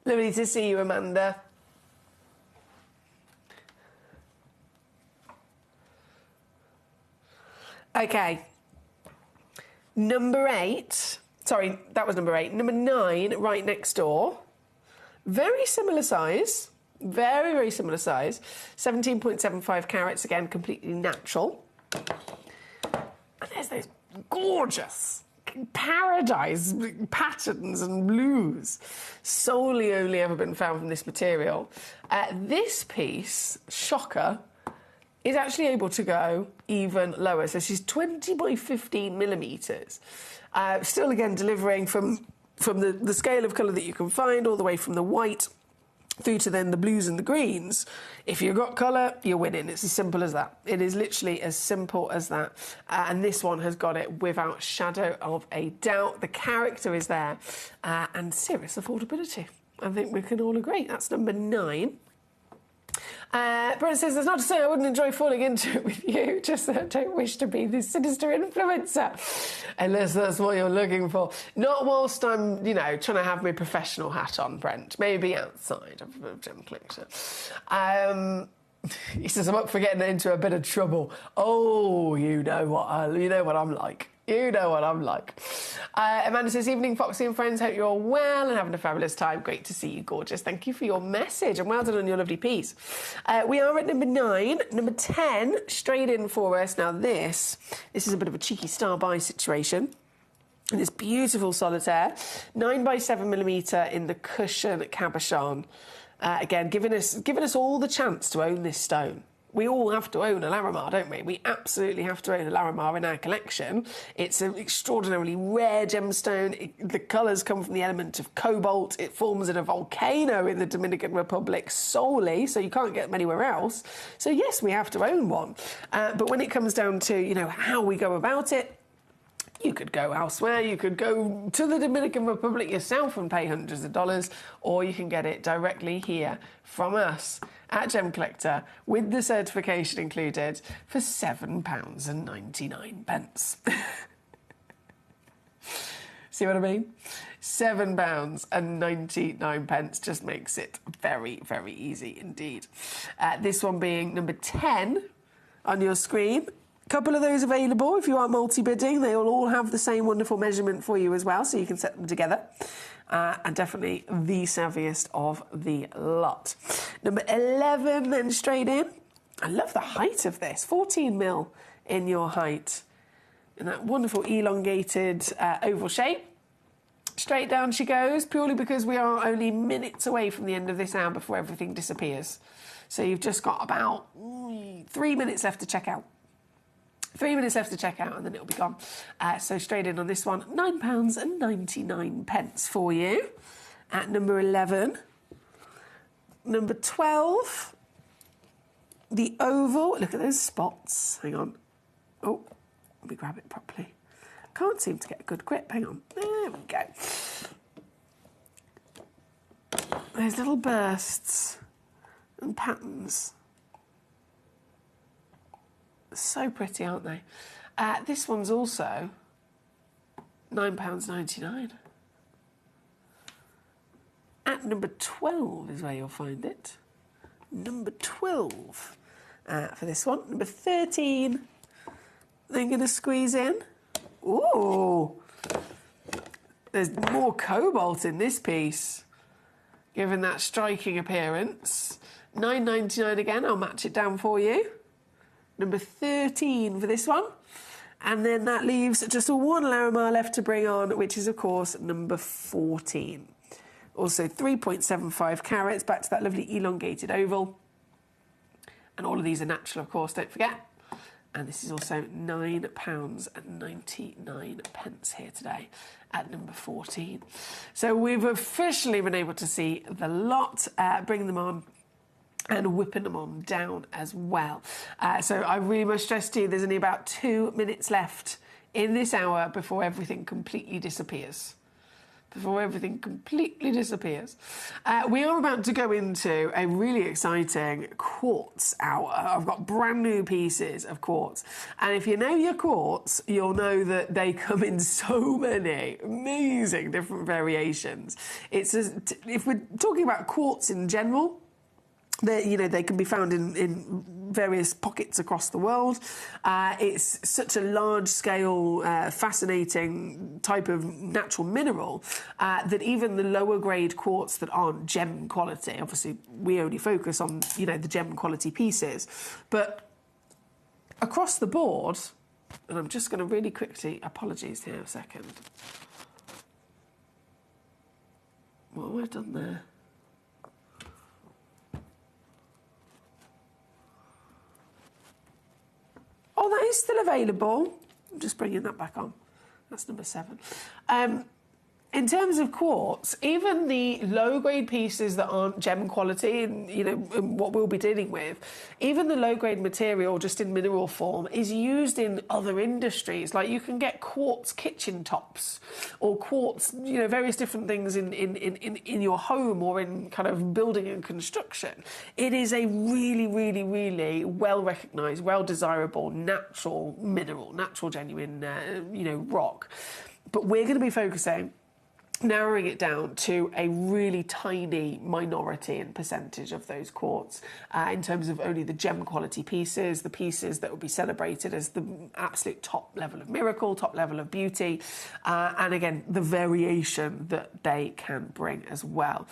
Lovely to see you, Amanda. Okay. Number 8. Sorry, that was number 8. Number 9, right next door. Very similar size. Very, very similar size. 17.75 carats, again, completely natural. And there's those gorgeous paradise patterns and blues, solely only ever been found from this material. This piece, shocker, is actually able to go even lower. So she's 20 by 15 millimetres. Still, again, delivering from the scale of colour that you can find, all the way from the white through to then the blues and the greens. If you've got colour, you're winning. It's as simple as that. It is literally as simple as that. And this one has got it without shadow of a doubt. The character is there, and serious affordability. I think we can all agree. That's number 9. Brent says, that's not to say I wouldn't enjoy falling into it with you, just that I don't wish to be this sinister influencer, unless that's what you're looking for. Not whilst I'm, trying to have my professional hat on, Brent. Maybe outside of Gemcollector. He says, I'm up for getting into a bit of trouble. Oh, you know what I'm like. You know what I'm like. Amanda says, evening, Foxy and friends. Hope you're all well and having a fabulous time. Great to see you, gorgeous. Thank you for your message and well done on your lovely piece. We are at number 9. Number 10, straight in for us. Now this is a bit of a cheeky star buy situation. And this beautiful solitaire, 9 by 7 millimetre in the cushion cabochon. Again, giving us all the chance to own this stone. We all have to own a Larimar, don't we? We absolutely have to own a Larimar in our collection. It's an extraordinarily rare gemstone. The colours come from the element of cobalt. It forms in a volcano in the Dominican Republic solely, so you can't get them anywhere else. So yes, we have to own one. But when it comes down to, how we go about it, you could go elsewhere, you could go to the Dominican Republic yourself and pay hundreds of dollars, or you can get it directly here from us at Gemcollector with the certification included for £7.99. See what I mean? £7.99 just makes it very, very easy indeed. This one being number 10 on your screen. Couple of those available if you are multi-bidding. They will all have the same wonderful measurement for you as well, so you can set them together. And definitely the savviest of the lot. Number 11, then straight in. I love the height of this. 14 mil in your height. In that wonderful elongated oval shape. Straight down she goes, purely because we are only minutes away from the end of this hour before everything disappears. So you've just got about 3 minutes left to check out. 3 minutes left to check out and then it'll be gone. So straight in on this one, £9.99 for you. At number 11. Number 12, the oval. Look at those spots. Hang on. Oh, let me grab it properly. Can't seem to get a good grip. Hang on. There we go. Those little bursts and patterns. So pretty, aren't they? This one's also £9.99. At number 12 is where you'll find it. Number 12 for this one. Number 13. Then going to squeeze in. Ooh! There's more cobalt in this piece, given that striking appearance. £9.99 again. I'll match it down for you. Number 13 for this one. And then that leaves just one Larimar left to bring on, which is, of course, number 14. Also 3.75 carats, back to that lovely elongated oval. And all of these are natural, of course, don't forget. And this is also £9.99 here today at number 14. So we've officially been able to see the lot, bring them on, and whipping them on down as well. So I really must stress to you, there's only about 2 minutes left in this hour before everything completely disappears. before everything completely disappears. We are about to go into a really exciting quartz hour. I've got brand new pieces of quartz. And if you know your quartz, you'll know that they come in so many amazing different variations. If we're talking about quartz in general, they can be found in various pockets across the world. It's such a large-scale, fascinating type of natural mineral that even the lower-grade quartz that aren't gem quality, obviously we only focus on, the gem quality pieces, but across the board, and I'm just going to really quickly, apologies here a second. What have I done there? Oh, that is still available. I'm just bringing that back on. That's number 7. In terms of quartz, even the low-grade pieces that aren't gem quality, and what we'll be dealing with, even the low-grade material just in mineral form is used in other industries. Like you can get quartz kitchen tops or quartz, various different things in your home or in kind of building and construction. It is a really, really, really well-recognised, well-desirable natural mineral, natural genuine, rock. But we're going to be focusing, narrowing it down to a really tiny minority and percentage of those quartz in terms of only the gem quality pieces, the pieces that will be celebrated as the absolute top level of miracle, top level of beauty, and again, the variation that they can bring as well.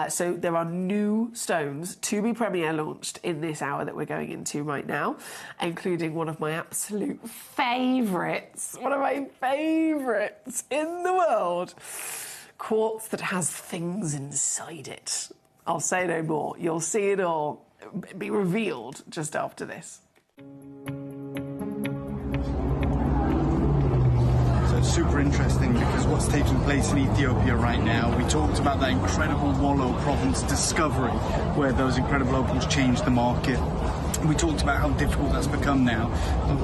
So there are new stones to be premiere launched in this hour that we're going into right now, including one of my absolute favourites, in the world. Quartz that has things inside it. I'll say no more. You'll see it all be revealed just after this. So it's super interesting because what's taking place in Ethiopia right now, we talked about that incredible Wallow province discovery where those incredible opals changed the market. We talked about how difficult that's become now.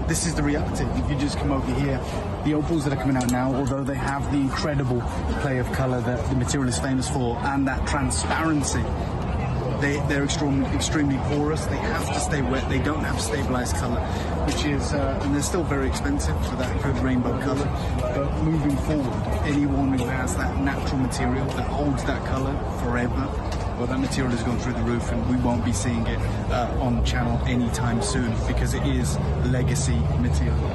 This is the reality. If you just come over here, the opals that are coming out now, although they have the incredible play of colour that the material is famous for and that transparency, they're extremely porous. They have to stay wet. They don't have stabilised colour, which is, and they're still very expensive for that good rainbow colour. But moving forward, anyone who has that natural material that holds that colour forever, well, that material is going through the roof, and we won't be seeing it on the channel anytime soon because it is legacy material.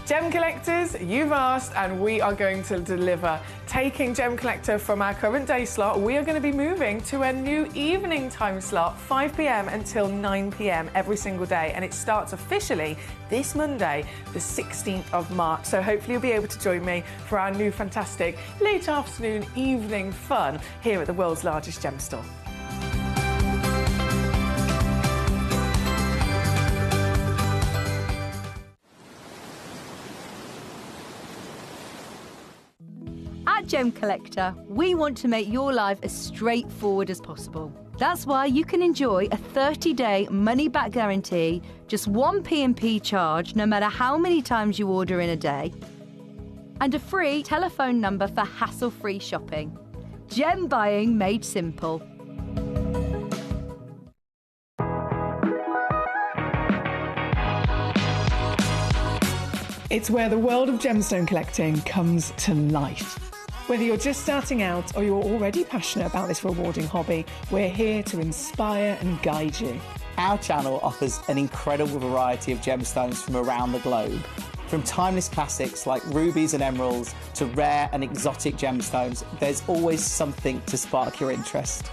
Gem collectors, you've asked, and we are going to deliver. Taking Gem Collector from our current day slot, we are going to be moving to a new evening time slot, 5 p.m. until 9 p.m. every single day, and it starts officially this Monday, the 16th of March. So hopefully you'll be able to join me for our new fantastic late afternoon evening fun here at the world's largest gem store. At Gem Collector, we want to make your life as straightforward as possible. That's why you can enjoy a 30-day money-back guarantee, just one P&P charge no matter how many times you order in a day, and a free telephone number for hassle-free shopping. Gem buying made simple. It's where the world of gemstone collecting comes to life. Whether you're just starting out or you're already passionate about this rewarding hobby, we're here to inspire and guide you. Our channel offers an incredible variety of gemstones from around the globe. From timeless classics like rubies and emeralds to rare and exotic gemstones, there's always something to spark your interest.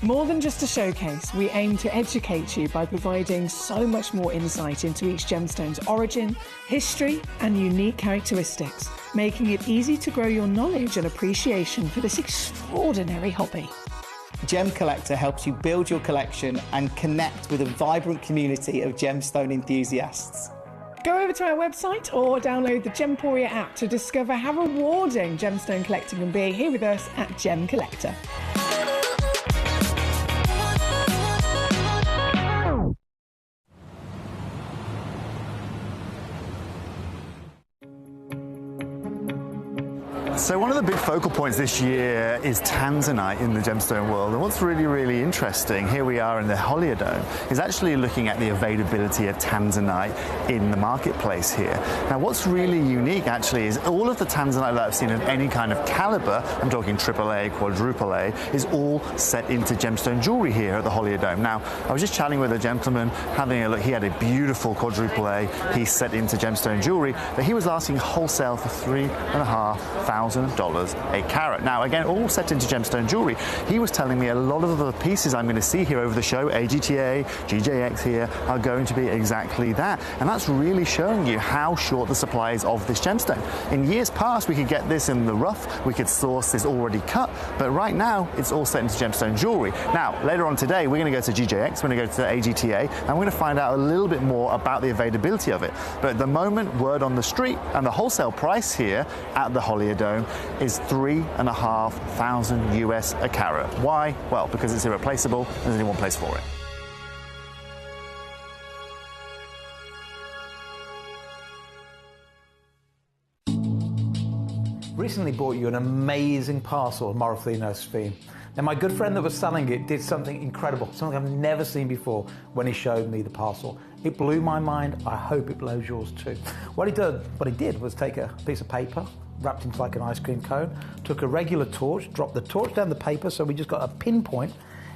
More than just a showcase, we aim to educate you by providing so much more insight into each gemstone's origin, history, and unique characteristics, making it easy to grow your knowledge and appreciation for this extraordinary hobby. Gem Collector helps you build your collection and connect with a vibrant community of gemstone enthusiasts. Go over to our website or download the Gemporia app to discover how rewarding gemstone collecting can be here with us at Gem Collector. So one of the big focal points this year is tanzanite in the gemstone world. And what's really, really interesting, here we are in the Holiodome, is actually looking at the availability of tanzanite in the marketplace here. Now, what's really unique, actually, is all of the tanzanite that I've seen of any kind of caliber, I'm talking AAA, quadruple A, is all set into gemstone jewelry here at the Holiodome. Now, I was just chatting with a gentleman, having a look. He had a beautiful quadruple A. He's set into gemstone jewelry that he was asking wholesale for $3,500 a carat. Now, again, all set into gemstone jewelry. He was telling me a lot of the pieces I'm going to see here over the show, AGTA, GJX here, are going to be exactly that. And that's really showing you how short the supply is of this gemstone. In years past, we could get this in the rough, we could source this already cut, but right now, it's all set into gemstone jewelry. Now, later on today, we're going to go to GJX, we're going to go to AGTA, and we're going to find out a little bit more about the availability of it. But at the moment, word on the street, and the wholesale price here at the Holiodome is $3,500 US a carat. Why? Well, because it's irreplaceable and there's only one place for it. Recently bought you an amazing parcel of Morofino sphene. Now, my good friend that was selling it did something incredible, something I've never seen before when he showed me the parcel. It blew my mind. I hope it blows yours too. What he did was take a piece of paper, wrapped into like an ice cream cone, took a regular torch, dropped the torch down the paper so we just got a pinpoint.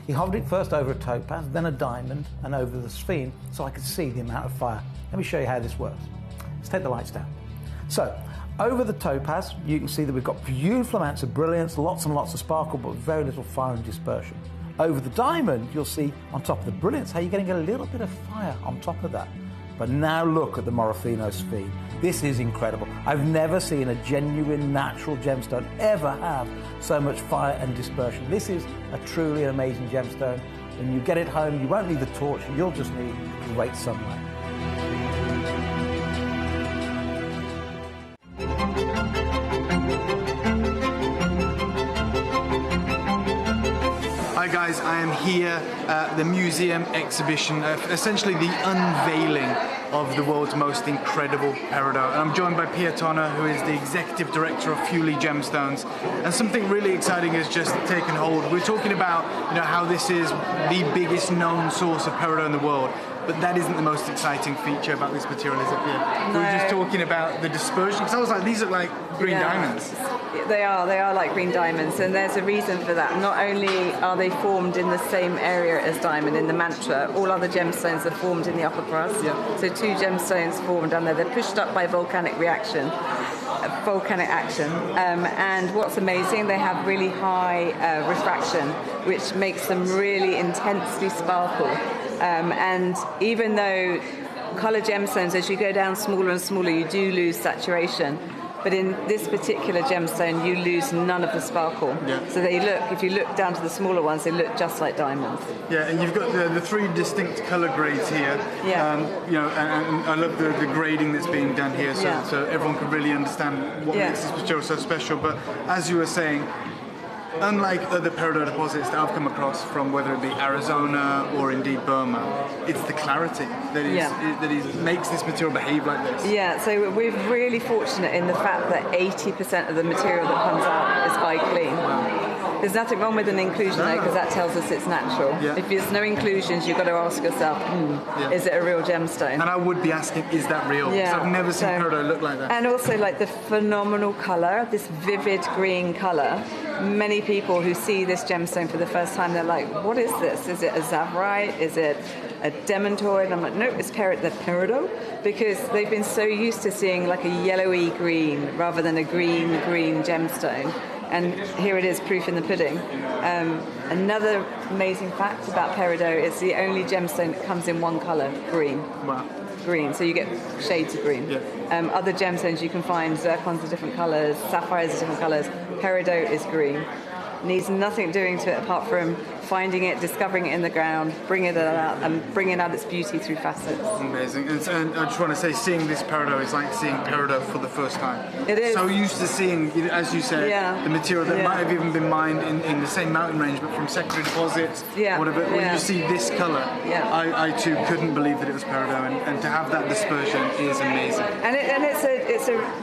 He hovered it first over a topaz, then a diamond, and over the sphene so I could see the amount of fire. Let me show you how this works. Let's take the lights down. So, over the topaz, you can see that we've got beautiful amounts of brilliance, lots and lots of sparkle, but very little fire and dispersion. Over the diamond, you'll see on top of the brilliance how you're getting a little bit of fire on top of that. But now look at the Morofino sphene. This is incredible. I've never seen a genuine natural gemstone ever have so much fire and dispersion. This is a truly amazing gemstone. When you get it home, you won't need the torch, you'll just need great sunlight. Hi guys, I am here at the museum exhibition, essentially the unveiling of the world's most incredible peridot. And I'm joined by Pia Tonner, who is the executive director of Fuli Gemstones. And something really exciting has just taken hold. We're talking about, how this is the biggest known source of peridot in the world. But that isn't the most exciting feature about this material, is it, Pia? No. We were just talking about the dispersion, because I was like, these look like green diamonds. They are like green diamonds, and there's a reason for that. Not only are they formed in the same area as diamond in the mantra, all other gemstones are formed in the upper crust. Yeah. So 2 gemstones formed down there. They're pushed up by volcanic action. And what's amazing, they have really high refraction, which makes them really intensely sparkle. And even though colour gemstones, as you go down smaller and smaller, you do lose saturation. But in this particular gemstone, you lose none of the sparkle. Yeah. So if you look down to the smaller ones, they look just like diamonds. Yeah, and you've got the 3 distinct colour grades here. Yeah. And I love the grading that's being done here, so everyone can really understand what makes this material so special. But as you were saying, unlike other peridot deposits that I've come across from whether it be Arizona or indeed Burma, it's the clarity that makes this material behave like this. Yeah, so we're really fortunate in the fact that 80% of the material that comes out is eye clean. Wow. There's nothing wrong with an inclusion though, because that tells us it's natural. Yeah. If there's no inclusions, you've got to ask yourself, is it a real gemstone? And I would be asking, is that real? Because I've never seen peridot look like that. And also like the phenomenal colour, this vivid green colour. Many people who see this gemstone for the first time, they're like, what is this? Is it a zavarite? Is it a demantoid? I'm like, no, it's the peridot, because they've been so used to seeing like a yellowy green rather than a green gemstone. And here it is, proof in the pudding. Another amazing fact about peridot, it's the only gemstone that comes in one colour, green. Wow. Green, so you get shades of green. Yeah. Other gemstones you can find, zircons are different colours, sapphires are different colours. Peridot is green. Needs nothing doing to it apart from finding it, discovering it in the ground, bringing it out, and bringing out its beauty through facets. Amazing. And I just want to say, seeing this peridot is like seeing peridot for the first time. It is. So used to seeing, as you said, the material that might have even been mined in the same mountain range, but from secondary deposits, whatever. When you see this colour, I too couldn't believe that it was peridot, and to have that dispersion is amazing. And it's a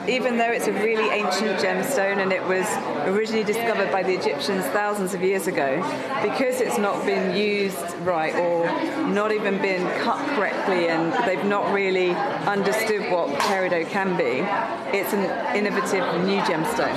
even though it's a really ancient gemstone, and it was originally discovered by the Egyptians thousands of years ago, because it's not been used right or not even been cut correctly, and they've not really understood what peridot can be. It's an innovative new gemstone.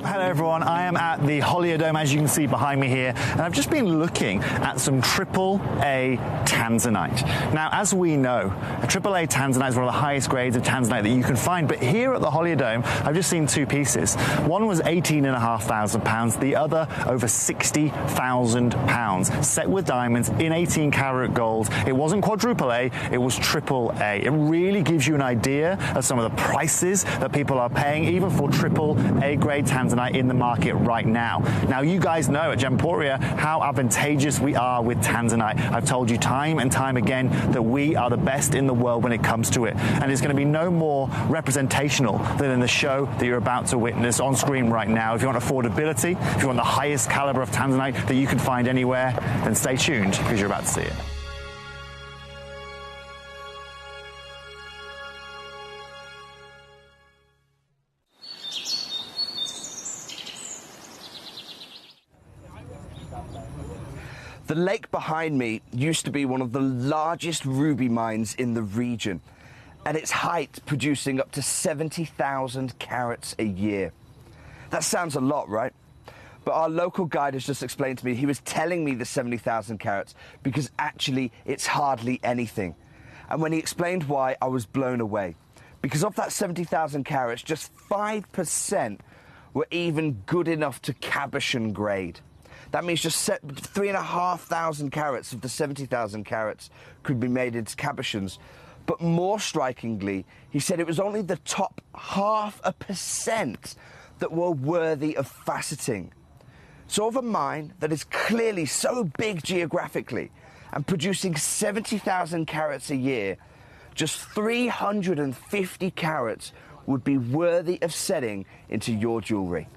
Hello everyone, I am at the Holiodome, as you can see behind me here, and I've just been looking at some AAA tanzanite. Now, as we know, a AAA tanzanite is one of the highest grades of tanzanite that you can find, but here at the Holiodome, I've just seen two pieces. One was £18,500, the other over £60,000, set with diamonds in 18 karat gold. It wasn't quadruple A, it was AAA. It really gives you an idea of some of the prices that people are paying, even for AAA grade tanzanite in the market right now. Now, you guys know at Gemporia how advantageous we are with tanzanite. I've told you time and time again that we are the best in the world when it comes to it, and it's going to be no more representational than in the show that you're about to witness on screen right now. If you want affordability, if you want the highest caliber of tanzanite that you can find anywhere, then stay tuned because you're about to see it. The lake behind me used to be one of the largest ruby mines in the region, and its height producing up to 70,000 carats a year. That sounds a lot, right? But our local guide has just explained to me he was telling me the 70,000 carats because actually it's hardly anything. And when he explained why, I was blown away. Because of that 70,000 carats, just 5% were even good enough to cabochon grade. That means just 3,500 carats of the 70,000 carats could be made into cabochons. But more strikingly, he said it was only the top 0.5% that were worthy of faceting. So of a mine that is clearly so big geographically and producing 70,000 carats a year, just 350 carats would be worthy of setting into your jewellery.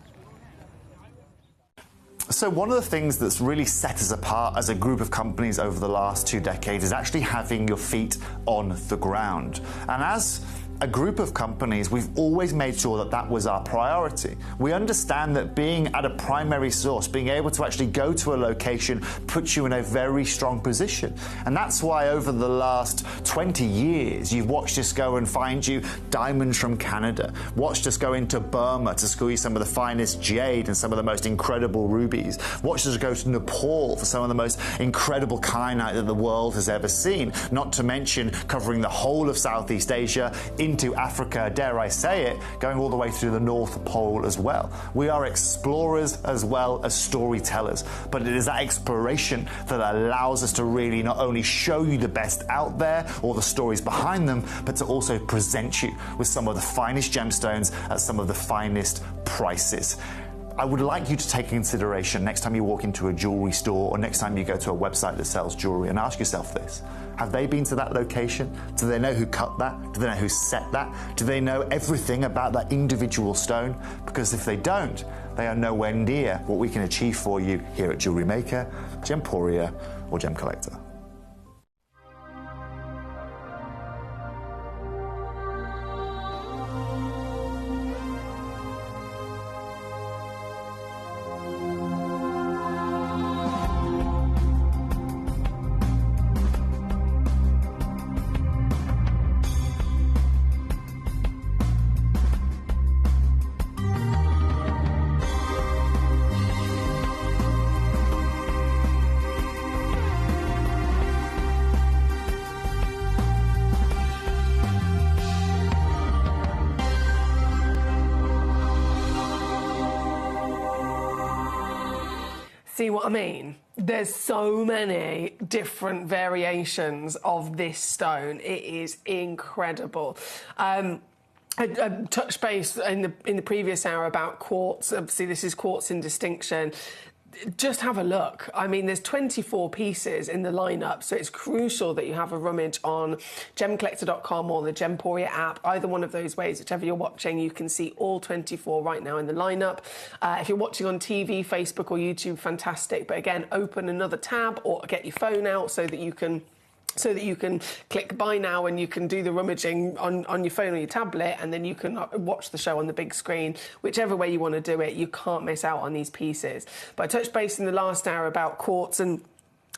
So one of the things that's really set us apart as a group of companies over the last 2 decades is actually having your feet on the ground. And as a group of companies, we've always made sure that that was our priority. We understand that being at a primary source, being able to actually go to a location, puts you in a very strong position. And that's why over the last 20 years, you've watched us go and find you diamonds from Canada, watched us go into Burma to squeeze some of the finest jade and some of the most incredible rubies, watched us go to Nepal for some of the most incredible kyanite that the world has ever seen, not to mention covering the whole of Southeast Asia, into Africa, dare I say it, going all the way through the North Pole as well. We are explorers as well as storytellers, but it is that exploration that allows us to really not only show you the best out there or the stories behind them, but to also present you with some of the finest gemstones at some of the finest prices. I would like you to take consideration next time you walk into a jewellery store or next time you go to a website that sells jewellery and ask yourself this. Have they been to that location? Do they know who cut that? Do they know who set that? Do they know everything about that individual stone? Because if they don't, they are nowhere near what we can achieve for you here at Jewellery Maker, Gemporia or Gemcollector. See what I mean? There's so many different variations of this stone. It is incredible. I touched base in the previous hour about quartz. Obviously, this is quartz in distinction. Just have a look. I mean, there's 24 pieces in the lineup, so it's crucial that you have a rummage on gemcollector.com or the Gemporia app. Either one of those ways, whichever you're watching, you can see all 24 right now in the lineup. If you're watching on TV, Facebook or YouTube, fantastic. But again, open another tab or get your phone out so that you can click buy now and you can do the rummaging on your phone or your tablet, and then you can watch the show on the big screen. Whichever way you want to do it, you can't miss out on these pieces. But I touched base in the last hour about quartz and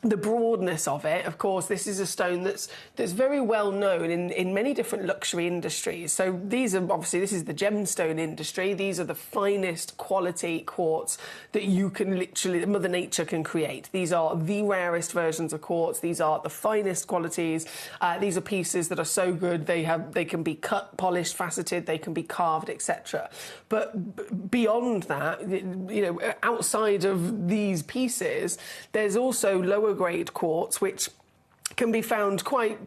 the broadness of it. Of course, this is a stone that's very well known in many different luxury industries. So these are obviously, this is the gemstone industry. These are the finest quality quartz that you can literally, Mother Nature can create. These are the rarest versions of quartz. These are the finest qualities. These are pieces that are so good they can be cut, polished, faceted, they can be carved, etc. But beyond that, you know, outside of these pieces, there's also lower grade quartz, which can be found quite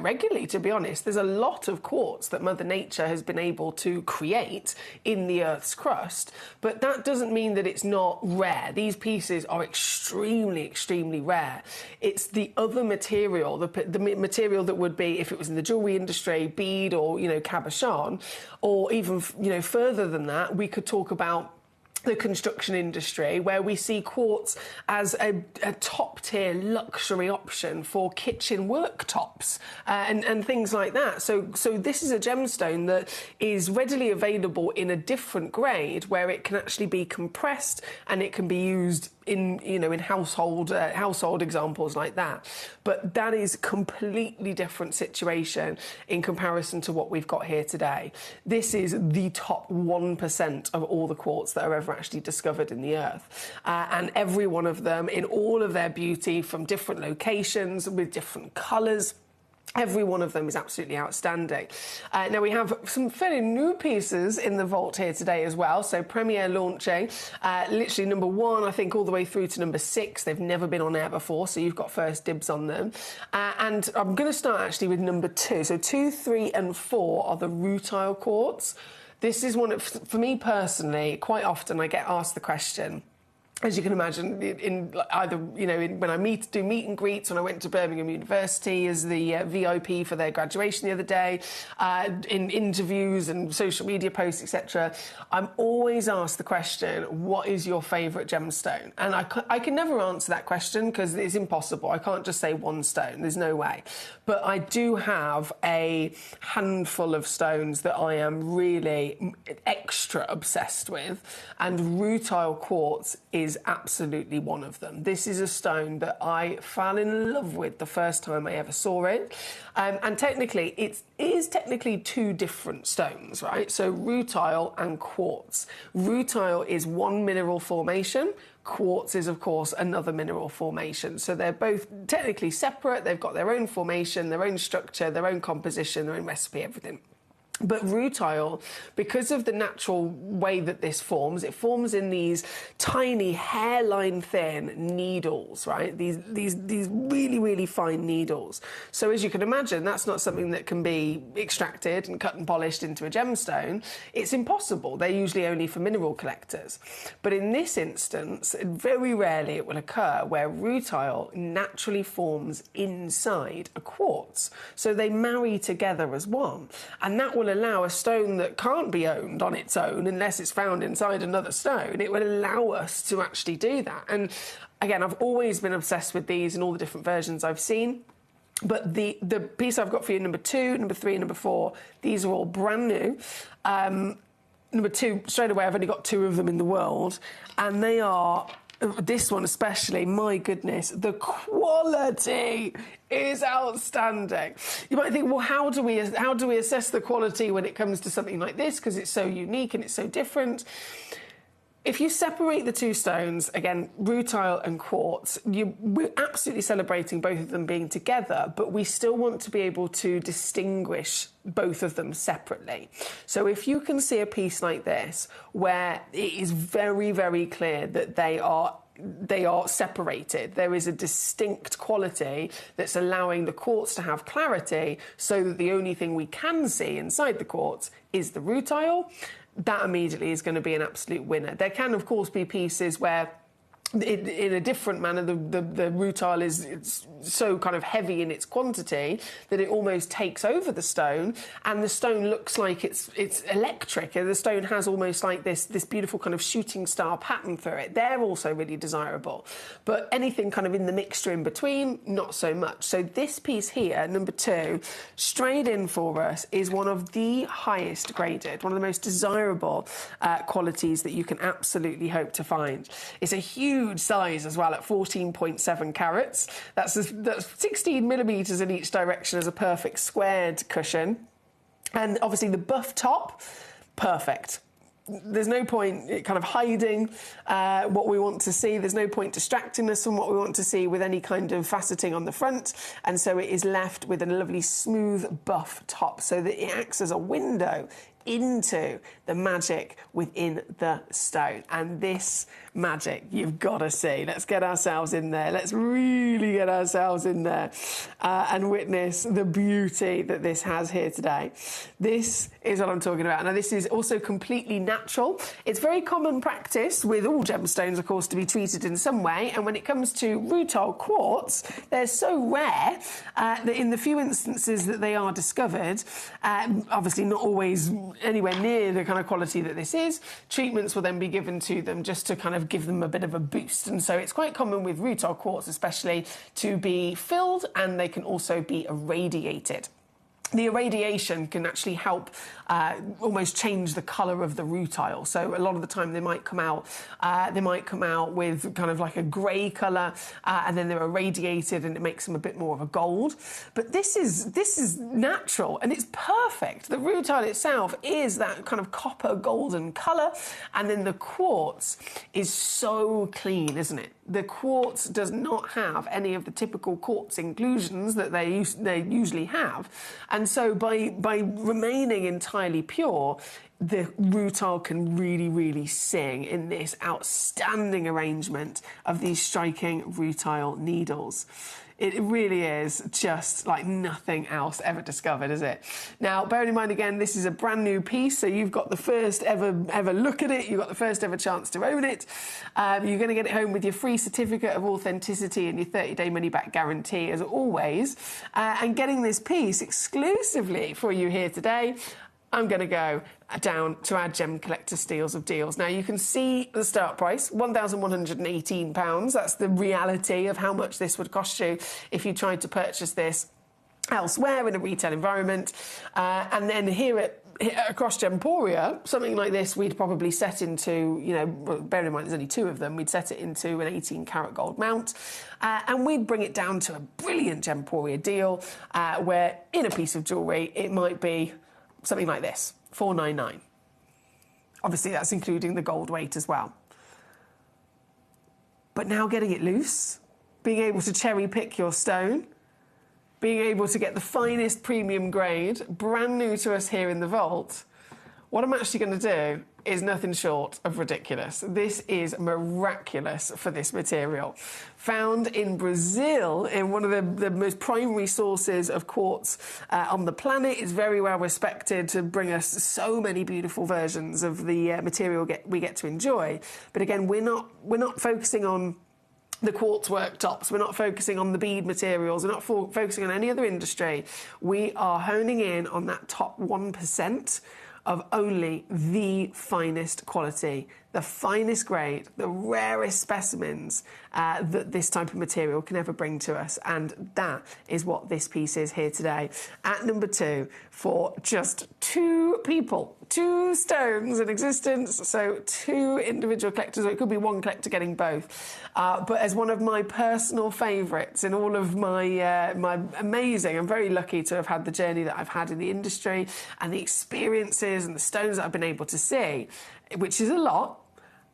regularly, to be honest. There's a lot of quartz that Mother Nature has been able to create in the Earth's crust, but that doesn't mean that it's not rare. These pieces are extremely, extremely rare. It's the other material, the material that would be, if it was in the jewellery industry, bead or, you know, cabochon, or even, you know, further than that, we could talk about the construction industry, where we see quartz as a top-tier luxury option for kitchen worktops and things like that. So this is a gemstone that is readily available in a different grade, where it can actually be compressed and it can be used in, you know, in household examples like that. But that is a completely different situation in comparison to what we've got here today. This is the top 1% of all the quartz that are ever actually discovered in the Earth, and every one of them in all of their beauty, from different locations with different colours. Every one of them is absolutely outstanding. Now, we have some fairly new pieces in the vault here today as well. So Premier launching, literally number 1, I think, all the way through to number 6. They've never been on air before, so you've got first dibs on them. And I'm going to start actually with number 2. So 2, 3 and 4 are the rutile quartz. This is one of, for me personally, quite often I get asked the question, as you can imagine, in either, you know, when I do meet and greets, when I went to Birmingham University as the VIP for their graduation the other day, in interviews and social media posts, etc., I'm always asked the question, what is your favourite gemstone? And I can never answer that question because it's impossible. I can't just say one stone. There's no way. But I do have a handful of stones that I am really extra obsessed with, and rutile quartz is absolutely one of them. This is a stone that I fell in love with the first time I ever saw it. And technically, it is technically 2 different stones, right? So rutile and quartz. Rutile is one mineral formation. Quartz is, of course, another mineral formation. So they're both technically separate. They've got their own formation, their own structure, their own composition, their own recipe, everything. But rutile, because of the natural way that this forms, it forms in these tiny hairline thin needles, right? These really, really fine needles. So as you can imagine, that's not something that can be extracted and cut and polished into a gemstone. It's impossible. They're usually only for mineral collectors. But in this instance, very rarely it will occur where rutile naturally forms inside a quartz. So they marry together as one. And that will allow a stone that can't be owned on its own unless it's found inside another stone, it will allow us to actually do that. And again, I've always been obsessed with these and all the different versions I've seen. But the piece I've got for you, number 2, number 3, number 4, these are all brand new. Number 2, straight away, I've only got 2 of them in the world, and they are, this one especially, my goodness, the quality is outstanding. You might think, well, how do we assess the quality when it comes to something like this, because it's so unique and it's so different? If you separate the 2 stones, again, rutile and quartz, we're absolutely celebrating both of them being together, but we still want to be able to distinguish both of them separately. So if you can see a piece like this, where it is very, very clear that they are they are separated. There is a distinct quality that's allowing the quartz to have clarity, so that the only thing we can see inside the quartz is the rutile. That immediately is going to be an absolute winner. There can, of course, be pieces where in a different manner, the rutile is so kind of heavy in its quantity that it almost takes over the stone, and the stone looks like it's electric. And the stone has almost like this beautiful kind of shooting star pattern through it. They're also really desirable. But anything kind of in the mixture in between, not so much. So this piece here, number 2, straight in for us, is one of the highest graded, one of the most desirable qualities that you can absolutely hope to find. It's a huge size as well at 14.7 carats. That's 16 millimetres in each direction as a perfect squared cushion. And obviously the buff top, perfect. There's no point kind of hiding what we want to see. There's no point distracting us from what we want to see with any kind of faceting on the front. And so it is left with a lovely smooth buff top so that it acts as a window into the magic within the stone. And this magic you've got to see. Let's get ourselves in there. Let's really get ourselves in there and witness the beauty that this has here today. This is what I'm talking about. Now, this is also completely natural. It's very common practice with all gemstones, of course, to be treated in some way. And when it comes to rutile quartz, they're so rare that in the few instances that they are discovered, obviously not always anywhere near the kind of quality that this is, treatments will then be given to them just to kind of give them a bit of a boost. And so it's quite common with rutile quartz especially to be filled, and they can also be irradiated. The irradiation can actually help almost change the colour of the rutile. So a lot of the time they might come out with kind of like a grey colour, and then they're irradiated and it makes them a bit more of a gold. But this is natural and it's perfect. The rutile itself is that kind of copper golden colour, and then the quartz is so clean, isn't it? The quartz does not have any of the typical quartz inclusions that they usually have. And so by remaining entirely pure, the rutile can really, really sing in this outstanding arrangement of these striking rutile needles. It really is just like nothing else ever discovered, is it? Now, bearing in mind, again, this is a brand new piece, so you've got the first ever look at it. You've got the first ever chance to own it. You're going to get it home with your free certificate of authenticity and your 30-day money-back guarantee, as always. And getting this piece exclusively for you here today, I'm going to go down to our Gem Collector Steals of Deals. Now, you can see the start price, £1,118. That's the reality of how much this would cost you if you tried to purchase this elsewhere in a retail environment. And then here across Gemporia, something like this we'd probably set into, bearing in mind there's only 2 of them, we'd set it into an 18-carat gold mount, and we'd bring it down to a brilliant Gemporia deal where in a piece of jewellery it might be something like this, $499. Obviously, that's including the gold weight as well. But now getting it loose, being able to cherry pick your stone, being able to get the finest premium grade, brand new to us here in the vault, what I'm actually going to do is nothing short of ridiculous. This is miraculous for this material. Found in Brazil, in one of the most primary sources of quartz on the planet. It's very well respected to bring us so many beautiful versions of the material we get to enjoy. But again, we're not focusing on the quartz worktops, we're not focusing on the bead materials, we're not focusing on any other industry. We are honing in on that top 1% of only the finest quality, the finest grade, the rarest specimens that this type of material can ever bring to us. And that is what this piece is here today. At number 2, for just 2 people, 2 stones in existence, so 2 individual collectors, or it could be 1 collector getting both. But as one of my personal favourites in all of my amazing, I'm very lucky to have had the journey that I've had in the industry and the experiences and the stones that I've been able to see, which is a lot.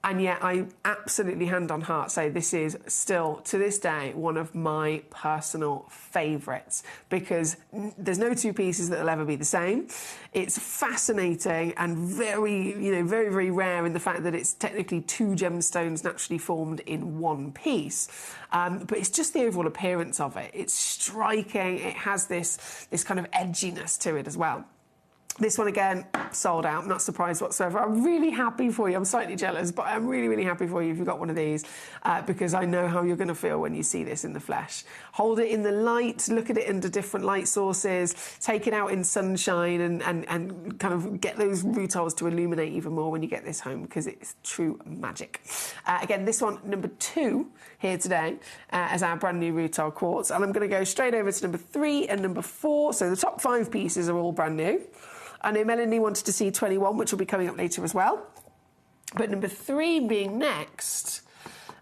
And yet I absolutely, hand on heart, say this is still, to this day, one of my personal favourites, because there's no two pieces that will ever be the same. It's fascinating and very, very, very rare in the fact that it's technically two gemstones naturally formed in one piece. But it's just the overall appearance of it. It's striking. It has this kind of edginess to it as well. This one, again, sold out. I'm not surprised whatsoever. I'm really happy for you. I'm slightly jealous, but I'm really, really happy for you if you've got one of these, because I know how you're going to feel when you see this in the flesh. Hold it in the light, look at it under different light sources, take it out in sunshine and kind of get those rutiles to illuminate even more when you get this home, because it's true magic. Again, this one, number 2 here today as our brand new rutile quartz. And I'm going to go straight over to number 3 and number 4. So the top 5 pieces are all brand new. I know Melanie wanted to see 21, which will be coming up later as well. But number 3 being next,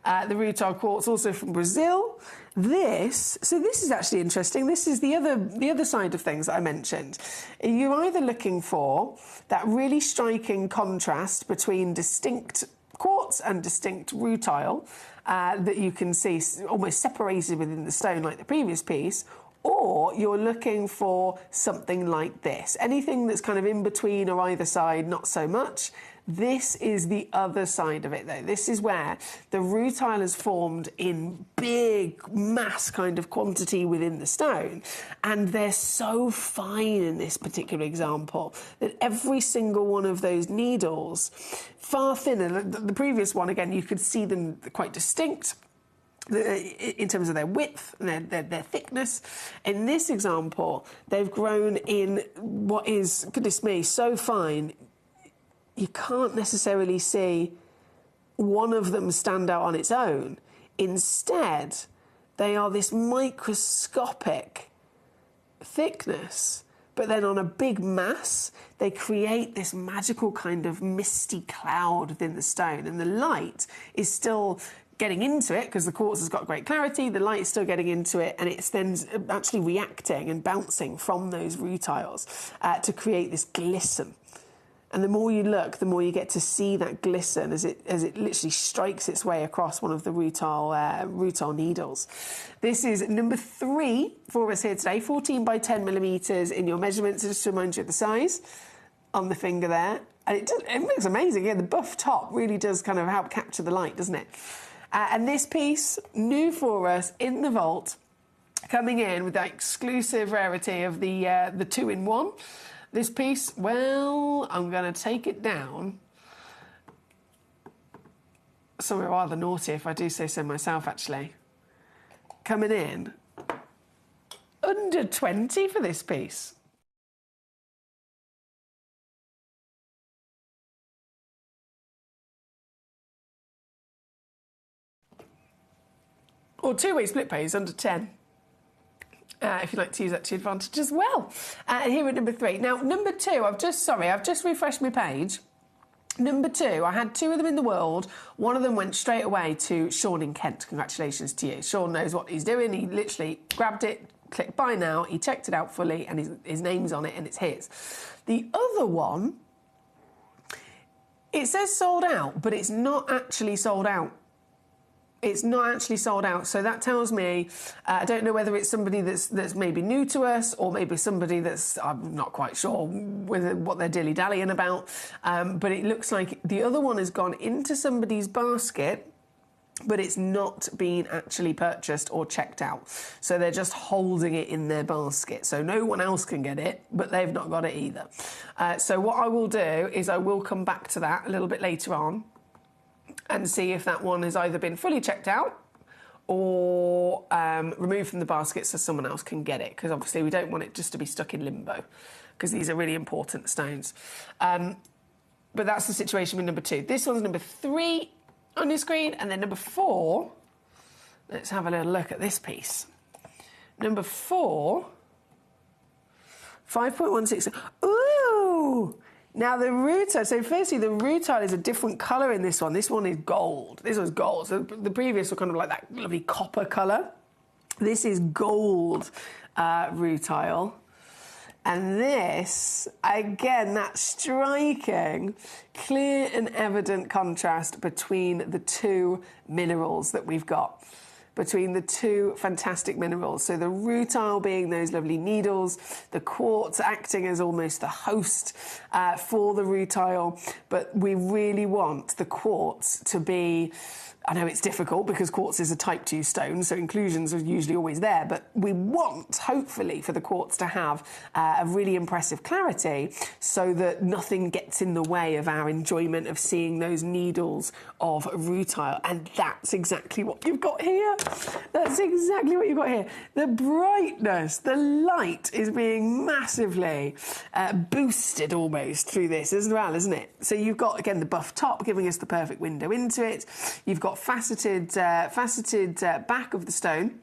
the rutile quartz, also from Brazil. This is actually interesting. This is the other side of things that I mentioned. You're either looking for that really striking contrast between distinct quartz and distinct rutile that you can see almost separated within the stone like the previous piece, or you're looking for something like this. Anything that's kind of in between or either side, not so much. This is the other side of it, though. This is where the rutile is formed in big mass kind of quantity within the stone, and they're so fine in this particular example that every single one of those needles, far thinner. The previous one, again, you could see them quite distinct in terms of their width and their thickness. In this example, they've grown in what is, goodness me, so fine, you can't necessarily see one of them stand out on its own. Instead, they are this microscopic thickness, but then on a big mass, they create this magical kind of misty cloud within the stone, and the light is still getting into it because the quartz has got great clarity, the light is still getting into it, and it's then actually reacting and bouncing from those rutiles to create this glisten. And the more you look, the more you get to see that glisten as it literally strikes its way across one of the rutile needles. This is number 3 for us here today, 14 by 10 millimetres in your measurements, just to remind you of the size on the finger there. And it looks amazing. Yeah, the buff top really does kind of help capture the light, doesn't it? And this piece, new for us in the vault, coming in with that exclusive rarity of the 2-in-1. This piece, well, I'm going to take it down somewhere rather naughty, if I do say so myself, actually. Coming in under 20 for this piece. Or two-way split pay is under 10. If you'd like to use that to your advantage as well. And here at number 3. Now, number 2, I've just refreshed my page. Number 2, I had 2 of them in the world. One of them went straight away to Sean in Kent. Congratulations to you. Sean knows what he's doing. He literally grabbed it, clicked buy now, he checked it out fully, and his name's on it, and it's his. The other one, it says sold out, but it's not actually sold out. It's not actually sold out, so that tells me, I don't know whether it's somebody that's maybe new to us, or maybe somebody that's, I'm not quite sure what they're dilly-dallying about, but it looks like the other one has gone into somebody's basket, but it's not been actually purchased or checked out. So they're just holding it in their basket. So no one else can get it, but they've not got it either. So what I will do is I will come back to that a little bit later on, and see if that one has either been fully checked out or removed from the basket so someone else can get it, because obviously we don't want it just to be stuck in limbo, because these are really important stones. But that's the situation with number 2. This one's number 3 on your screen, and then number 4, let's have a little look at this piece. Number 4, 5.16. Ooh! Now, the rutile, so firstly, the rutile is a different colour in this one. This one is gold. This one's gold. So the previous were kind of like that lovely copper colour. This is gold rutile. And this, again, that striking, clear and evident contrast between the two minerals that we've got. Between the two fantastic minerals. So the rutile being those lovely needles, the quartz acting as almost the host for the rutile. But we really want the quartz to be, I know it's difficult because quartz is a type 2 stone, so inclusions are usually always there, but we want, hopefully, for the quartz to have a really impressive clarity so that nothing gets in the way of our enjoyment of seeing those needles of rutile. And that's exactly what you've got here. That's exactly what you've got here. The brightness, the light is being massively boosted almost through this as well, isn't it? So you've got, again, the buff top giving us the perfect window into it. You've got faceted back of the stone,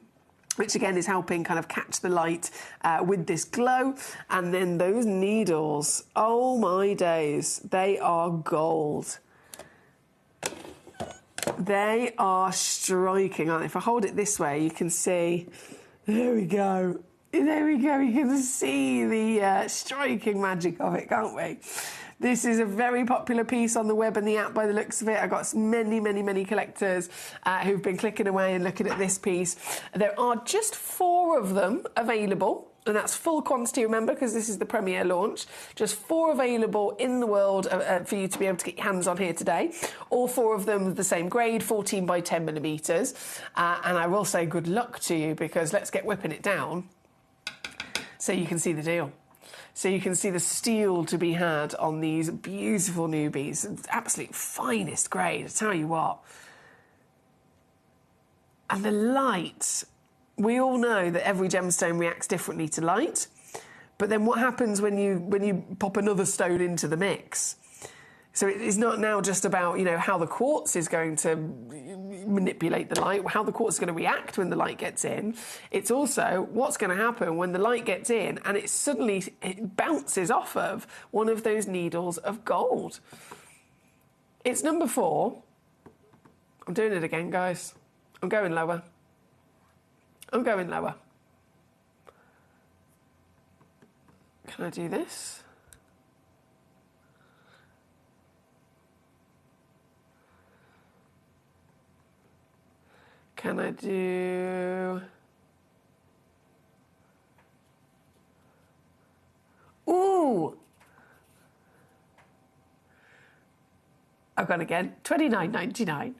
which again is helping kind of catch the light with this glow. And then those needles, oh my days, they are gold. They are striking, aren't they? If I hold it this way, you can see, there we go. There we go, you can see the striking magic of it, can't we? This is a very popular piece on the web and the app by the looks of it. I've got many collectors who've been clicking away and looking at this piece. There are just 4 of them available, and that's full quantity, remember, because this is the premiere launch. Just 4 available in the world for you to be able to get your hands on here today. All 4 of them the same grade, 14 by 10 millimetres. And I will say good luck to you, because let's get whipping it down so you can see the deal. So you can see the steel to be had on these beautiful newbies. Absolute finest grade, I tell you what. And the light. We all know that every gemstone reacts differently to light. But then what happens when you pop another stone into the mix? So it's not now just about, you know, how the quartz is going to manipulate the light, how the quartz is going to react when the light gets in. It's also what's going to happen when the light gets in and it bounces off of one of those needles of gold. It's number 4. I'm doing it again, guys. I'm going lower. I'm going lower. Can I do this? Can I do... Ooh! I've gone again. $29.99.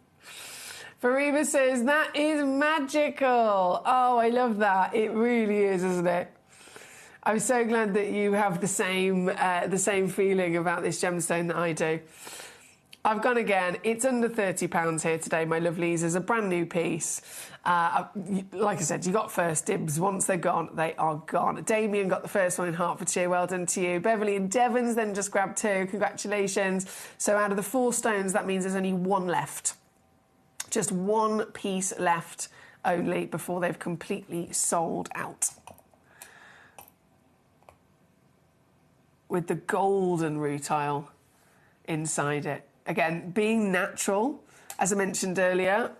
Farima says, that is magical. Oh, I love that. It really is, isn't it? I'm so glad that you have the same feeling about this gemstone that I do. I've gone again. It's under £30 here today, my lovelies. It's a brand new piece. Like I said, you got first dibs. Once they're gone, they are gone. Damien got the first one in Hertfordshire. Well done to you. Beverly and Devon's then just grabbed 2. Congratulations. So out of the 4 stones, that means there's only 1 left. Just 1 piece left only before they've completely sold out. With the golden rutile inside it. Again, being natural, as I mentioned earlier,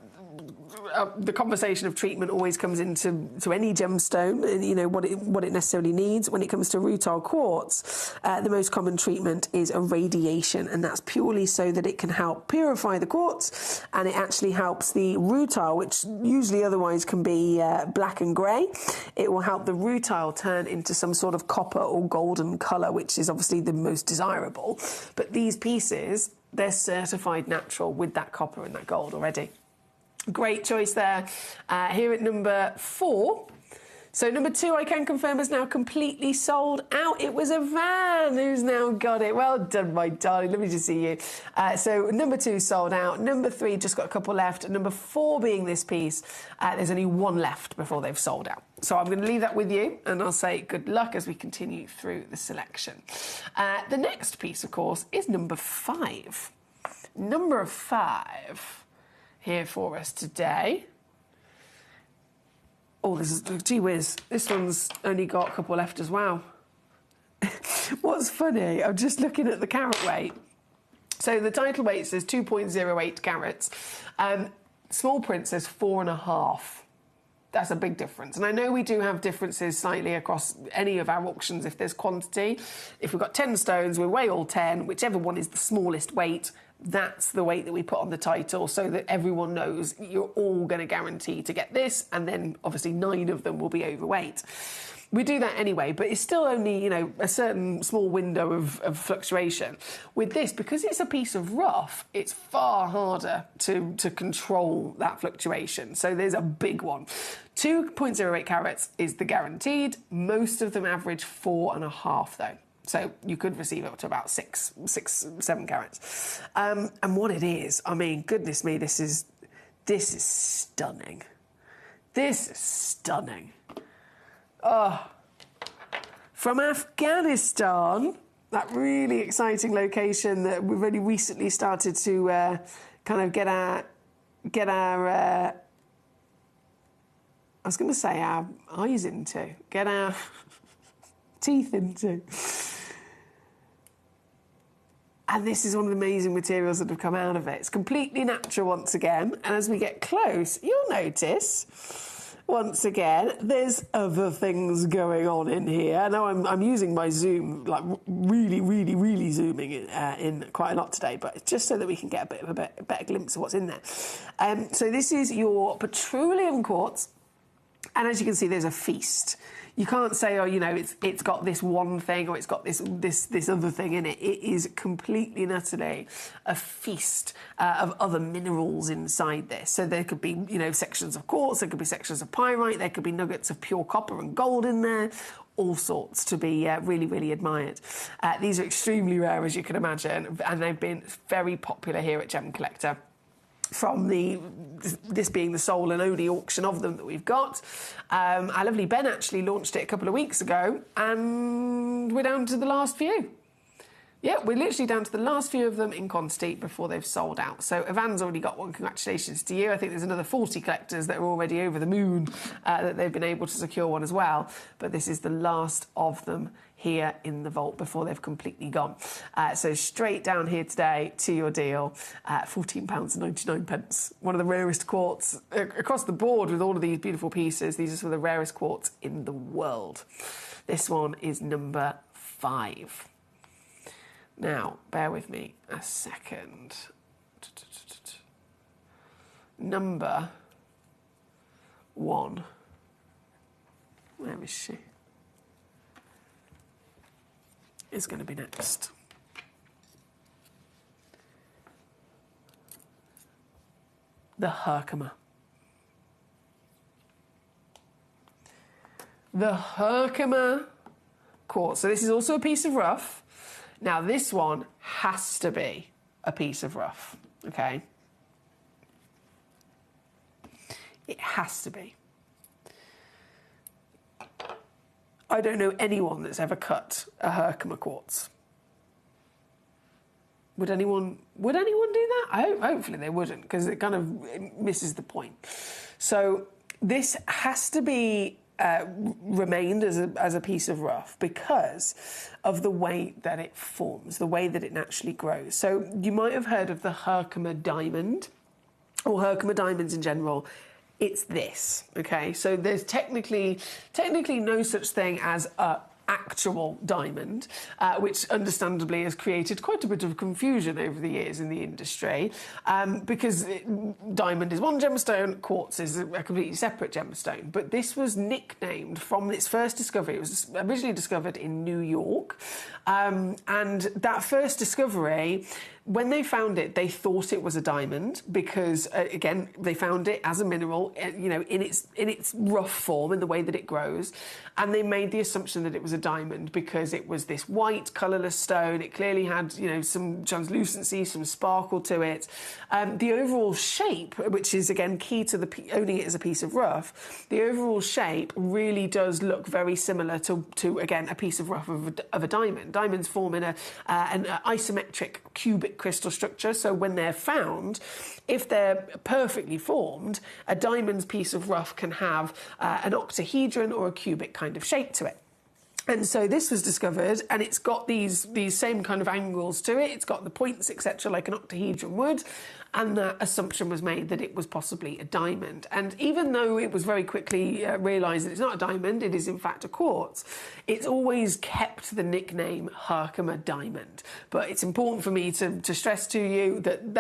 the conversation of treatment always comes into any gemstone, and you know what it necessarily needs. When it comes to rutile quartz, the most common treatment is irradiation, and that's purely so that it can help purify the quartz, and it actually helps the rutile, which usually otherwise can be black and grey. It will help the rutile turn into some sort of copper or golden colour, which is obviously the most desirable. But these pieces, they're certified natural with that copper and that gold already. Great choice there. Here at number 4. So number 2, I can confirm, is now completely sold out. It was a Van who's now got it. Well done, my darling. Let me just see you. So number 2 sold out. Number 3 just got a couple left. Number 4 being this piece, there's only 1 left before they've sold out. So I'm going to leave that with you, and I'll say good luck as we continue through the selection. The next piece, of course, is number 5. Number 5 here for us today. Oh, this is, gee whiz, this one's only got a couple left as well. What's funny, I'm just looking at the carat weight. So the title weight says 2.08 carats. Small print says 4.5. That's a big difference. And I know we do have differences slightly across any of our auctions if there's quantity. If we've got 10 stones, we weigh all 10. Whichever one is the smallest weight, that's the weight that we put on the title so that everyone knows you're all going to guarantee to get this, and then obviously 9 of them will be overweight. We do that anyway, but it's still only, you know, a certain small window of fluctuation. With this, because it's a piece of rough, it's far harder to control that fluctuation. So there's a big one. 2.08 carats is the guaranteed. Most of them average 4.5 though. So you could receive up to about 7 carats. And what it is, I mean, goodness me, this is stunning. This is stunning. Oh, from Afghanistan, that really exciting location that we've only recently started to kind of get our I was going to say our eyes into, get our teeth into. And this is one of the amazing materials that have come out of it. It's completely natural once again, and as we get close, you'll notice once again, there's other things going on in here. Now I'm using my zoom, like really zooming in quite a lot today, but it's just so that we can get a better glimpse of what's in there. So this is your petroleum quartz, and as you can see, there's a feast. You can't say, oh, you know, it's got this one thing or it's got this other thing in it. It is completely and utterly a feast of other minerals inside this. So there could be, you know, sections of quartz, there could be sections of pyrite, there could be nuggets of pure copper and gold in there, all sorts to be really admired. These are extremely rare, as you can imagine, and they've been very popular here at Gemcollector. From this being the sole and only auction of them that we've got. Our lovely Ben actually launched it a couple of weeks ago, and we're down to the last few. Yeah, we're literally down to the last few of them in quantity before they've sold out. So Ivan's already got one. Congratulations to you. I think there's another 40 collectors that are already over the moon that they've been able to secure one as well. But this is the last of them here in the vault before they've completely gone. So straight down here today to your deal, £14.99. One of the rarest quartz across the board with all of these beautiful pieces. These are some of the rarest quartz in the world. This one is number 5. Now, bear with me a second. Number 1. Where is she? Is going to be next. The Herkimer. The Herkimer quartz. So this is also a piece of rough. Now, this one has to be a piece of rough, okay? It has to be. I don't know anyone that's ever cut a Herkimer quartz. Would anyone do that? Hopefully they wouldn't, because it kind of misses the point. So this has to be remained as a piece of rough because of the way that it forms, the way that it naturally grows. So you might have heard of the Herkimer diamond, or Herkimer diamonds in general. It's this, okay? So there's technically no such thing as a actual diamond, which understandably has created quite a bit of confusion over the years in the industry, because diamond is one gemstone, quartz is a completely separate gemstone. But this was nicknamed from its first discovery. It was originally discovered in New York, and that first discovery, when they found it, they thought it was a diamond because, again, they found it as a mineral, you know, in its rough form, in the way that it grows, and they made the assumption that it was a diamond because it was this white, colourless stone. It clearly had, you know, some translucency, some sparkle to it. The overall shape, which is again key to owning it as a piece of rough, the overall shape really does look very similar to again a piece of rough of a diamond. Diamonds form in an isometric cubic crystal structure, so when they're found, if they're perfectly formed, a diamond's piece of rough can have an octahedron or a cubic kind of shape to it. And so this was discovered, and it's got these same kind of angles to it. It's got the points, etc., like an octahedron would. And the assumption was made that it was possibly a diamond. And even though it was very quickly realised that it's not a diamond, it is in fact a quartz, it's always kept the nickname Herkimer diamond. But it's important for me to stress to you that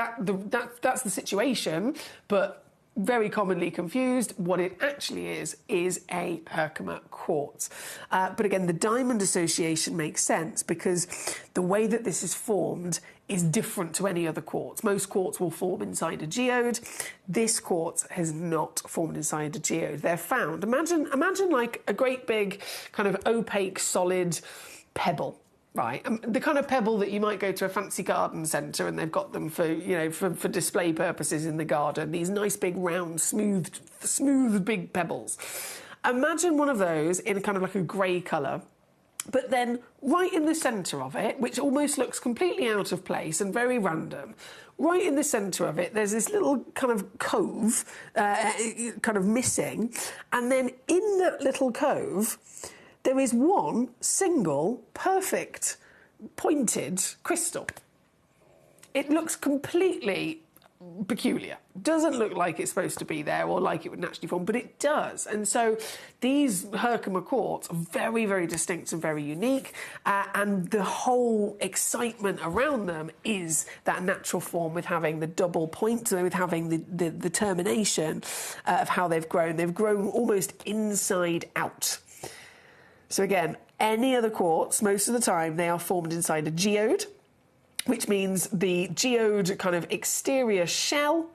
that's the situation, but very commonly confused. What it actually is a Herkimer quartz. But again, the diamond association makes sense because the way that this is formed is different to any other quartz. Most quartz will form inside a geode. This quartz has not formed inside a geode. They're found. Imagine like a great big kind of opaque solid pebble. Right, the kind of pebble that you might go to a fancy garden centre and they've got them for, you know, for display purposes in the garden. These nice big round, smooth big pebbles. Imagine one of those in a kind of like a grey colour, but then right in the centre of it, which almost looks completely out of place and very random, right in the centre of it, there's this little kind of cove, kind of missing, and then in that little cove, there is one single, perfect, pointed crystal. It looks completely peculiar. Doesn't look like it's supposed to be there or like it would naturally form, but it does. And so these Herkimer quartz are very, very distinct and very unique. And the whole excitement around them is that natural form with having the double point, with having the termination of how they've grown. They've grown almost inside out. So again, any other quartz, most of the time, they are formed inside a geode, which means the geode kind of exterior shell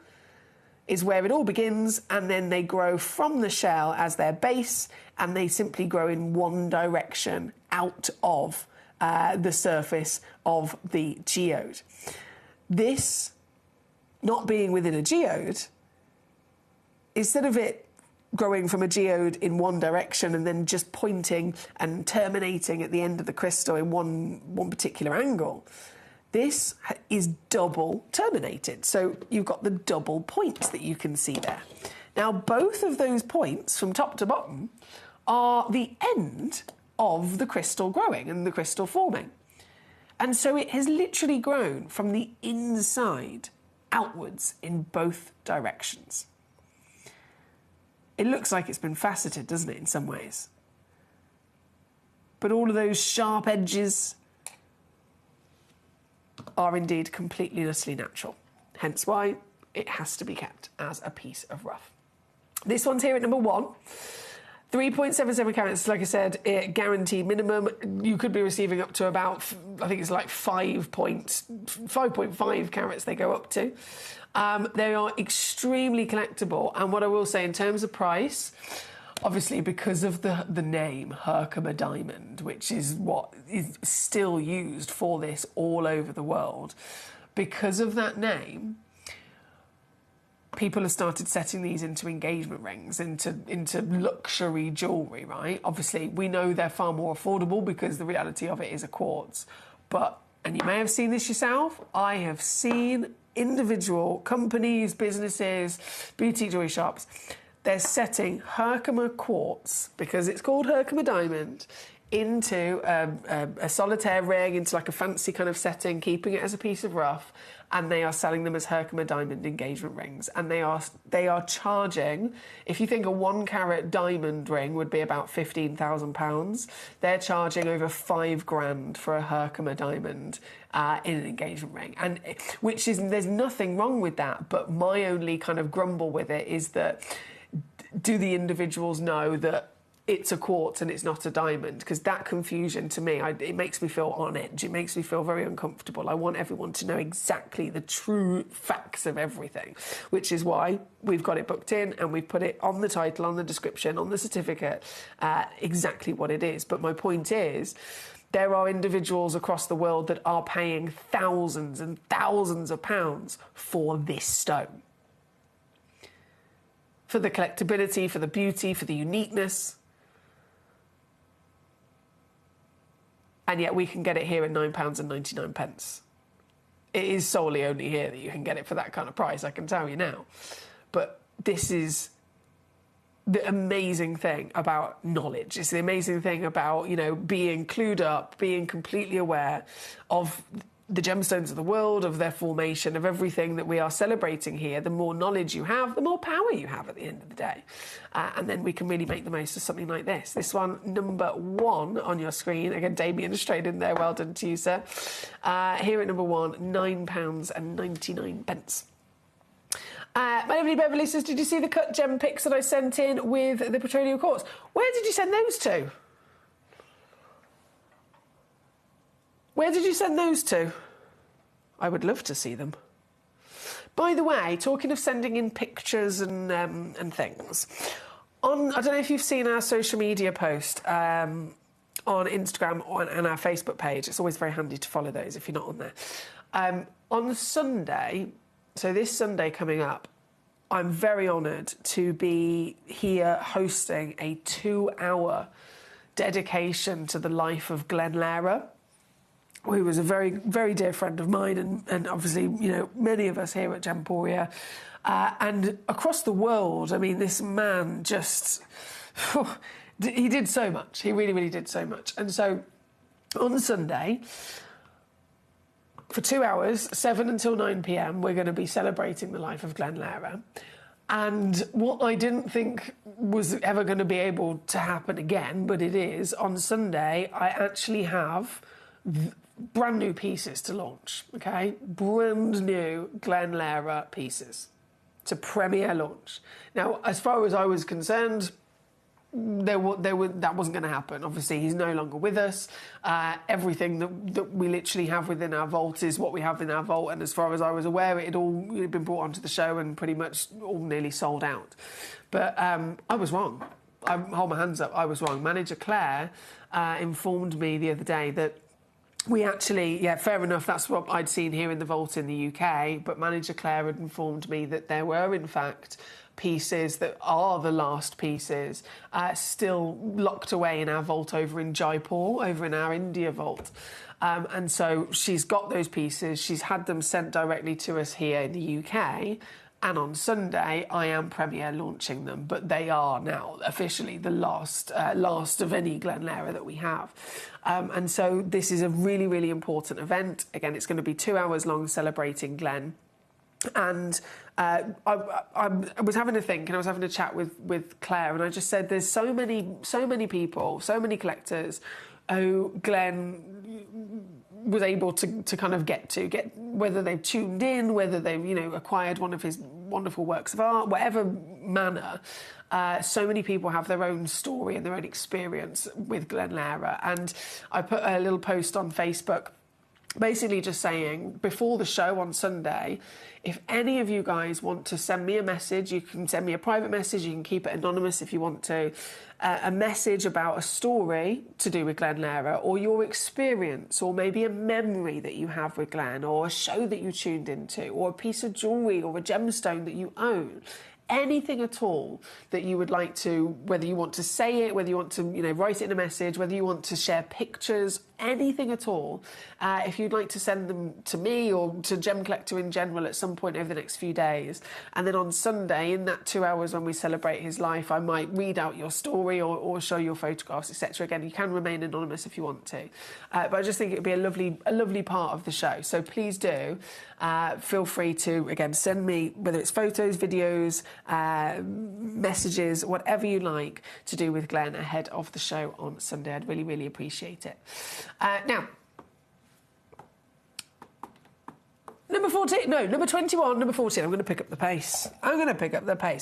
is where it all begins, and then they grow from the shell as their base, and they simply grow in one direction out of the surface of the geode. This, not being within a geode, instead of it growing from a geode in one direction and then just pointing and terminating at the end of the crystal in one particular angle, this is double terminated. So you've got the double points that you can see there. Now, both of those points from top to bottom are the end of the crystal growing and the crystal forming. And so it has literally grown from the inside outwards in both directions. It looks like it's been faceted, doesn't it, in some ways? But all of those sharp edges are indeed completely and utterly natural. Hence why it has to be kept as a piece of rough. This one's here at number 1. 3.77 carats, like I said, guaranteed minimum. You could be receiving up to about, I think it's like 5.5 carats they go up to. They are extremely collectible, and what I will say in terms of price, obviously because of the name Herkimer diamond, which is what is still used for this all over the world, because of that name, people have started setting these into engagement rings, into luxury jewellery, right? Obviously, we know they're far more affordable because the reality of it is a quartz. But, and you may have seen this yourself, I have seen individual companies, businesses, boutique jewellery shops, they're setting Herkimer quartz, because it's called Herkimer diamond, into a solitaire ring, into like a fancy kind of setting, keeping it as a piece of rough, and they are selling them as Herkimer diamond engagement rings. And they are charging, if you think a 1 carat diamond ring would be about £15,000, they're charging over £5,000 for a Herkimer diamond in an engagement ring. And there's nothing wrong with that, but my only kind of grumble with it is that, do the individuals know that it's a quartz and it's not a diamond? Because that confusion, to me, it makes me feel on edge. It makes me feel very uncomfortable. I want everyone to know exactly the true facts of everything, which is why we've got it booked in and we've put it on the title, on the description, on the certificate, exactly what it is. But my point is, there are individuals across the world that are paying thousands and thousands of pounds for this stone. For the collectability, for the beauty, for the uniqueness. And yet we can get it here at £9.99. It is solely only here that you can get it for that kind of price, I can tell you now. But this is the amazing thing about knowledge. It's the amazing thing about, you know, being clued up, being completely aware of the gemstones of the world, of their formation, of everything that we are celebrating here. The more knowledge you have, the more power you have at the end of the day. And then we can really make the most of something like this. This one, number 1 on your screen. Again, Damien straight in there. Well done to you, sir. Here at number 1, £9.99. My lovely Beverly says, did you see the cut gem pics that I sent in with the petroleum quartz? Where did you send those to? Where did you send those to? I would love to see them. By the way, talking of sending in pictures and things, I don't know if you've seen our social media post on Instagram and our Facebook page. It's always very handy to follow those if you're not on there. On Sunday, so this Sunday coming up, I'm very honoured to be here hosting a 2-hour dedication to the life of Glenn Lara, who was a very, very dear friend of mine, and obviously, you know, many of us here at Gemporia and across the world. I mean, this man just, he did so much. He really, really did so much. And so on Sunday, for 2 hours, 7 until 9 p.m, we're going to be celebrating the life of Glenn Lara. And what I didn't think was ever going to be able to happen again, but it is, on Sunday, I actually have brand new pieces to launch, okay? Brand new Glenn Lara pieces to premiere launch. Now, as far as I was concerned, that wasn't going to happen. Obviously, he's no longer with us. Everything that we literally have within our vault is what we have in our vault, and as far as I was aware, it had all been brought onto the show and pretty much all nearly sold out. But I was wrong. I hold my hands up, I was wrong. Manager Claire informed me the other day that we actually, yeah, fair enough, that's what I'd seen here in the vault in the UK, but Manager Claire had informed me that there were, in fact, pieces that are the last pieces still locked away in our vault over in Jaipur, over in our India vault. And so she's got those pieces, she's had them sent directly to us here in the UK, and on Sunday I am premiere launching them, but they are now officially the last of any Glenn Lara that we have. And so this is a really, really important event. Again, it's going to be 2 hours long celebrating Glenn. And I was having a think, and I was having a chat with Claire, and I just said there's so many people, so many collectors who Glenn was able to kind of get whether they've tuned in, whether they've, you know, acquired one of his wonderful works of art, whatever manner. So many people have their own story and their own experience with Glenn Lara. And I put a little post on Facebook basically just saying, before the show on Sunday, if any of you guys want to send me a message, you can send me a private message, you can keep it anonymous if you want to, a message about a story to do with Glenn Lara, or your experience, or maybe a memory that you have with Glenn, or a show that you tuned into, or a piece of jewellery or a gemstone that you own. Anything at all that you would like to, whether you want to say it, whether you want to, you know, write it in a message, whether you want to share pictures, anything at all, if you'd like to send them to me or to Gemcollector in general at some point over the next few days. And then on Sunday, in that 2 hours when we celebrate his life, I might read out your story or show your photographs, etc. Again, you can remain anonymous if you want to. But I just think it would be a lovely part of the show. So please do feel free to, again, send me, whether it's photos, videos, messages, whatever you like to do with Glenn ahead of the show on Sunday. I'd really, really appreciate it. Now, number 21, number 14, I'm going to pick up the pace.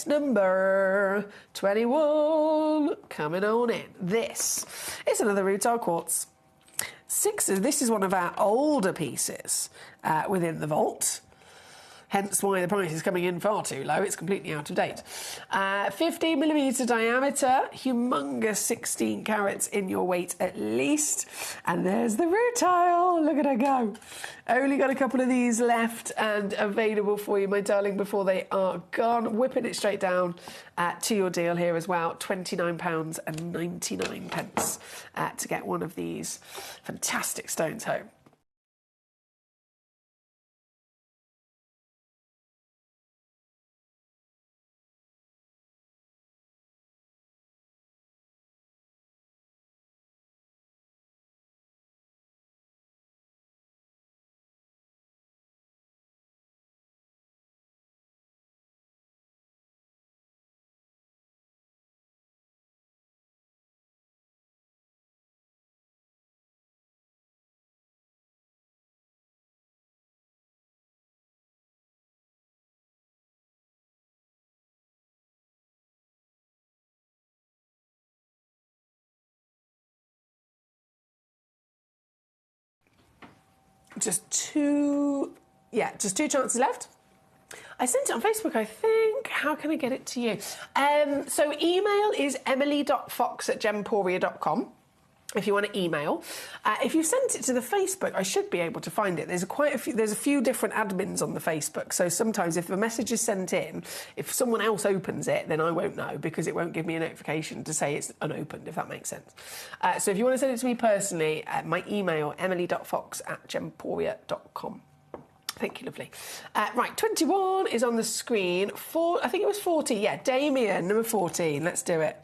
Number 21, coming on in. This is another rutile quartz. This is one of our older pieces within the vault. Hence why the price is coming in far too low. It's completely out of date. 15mm diameter, humongous 16 carats in your weight at least. And there's the rutile. Look at her go. Only got a couple of these left and available for you, my darling, before they are gone. Whipping it straight down to your deal here as well. £29.99 to get one of these fantastic stones home. Just two chances left. I sent it on Facebook, I think. How can I get it to you? So email is emily.fox@gemporia.com. If you want to email. If you sent it to the Facebook, I should be able to find it. There's a few different admins on the Facebook, so sometimes if a message is sent in, if someone else opens it, then I won't know because it won't give me a notification to say it's unopened, if that makes sense. So if you want to send it to me personally, my email, emily.fox@gemporia.com. Thank you, lovely. Right, 21 is on the screen. I think it was 40. Yeah, Damien, number 14. Let's do it.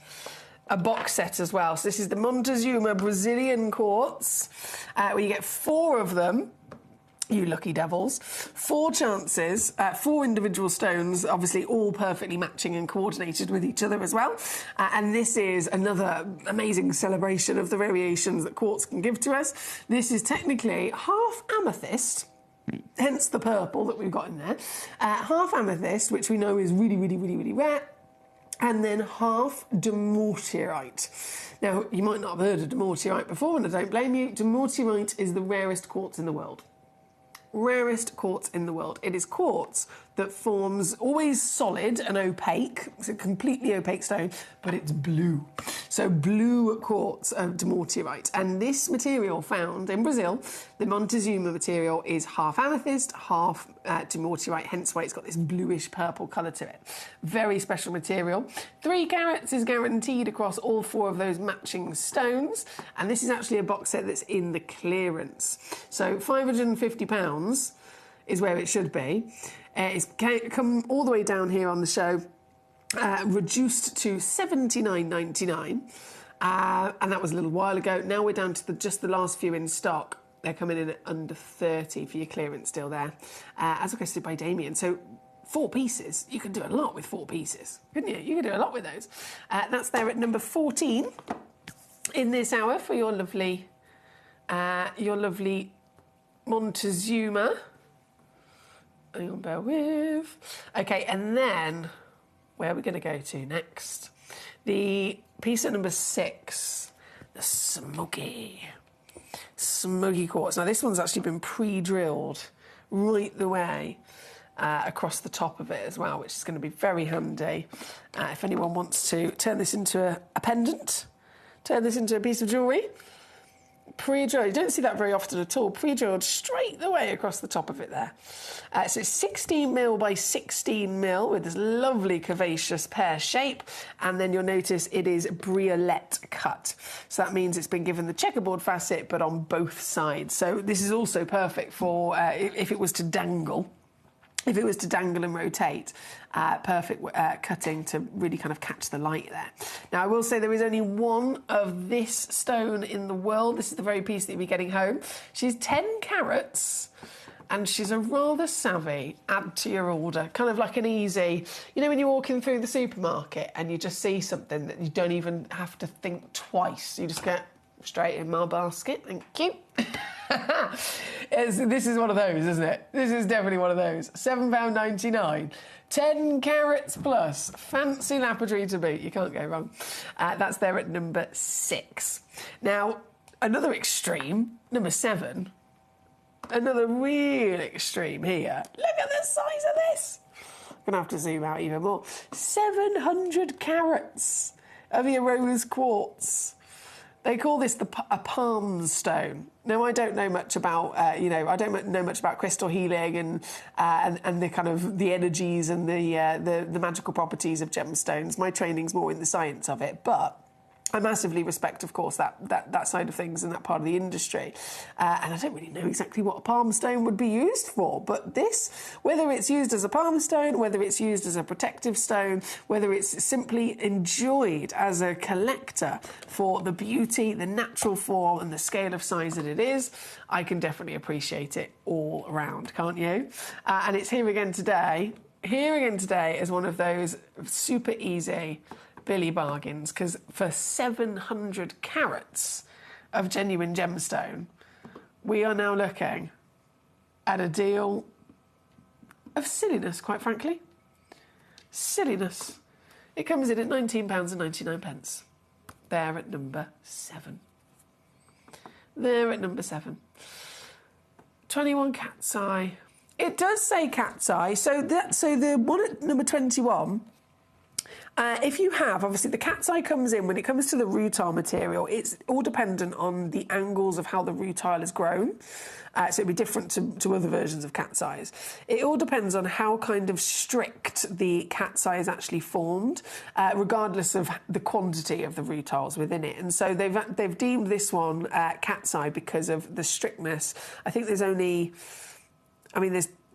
A box set as well. So this is the Montezuma Brazilian quartz, where you get 4 of them. You lucky devils. 4 chances, 4 individual stones, obviously all perfectly matching and coordinated with each other as well. And this is another amazing celebration of the variations that quartz can give to us. This is technically half amethyst, hence the purple that we've got in there. Half amethyst, which we know is really, really, really, really rare. And then half dumortierite. Now, you might not have heard of dumortierite before, and I don't blame you. Dumortierite is the rarest quartz in the world. Rarest quartz in the world. It is quartz that forms always solid and opaque. It's a completely opaque stone, but it's blue. So blue quartz of dumortierite. And this material found in Brazil, the Montezuma material, is half amethyst, half dumortierite, hence why it's got this bluish purple colour to it. Very special material. 3 carats is guaranteed across all 4 of those matching stones. And this is actually a box set that's in the clearance. So £550 is where it should be. It's come all the way down here on the show, reduced to $79.99, and that was a little while ago. Now we're down to just the last few in stock. They're coming in at under 30 for your clearance still there, as requested by Damien. So 4 pieces, you could do a lot with 4 pieces, couldn't you? You could do a lot with those. That's there at number 14 in this hour for your lovely Montezuma. Hang on, bear with. Okay, and then where are we going to go to next? The piece at number 6, the smoky quartz. Now, this one's actually been pre-drilled right the way across the top of it as well, which is going to be very handy if anyone wants to turn this into a pendant, turn this into a piece of jewellery. Pre-drilled, you don't see that very often at all. Pre-drilled straight the way across the top of it there. So it's 16mm by 16mm with this lovely curvaceous pear shape, and then you'll notice it is briolette cut. So that means it's been given the checkerboard facet, but on both sides. So this is also perfect for if it was to dangle. If it was to dangle and rotate, perfect cutting to really kind of catch the light there. Now, I will say there is only one of this stone in the world. This is the very piece that you'll be getting home. She's 10 carats, and she's a rather savvy add to your order, kind of like an easy... You know when you're walking through the supermarket and you just see something that you don't even have to think twice. You just get straight in my basket, thank you. This is one of those, isn't it? This is definitely one of those. £7.99. 10 carats plus. Fancy lapidary to boot. You can't go wrong. That's there at number 6. Now, another extreme, number 7. Another real extreme here. Look at the size of this. I'm going to have to zoom out even more. 700 carats of your rose quartz. They call this a palm stone. Now, I don't know much about, I don't know much about crystal healing and the kind of the energies and the magical properties of gemstones. My training's more in the science of it, but I massively respect, of course, that side of things and that part of the industry. And I don't really know exactly what a palm stone would be used for, but this, whether it's used as a palm stone, whether it's used as a protective stone, whether it's simply enjoyed as a collector for the beauty, the natural form and the scale of size that it is, I can definitely appreciate it all around, can't you? And it's here again today. Here again today is one of those super easy Billy bargains, because for 700 carats of genuine gemstone, we are now looking at a deal of silliness, quite frankly. Silliness. It comes in at £19.99. There at number 7. There at number 7. 21 cat's eye. It does say cat's eye. So the one at number 21. If you have, obviously, the cat's eye comes in when it comes to the rutile material. It's all dependent on the angles of how the rutile is grown. So it'd be different to other versions of cat's eyes. It all depends on how kind of strict the cat's eye is actually formed, regardless of the quantity of the rutiles within it. And so they've deemed this one cat's eye because of the strictness. I think there's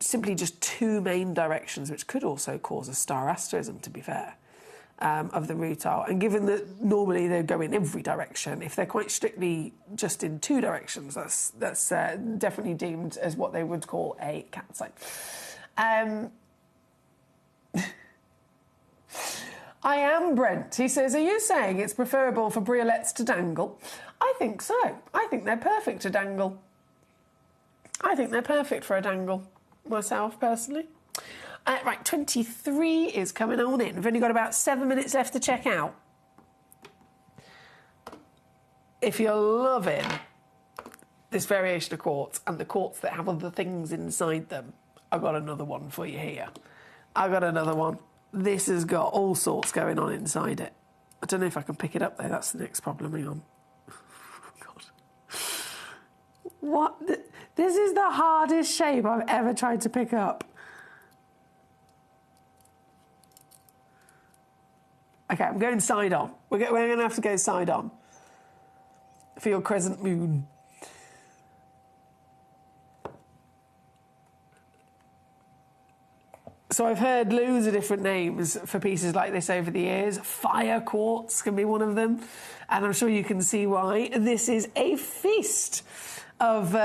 simply just two main directions, which could also cause a star asterism, to be fair. Of the rutile, and given that normally they go in every direction, if they're quite strictly just in two directions, that's definitely deemed as what they would call a cat's eye. I am Brent. He says, are you saying it's preferable for briolets to dangle? I think so. I think they're perfect to dangle. I think they're perfect for a dangle, myself, personally. Right, 23 is coming on in. We've only got about 7 minutes left to check out. If you're loving this variation of quartz and the quartz that have other things inside them, I've got another one for you here. I've got another one. This has got all sorts going on inside it. I don't know if I can pick it up, though. That's the next problem. Hang on. God. What? This is the hardest shape I've ever tried to pick up. Okay, I'm going side on. We're going to have to go side on for your crescent moon. So I've heard loads of different names for pieces like this over the years. Fire quartz can be one of them, and I'm sure you can see why. This is a feast of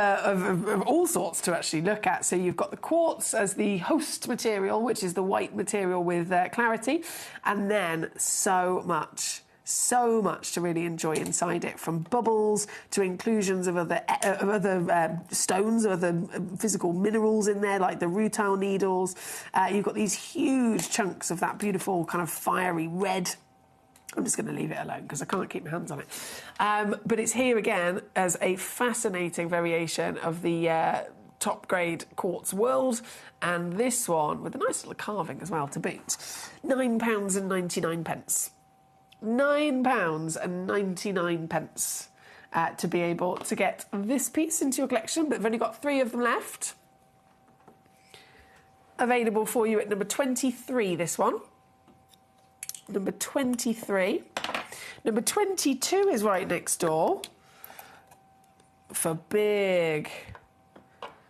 all sorts to actually look at. So you've got the quartz as the host material, which is the white material with clarity, and then so much to really enjoy inside it, from bubbles to inclusions of other stones, other physical minerals in there, like the rutile needles. You've got these huge chunks of that beautiful kind of fiery red. I'm just going to leave it alone because I can't keep my hands on it. But it's here again as a fascinating variation of the top grade quartz world, and this one with a nice little carving as well to boot. £9.99. £9.99 to be able to get this piece into your collection, but we've only got 3 of them left. Available for you at number 23, this one. Number 23. Number 22 is right next door for big,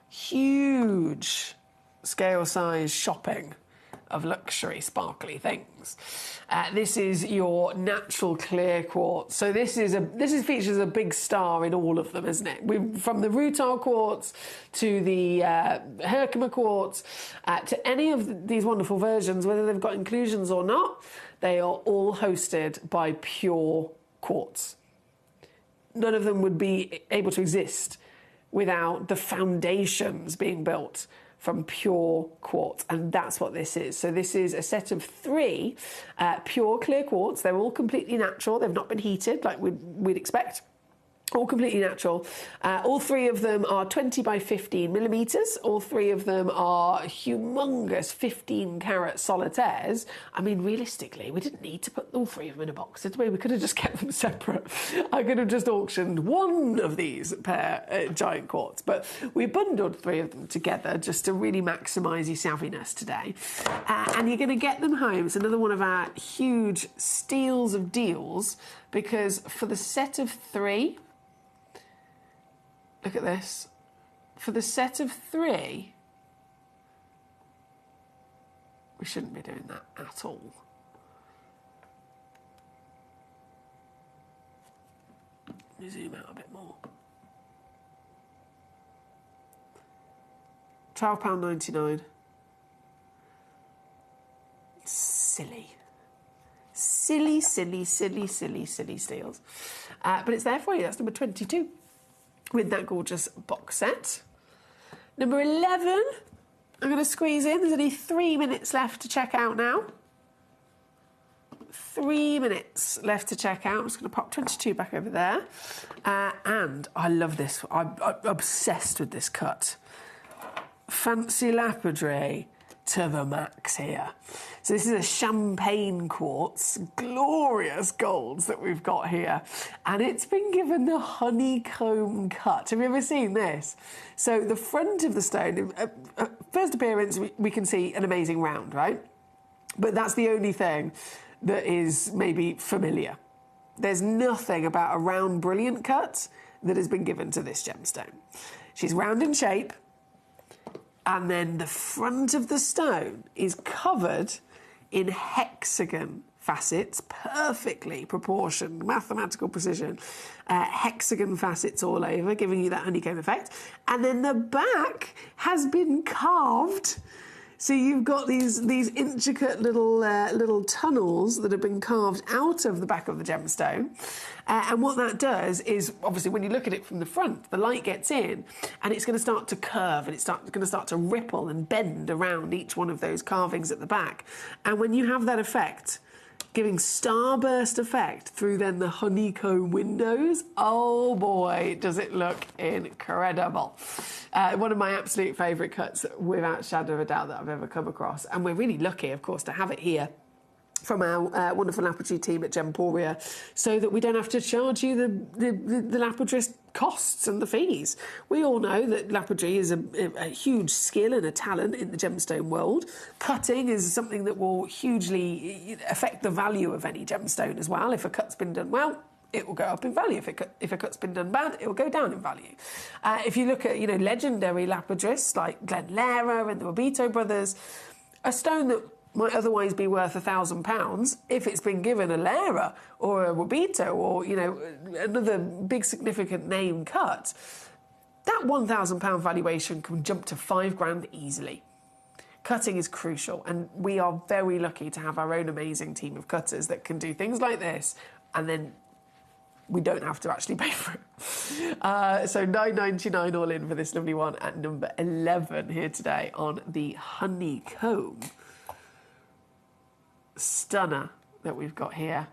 huge scale size shopping of luxury sparkly things. This is your natural clear quartz. So this features a big star in all of them, isn't it? From the rutile quartz to the Herkimer quartz to any of these wonderful versions, whether they've got inclusions or not, they are all hosted by pure quartz. None of them would be able to exist without the foundations being built from pure quartz, and that's what this is. So this is a set of 3 pure clear quartz. They're all completely natural. They've not been heated like we'd expect. All completely natural. All 3 of them are 20 by 15 millimetres. All 3 of them are humongous 15 carat solitaires. I mean, realistically, we didn't need to put all 3 of them in a box, did we? We could have just kept them separate. I could have just auctioned one of these pair giant quartz, but we bundled 3 of them together just to really maximise your savviness today. And you're going to get them home. It's another one of our huge steals of deals, because for the set of 3... Look at this. For the set of 3, we shouldn't be doing that at all. Let me zoom out a bit more. £12.99. Silly. Silly steals. But it's there for you. That's number 22. With that gorgeous box set. Number 11, I'm going to squeeze in. There's only 3 minutes left to check out now. 3 minutes left to check out. I'm just going to pop 22 back over there. And I love this. I'm obsessed with this cut. Fancy lapidary to the max here. So this is a champagne quartz, glorious golds that we've got here. And it's been given the honeycomb cut. Have you ever seen this? So the front of the stone, first appearance, we can see an amazing round, right? But that's the only thing that is maybe familiar. There's nothing about a round, brilliant cut that has been given to this gemstone. She's round in shape, and then the front of the stone is covered in hexagon facets, perfectly proportioned, mathematical precision, hexagon facets all over, giving you that honeycomb effect. And then the back has been carved. So you've got these intricate little tunnels that have been carved out of the back of the gemstone. And what that does is, obviously, when you look at it from the front, the light gets in and it's going to start to curve and it's going to start to ripple and bend around each one of those carvings at the back. And when you have that effect, giving starburst effect through then the honeycomb windows, oh boy, does it look incredible. One of my absolute favourite cuts, without shadow of a doubt, that I've ever come across. And we're really lucky, of course, to have it here from our wonderful lapidary team at Gemporia, so that we don't have to charge you the lapidary costs and the fees. We all know that lapidary is a huge skill and a talent in the gemstone world. Cutting is something that will hugely affect the value of any gemstone as well. If a cut's been done well, it will go up in value. If a cut's been done bad, it will go down in value. If you look at legendary lapidarists like Glenn Lara and the Robito brothers, a stone that might otherwise be worth £1,000, if it's been given a Lara or a Robito or another big significant name cut, that £1,000 valuation can jump to £5,000 easily. Cutting is crucial, and we are very lucky to have our own amazing team of cutters that can do things like this, and then we don't have to actually pay for it. So $9.99 all in for this lovely one at number 11 here today on the honeycomb stunner that we've got here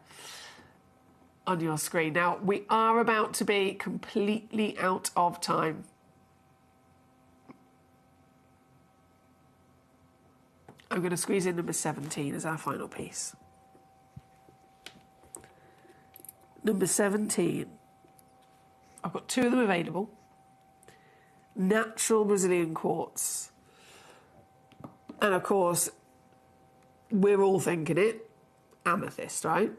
on your screen. Now, we are about to be completely out of time. I'm going to squeeze in number 17 as our final piece. Number 17. I've got two of them available. Natural Brazilian quartz. And of course, we're all thinking it, amethyst, right?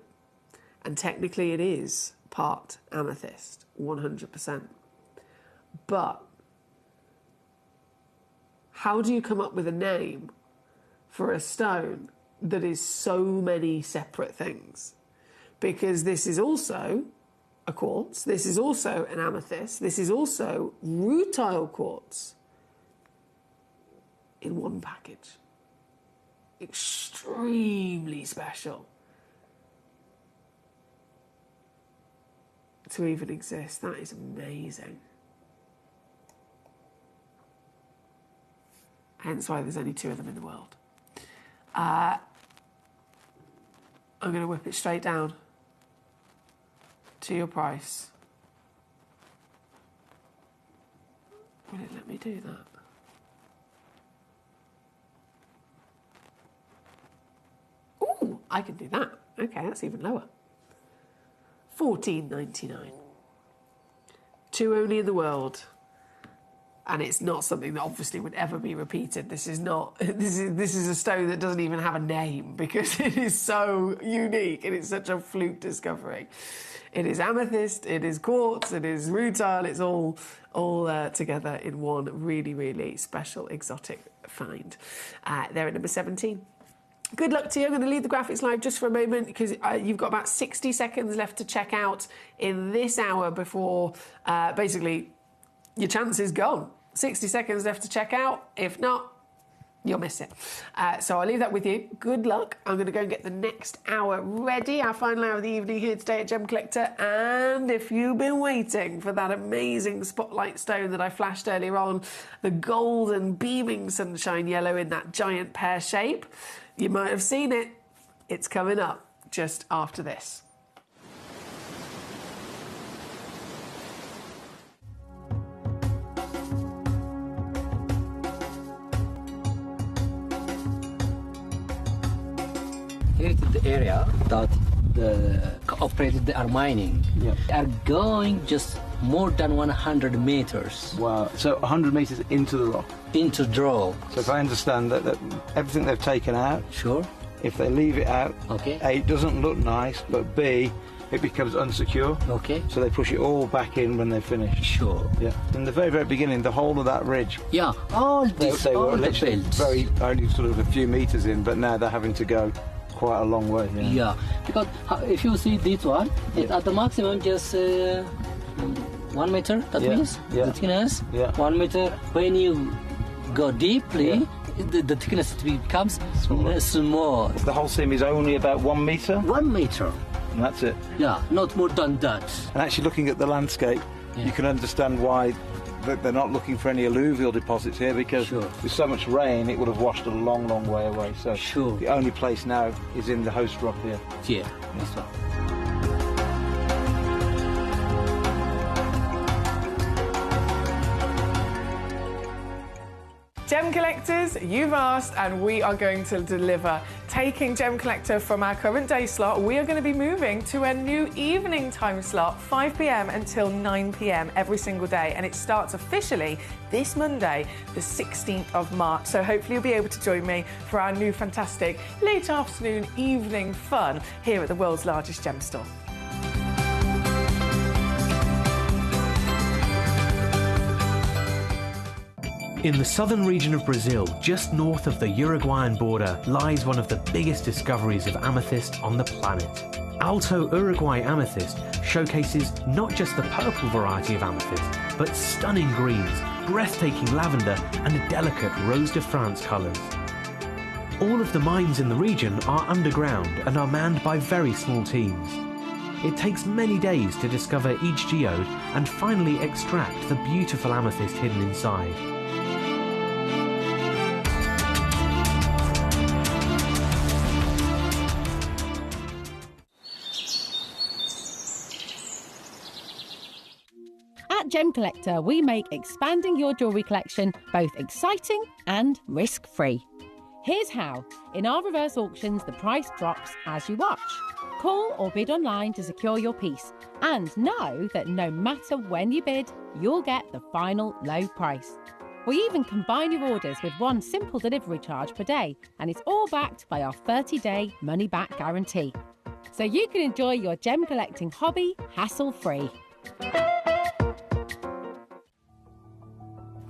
And technically it is part amethyst, 100%. But how do you come up with a name for a stone that is so many separate things? Because this is also a quartz, this is also an amethyst, this is also rutile quartz in one package. Extremely special to even exist. That is amazing. Hence why there's only two of them in the world. I'm going to whip it straight down to your price. Will it let me do that? Ooh, I can do that. Okay, that's even lower. $14.99. Two only in the world. And it's not something that obviously would ever be repeated. This is not. This is a stone that doesn't even have a name because it is so unique and it's such a fluke discovery. It is amethyst, it is quartz, it is rutile. It's all together in one really, really special exotic find. They're at number 17. Good luck to you. I'm going to leave the graphics live just for a moment because you've got about 60 seconds left to check out in this hour before basically your chance is gone. 60 seconds left to check out. If not, you'll miss it. So I'll leave that with you. Good luck. I'm going to go and get the next hour ready, our final hour of the evening here today at Gemcollector. And if you've been waiting for that amazing spotlight stone that I flashed earlier on, the golden beaming sunshine yellow in that giant pear shape, you might have seen it. It's coming up. just after this. Here is the area that the operators they are mining. They are going just more than 100 meters. Wow, so 100 meters into the rock? Into the rock. So if I understand that everything they've taken out, sure, if they leave it out, okay, A, it doesn't look nice, but B, it becomes unsecure. Okay. So they push it all back in when they finish. Sure. Yeah. In the very, very beginning, the whole of that ridge. Yeah, all this, they all were the literally belts. very, only sort of a few meters in, but now they're having to go quite a long way. Yeah, because if you see this one, it's at the maximum just 1 meter, that means the thickness, 1 meter. When you go deeply, the thickness becomes small. The whole seam is only about 1 meter? 1 meter. And that's it? Yeah, not more than that. And actually looking at the landscape, you can understand why they're not looking for any alluvial deposits here, because with so much rain it would have washed a long, long way away. So the only place now is in the host rock here. Yeah, that's right. Gem collectors, you've asked and we are going to deliver. Taking Gem Collector from our current day slot, we are going to be moving to a new evening time slot, 5 p.m. until 9 p.m. every single day, and it starts officially this Monday, the 16th of March. So hopefully you'll be able to join me for our new fantastic late afternoon evening fun here at the world's largest gem store. In the southern region of Brazil, just north of the Uruguayan border, lies one of the biggest discoveries of amethyst on the planet. Alto Uruguay Amethyst showcases not just the purple variety of amethyst, but stunning greens, breathtaking lavender, and delicate Rose de France colours. All of the mines in the region are underground and are manned by very small teams. It takes many days to discover each geode and finally extract the beautiful amethyst hidden inside. At Gem Collector, we make expanding your jewellery collection both exciting and risk-free. Here's how. In our reverse auctions, the price drops as you watch. Call or bid online to secure your piece, and know that no matter when you bid, you'll get the final low price. We even combine your orders with one simple delivery charge per day, and it's all backed by our 30-day money-back guarantee. So you can enjoy your gem collecting hobby hassle-free.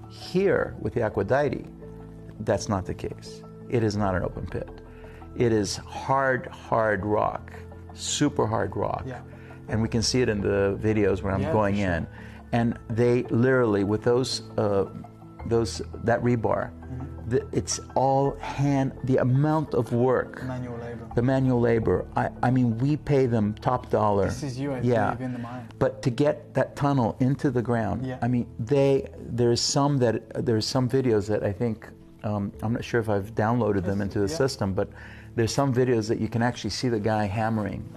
Here, with the Aquadite, that's not the case. It is not an open pit. It is hard rock, super hard rock. Yeah. And we can see it in the videos when I'm going in. And they literally, with that rebar, it's all hand, the amount of work. Manual labor. The manual labor. I mean, we pay them top dollar. This is you, I believe, in the mine. But to get that tunnel into the ground, I mean, there's some videos that I think, I'm not sure if I've downloaded them into the system, but there's some videos that you can actually see the guy hammering.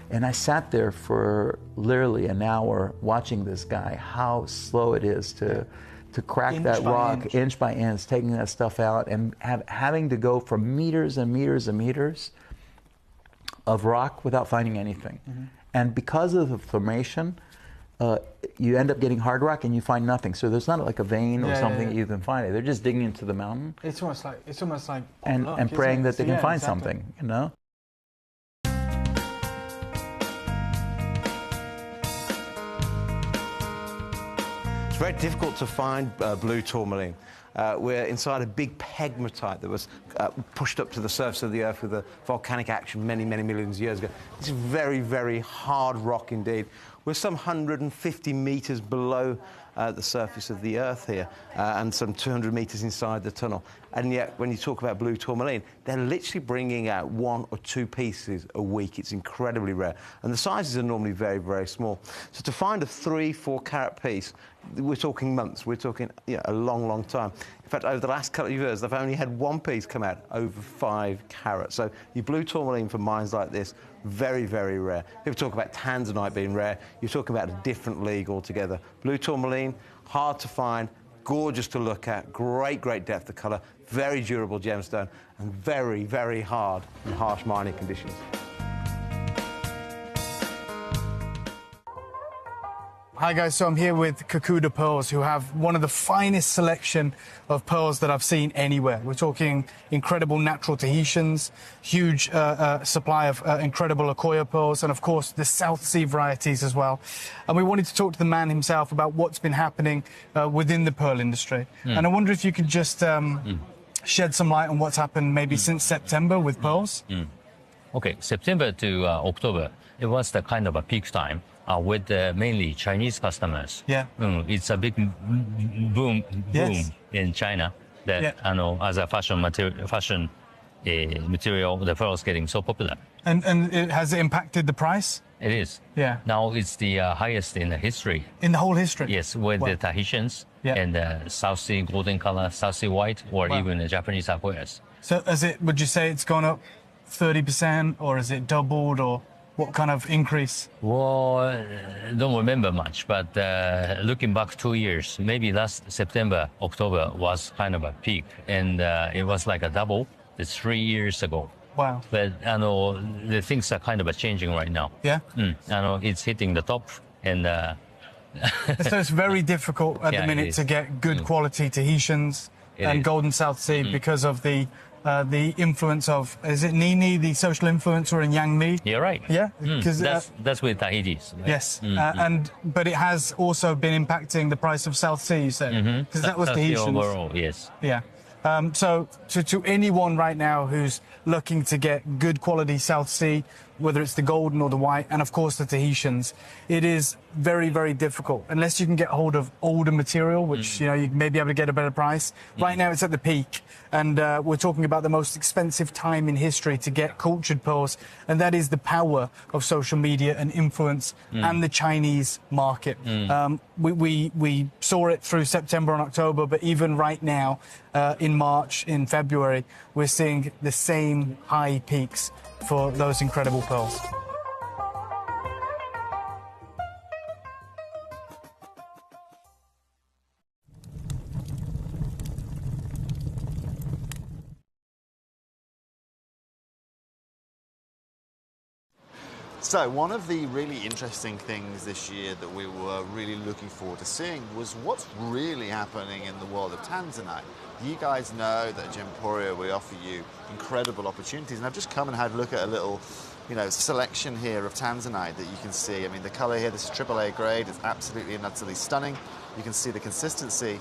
And I sat there for literally an hour watching this guy, how slow it is to crack that rock inch by inch, taking that stuff out, and having to go for meters and meters and meters of rock without finding anything. And because of the formation, you end up getting hard rock and you find nothing. So there's not like a vein or something that you can find. They're just digging into the mountain. It's almost like and praying that they can find something, you know? It's very difficult to find blue tourmaline. We're inside a big pegmatite that was pushed up to the surface of the Earth with a volcanic action many, many millions of years ago. It's very, very hard rock indeed. We're some 150 meters below the surface of the Earth here, and some 200 metres inside the tunnel. And yet, when you talk about blue tourmaline, they're literally bringing out 1 or 2 pieces a week. It's incredibly rare. And the sizes are normally very, very small. So to find a 3-4 carat piece, we're talking months. We're talking a long, long time. In fact, over the last couple of years, they've only had 1 piece come out over 5 carats. So your blue tourmaline for mines like this, very, very rare. People talk about tanzanite being rare. You're talking about a different league altogether. Blue tourmaline, hard to find, gorgeous to look at, great, great depth of colour, very durable gemstone, and very, very hard in harsh mining conditions. Hi guys, so I'm here with Kakuda Pearls, who have one of the finest selection of pearls that I've seen anywhere. We're talking incredible natural Tahitians, huge supply of incredible Akoya pearls, and of course the South Sea varieties as well. And we wanted to talk to the man himself about what's been happening within the pearl industry. And I wonder if you could just shed some light on what's happened maybe since September with pearls. Okay, September to October, it was the kind of a peak time. With mainly Chinese customers. Yeah. It's a big boom in China that as a fashion material, the pearl is getting so popular. And has it impacted the price? It is. Yeah. Now it's the highest in the history. In the whole history? Yes, with the Tahitians and the South Sea golden color, South Sea white, or even the Japanese Akoyas. So would you say it's gone up 30%, or is it doubled, or what kind of increase? Well, don't remember much, but looking back 2 years, maybe last September, October was kind of a peak, and it was like a double. It's 3 years ago. Wow. But the things are kind of changing right now. Yeah. It's hitting the top, and so it's very difficult at the minute to get good quality Tahitians and Golden South Sea because of the influence of, is it Nini, the social influencer in Yang Mi? You're right. Yeah, because that's with Tahiti's. Right? Yes, but it has also been impacting the price of South Sea, you said, because that was Tahitians. Overall, yes. Yeah. So to anyone right now who's looking to get good quality South Sea, whether it's the golden or the white, and of course the Tahitians, it is very, very difficult unless you can get hold of older material, which you may be able to get a better price. Right now it's at the peak, and we're talking about the most expensive time in history to get cultured pearls, and that is the power of social media and influence and the Chinese market. We saw it through September and October, but even right now in March, in February, we're seeing the same high peaks for those incredible pearls. So one of the really interesting things this year that we were really looking forward to seeing was what's really happening in the world of tanzanite. You guys know that at Gemporia we offer you incredible opportunities, and I've just come and had a look at a little selection here of tanzanite that you can see. I mean, the color here, this is AAA grade, it's absolutely and utterly stunning. You can see the consistency.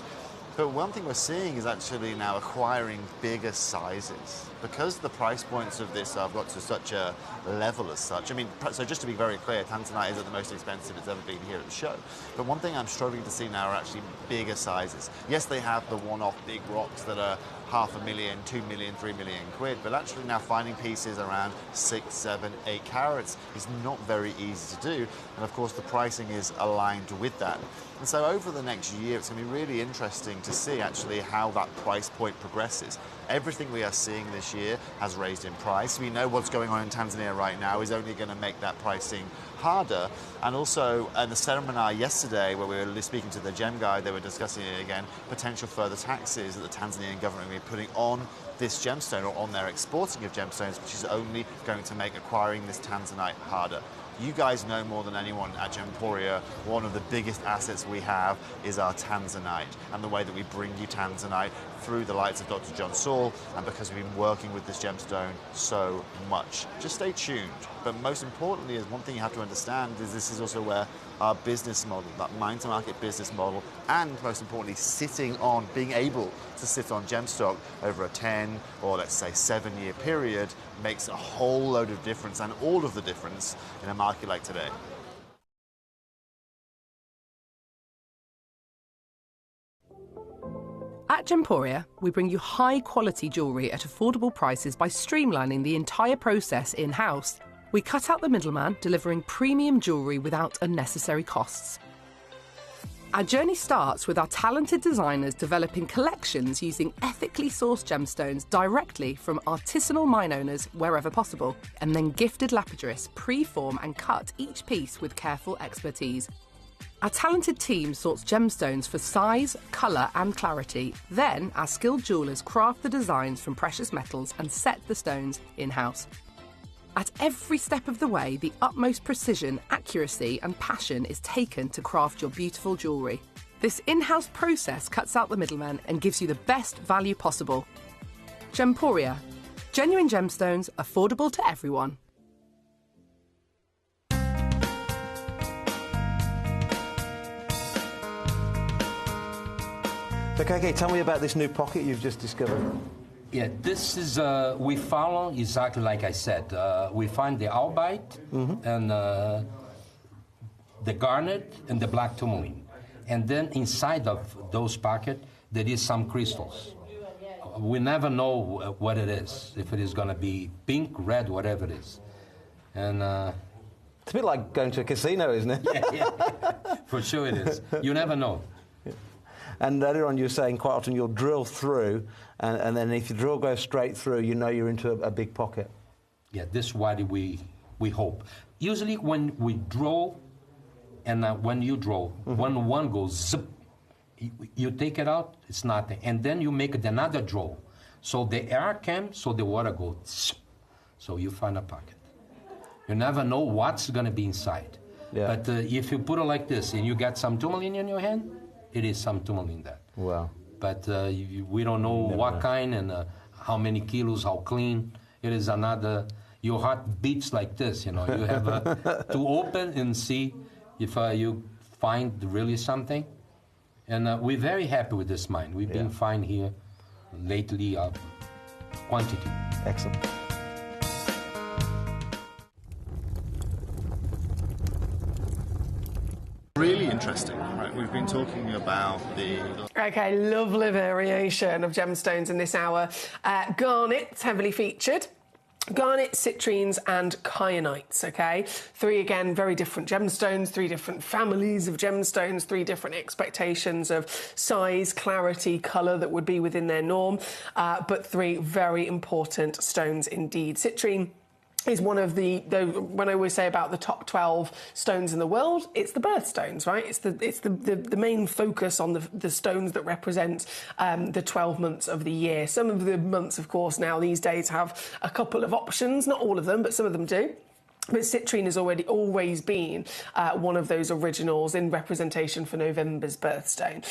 But one thing we're seeing is actually now acquiring bigger sizes. Because the price points of this have got to such a level as such. I mean, so just to be very clear, tanzanite isn't the most expensive it's ever been here at the show. But one thing I'm struggling to see now are actually bigger sizes. Yes, they have the one-off big rocks that are $500,000, 2 million, 3 million quid, but actually now finding pieces around 6, 7, 8 carats is not very easy to do. And of course, the pricing is aligned with that. And so over the next year, it's going to be really interesting to see actually how that price point progresses. Everything we are seeing this year has raised in price. We know what's going on in Tanzania right now is only going to make that pricing harder. And also in the seminar yesterday where we were speaking to the gem guy, they were discussing it again, potential further taxes that the Tanzanian government will be putting on this gemstone or on their exporting of gemstones, which is only going to make acquiring this tanzanite harder. You guys know more than anyone at Gemporia, one of the biggest assets we have is our tanzanite, and the way that we bring you tanzanite through the lights of Dr. John Saul, and because we've been working with this gemstone so much. Just stay tuned. But most importantly, is one thing you have to understand is this is also where our business model, that mine-to-market business model, and most importantly, being able to sit on gem stock over a 10 or let's say 7-year period makes a whole load of difference, and all of the difference in a market like today. At Gemporia, we bring you high-quality jewellery at affordable prices by streamlining the entire process in-house. We cut out the middleman, delivering premium jewellery without unnecessary costs. Our journey starts with our talented designers developing collections using ethically sourced gemstones directly from artisanal mine owners wherever possible, and then gifted lapidaries pre-form and cut each piece with careful expertise. Our talented team sorts gemstones for size, colour and clarity. Then, our skilled jewellers craft the designs from precious metals and set the stones in-house. At every step of the way, the utmost precision, accuracy and passion is taken to craft your beautiful jewellery. This in-house process cuts out the middleman and gives you the best value possible. Gemporia. Genuine gemstones, affordable to everyone. Okay, tell me about this new pocket you've just discovered. Yeah, this is, we found exactly like I said. We find the albite and the garnet and the black tourmaline. And then inside of those pockets, there is some crystals. We never know what it is, if it is going to be pink, red, whatever it is. And it's a bit like going to a casino, isn't it? Yeah, for sure it is. You never know. And earlier on you were saying quite often you'll drill through, and then if the drill goes straight through, you know you're into a big pocket. Yeah, this is what we hope. Usually when we draw, and when you draw, when one goes zip, you take it out, it's nothing. And then you make another draw. So the air comes, so the water goes zip. So you find a pocket. You never know what's going to be inside. Yeah. But if you put it like this and you get some tourmaline in your hand, it is some tourmaline there. Wow. But we don't know what kind and how many kilos, how clean. It is another, your heart beats like this, you know. You have to open and see if you find really something. And we're very happy with this mine. We've been fine here lately, quantity. Excellent. Really interesting, right? We've been talking about the... Okay, lovely variation of gemstones in this hour. Garnet's heavily featured. Garnet, citrines and kyanites, okay? Three, again, very different gemstones, three different families of gemstones, three different expectations of size, clarity, colour that would be within their norm, but three very important stones indeed. Citrine is one of the when I always say about the top 12 stones in the world, it's the birthstones, right? It's the main focus on the stones that represent the 12 months of the year. Some of the months, of course, now these days have a couple of options, not all of them, but some of them do. But citrine has always been one of those originals in representation for November's birthstone.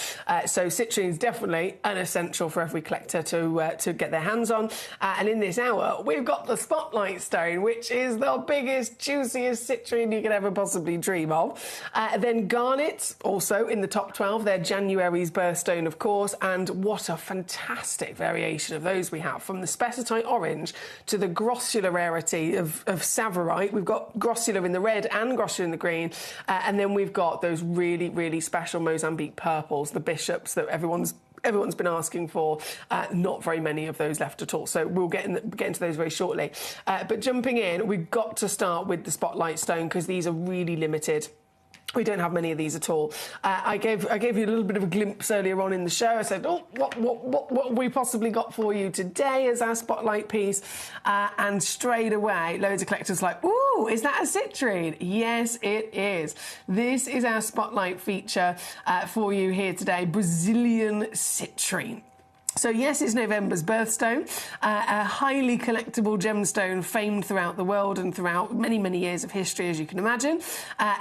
So citrine is definitely an essential for every collector to get their hands on. And in this hour, we've got the Spotlight Stone, which is the biggest, juiciest citrine you could ever possibly dream of. Then garnet, also in the top 12. They're January's birthstone, of course. And what a fantastic variation of those we have, from the spessartite orange to the grossular rarity of Savorite. We've got grossular in the red and grossular in the green, and then we've got those really, really special Mozambique purples, the bishops that everyone's been asking for. Not very many of those left at all, so we'll get into those very shortly. But jumping in, we've got to start with the Spotlight Stone because these are really limited. We don't have many of these at all. I gave you a little bit of a glimpse earlier on in the show. I said, oh, what have we possibly got for you today as our spotlight piece? And straight away, loads of collectors like, ooh, is that a citrine? Yes, it is. This is our spotlight feature for you here today, Brazilian citrine. So yes, it's November's birthstone, a highly collectible gemstone famed throughout the world and throughout many, many years of history, as you can imagine,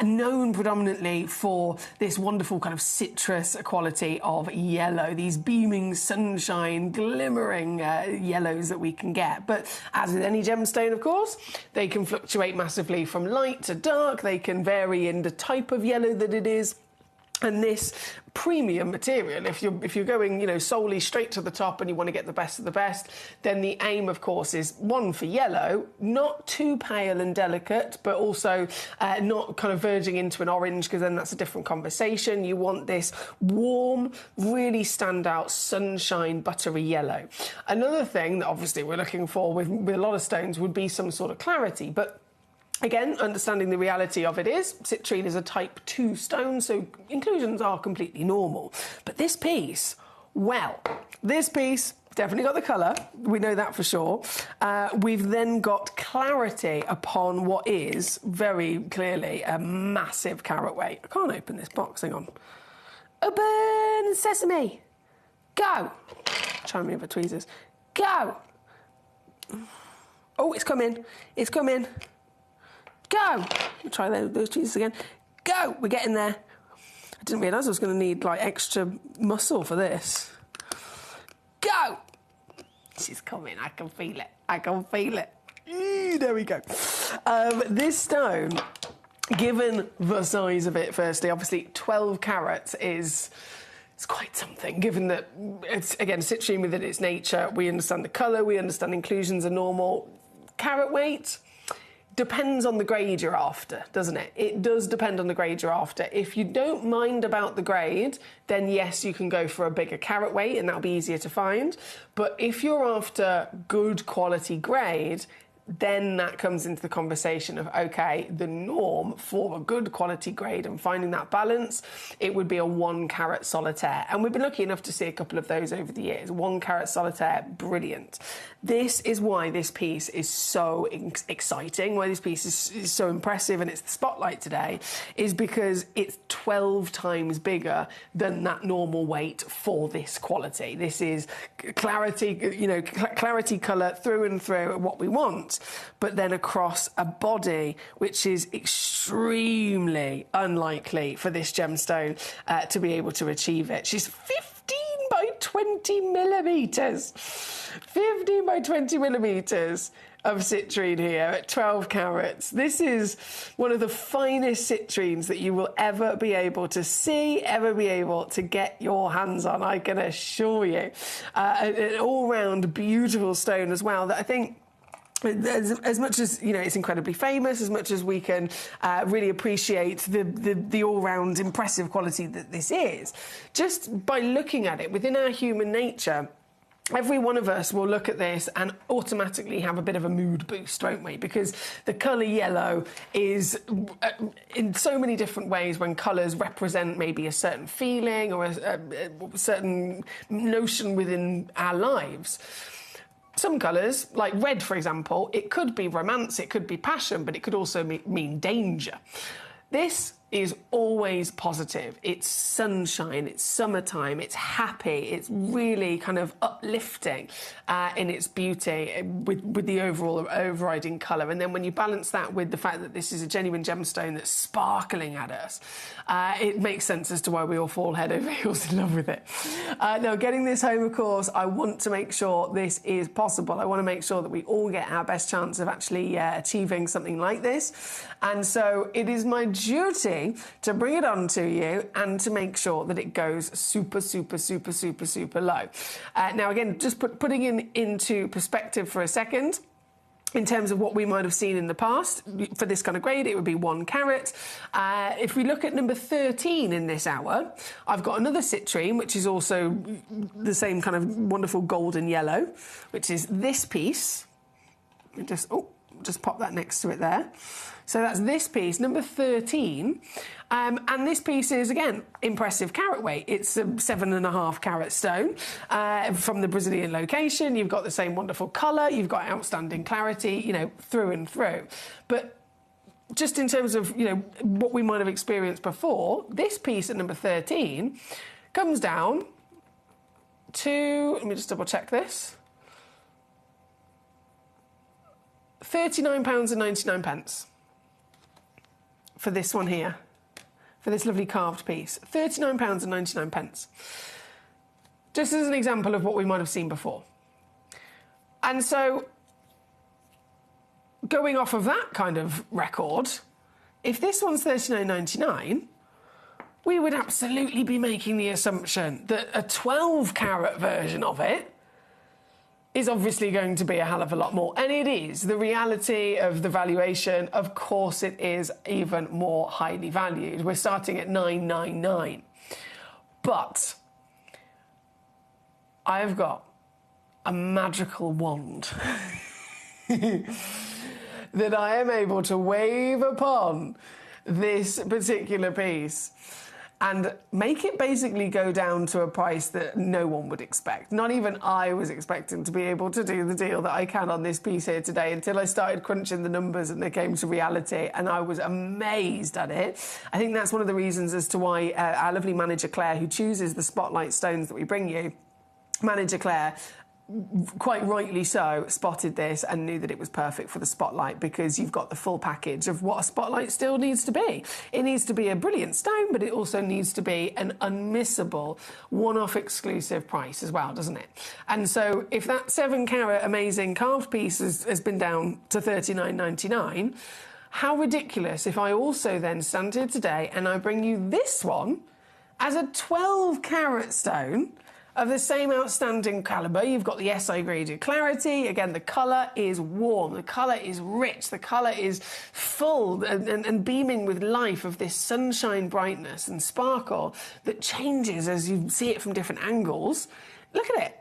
known predominantly for this wonderful kind of citrus quality of yellow, these beaming sunshine, glimmering yellows that we can get. But as with any gemstone, of course, they can fluctuate massively from light to dark. They can vary in the type of yellow that it is. And this premium material, if you're going, you know, solely straight to the top and you want to get the best of the best, then the aim, of course, is one for yellow, not too pale and delicate, but also not kind of verging into an orange, because then that's a different conversation. You want this warm, really standout, sunshine, buttery yellow. Another thing that obviously we're looking for with a lot of stones would be some sort of clarity, but again, understanding the reality of it is, citrine is a type 2 stone, so inclusions are completely normal. But this piece, well, this piece definitely got the colour, we know that for sure. We've then got clarity upon what is very clearly a massive carat weight. I can't open this box, hang on. Open sesame, go. Trying me with tweezers, go. Oh, it's coming, it's coming. Go! We'll try those tweezers again. Go! We're getting there. I didn't realise I was going to need, like, extra muscle for this. Go! She's coming. I can feel it. I can feel it. There we go. This stone, given the size of it, firstly, obviously 12 carats is... It's quite something, given that it's, again, citrine within its nature. We understand the colour, we understand inclusions are normal. Carat weight... depends on the grade you're after, doesn't it? It does depend on the grade you're after. If you don't mind about the grade, then yes, you can go for a bigger carat weight and that'll be easier to find. But if you're after good quality grade, then that comes into the conversation of, okay, the norm for a good quality grade and finding that balance, it would be a 1 carat solitaire. And we've been lucky enough to see a couple of those over the years. 1 carat solitaire, brilliant. This is why this piece is so exciting, why this piece is so impressive, and it's the spotlight today, is because it's 12 times bigger than that normal weight for this quality. This is clarity, you know, clarity colour through and through, what we want, but then across a body which is extremely unlikely for this gemstone to be able to achieve it. She's 15 by 20 millimetres. 15 by 20 millimetres of citrine here at 12 carats. This is one of the finest citrines that you will ever be able to see, ever be able to get your hands on, I can assure you. An all-round beautiful stone as well that I think, as much as, you know, it's incredibly famous, as much as we can really appreciate the all-round impressive quality that this is, just by looking at it within our human nature, every one of us will look at this and automatically have a bit of a mood boost, won't we? Because the colour yellow is, in so many different ways, when colours represent maybe a certain feeling or a certain notion within our lives. Some colours, like red, for example, it could be romance, it could be passion, but it could also mean danger. This is always positive. It's sunshine, it's summertime, it's happy, it's really kind of uplifting in its beauty with the overall overriding colour. And then when you balance that with the fact that this is a genuine gemstone that's sparkling at us, it makes sense as to why we all fall head over heels in love with it. Now, getting this home, of course, I want to make sure this is possible. I want to make sure that we all get our best chance of actually achieving something like this. And so it is my duty to bring it on to you and to make sure that it goes super, super, super, super, super low. Now, again, just putting into perspective for a second, in terms of what we might have seen in the past, for this kind of grade, it would be 1 carat. If we look at number 13 in this hour, I've got another citrine, which is also the same kind of wonderful golden yellow, which is this piece. Just pop that next to it there. So that's this piece, number 13. And this piece is, again, impressive carat weight. It's a 7.5 carat stone from the Brazilian location. You've got the same wonderful colour. You've got outstanding clarity, you know, through and through. But just in terms of, you know, what we might have experienced before, this piece at number 13 comes down to, let me just double check this, £39.99 for this one here, for this lovely carved piece. £39.99. Just as an example of what we might have seen before. And so, going off of that kind of record, if this one's £39.99, we would absolutely be making the assumption that a 12-carat version of it is obviously going to be a hell of a lot more. And it is. The reality of the valuation, of course it is even more highly valued. We're starting at $999. But I've got a magical wand that I am able to wave upon this particular piece and make it basically go down to a price that no one would expect. Not even I was expecting to be able to do the deal that I can on this piece here today until I started crunching the numbers and they came to reality, and I was amazed at it. I think that's one of the reasons as to why our lovely manager Claire, who chooses the spotlight stones that we bring you, Manager Claire, quite rightly so, spotted this and knew that it was perfect for the spotlight, because you've got the full package of what a spotlight still needs to be. It needs to be a brilliant stone, but it also needs to be an unmissable, one-off exclusive price as well, doesn't it? And so if that 7-carat amazing carved piece has been down to $39.99, how ridiculous if I also then stand here today and I bring you this one as a 12-carat stone of the same outstanding calibre. You've got the SI graded clarity. Again, the colour is warm, the colour is rich, the colour is full and beaming with life of this sunshine brightness and sparkle that changes as you see it from different angles. Look at it.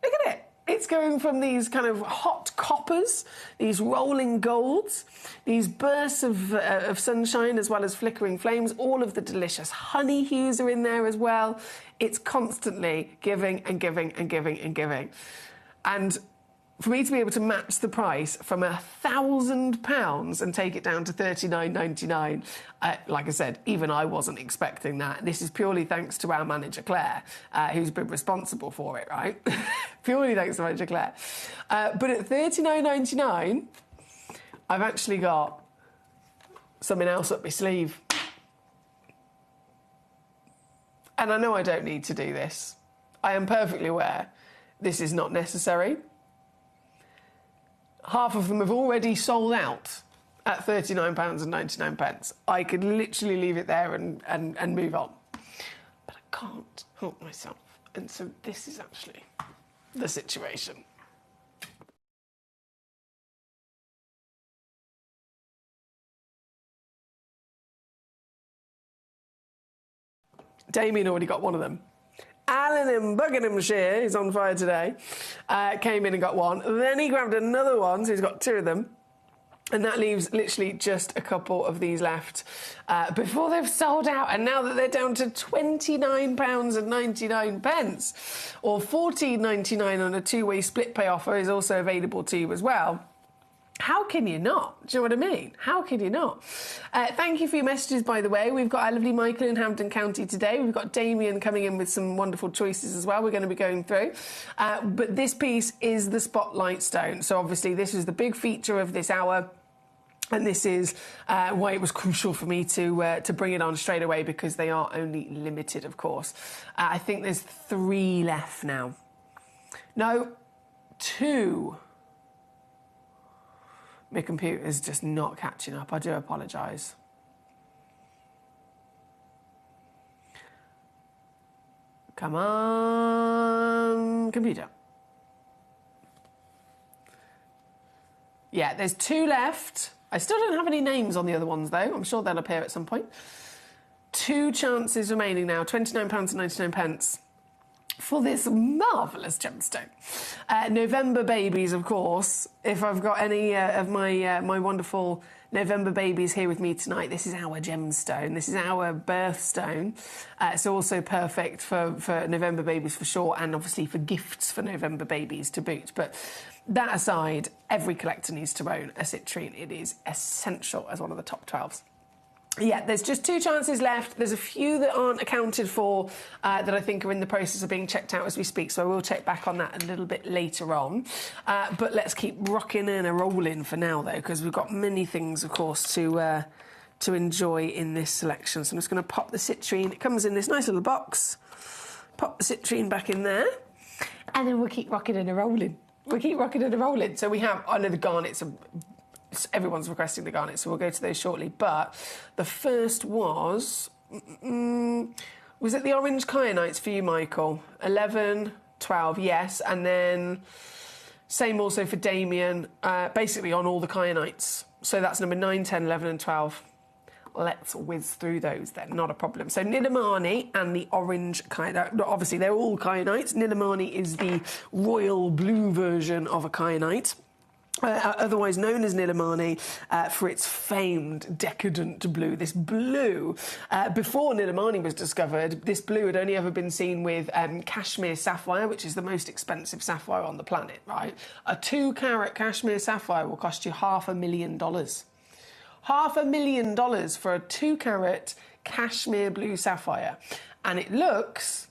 Look at it. It's going from these kind of hot coppers, these rolling golds, these bursts of sunshine as well as flickering flames. All of the delicious honey hues are in there as well. It's constantly giving and giving and giving and giving. And for me to be able to match the price from £1,000 and take it down to $39.99, like I said, even I wasn't expecting that. This is purely thanks to our manager Claire, who's been responsible for it, right? Purely thanks to manager Claire. But at $39.99, I've actually got something else up my sleeve. And I know I don't need to do this. I am perfectly aware this is not necessary. Half of them have already sold out at £39.99. I could literally leave it there and move on. But I can't help myself. And so this is actually the situation. Damien already got one of them. Alan in Buckinghamshire, who's on fire today, came in and got one. Then he grabbed another one, so he's got 2 of them. And that leaves literally just a couple of these left before they've sold out. And now that they're down to £29.99, or $14.99 on a 2-way split pay offer is also available to you as well. How can you not? Do you know what I mean? How can you not? Thank you for your messages, by the way. We've got our lovely Michael in Hampden County today. We've got Damien coming in with some wonderful choices as well we're going to be going through. But this piece is the Spotlight Stone. So obviously this is the big feature of this hour. And this is why it was crucial for me to bring it on straight away, because they are only limited, of course. I think there's 3 left now. No, 2. My computer's just not catching up. I do apologise. Come on, computer. Yeah, there's 2 left. I still don't have any names on the other ones, though. I'm sure they'll appear at some point. 2 chances remaining now. £29.99 for this marvellous gemstone. November babies, of course. If I've got any of my wonderful November babies here with me tonight, this is our gemstone. This is our birthstone. It's also perfect for November babies for sure, and obviously for gifts for November babies to boot. But that aside, every collector needs to own a citrine. It is essential as one of the top 12s. Yeah, there's just 2 chances left. There's a few that aren't accounted for that I think are in the process of being checked out as we speak, so I will check back on that a little bit later on. But let's keep rocking and rolling for now, though, because we've got many things, of course, to enjoy in this selection. So I'm just going to pop the citrine. It comes in this nice little box. Pop the citrine back in there, and then we'll keep rocking and rolling. We'll keep rocking and rolling. So we have, I know the garnets are... Everyone's requesting the garnet, so we'll go to those shortly. But the first was Was it the orange kyanites for you, Michael? 11, 12, yes. And then same also for Damien, basically on all the kyanites. So that's number 9, 10, 11 and 12. Let's whiz through those then, not a problem. So Nilamani and the orange kyanite, obviously they're all kyanites. Nilamani is the royal blue version of a kyanite. Otherwise known as Nilamani for its famed decadent blue. This blue, before Nilamani was discovered, this blue had only ever been seen with Kashmir sapphire, which is the most expensive sapphire on the planet, right? A 2-carat Kashmir sapphire will cost you $500,000. $500,000 for a 2-carat Kashmir blue sapphire. And it looks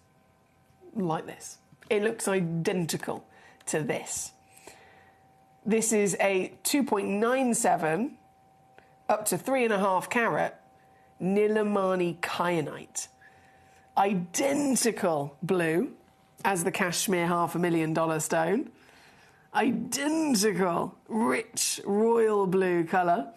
like this. It looks identical to this. This is a 2.97 up to 3.5 carat Nilamani kyanite. Identical blue as the Kashmir $500,000 stone. Identical rich royal blue colour.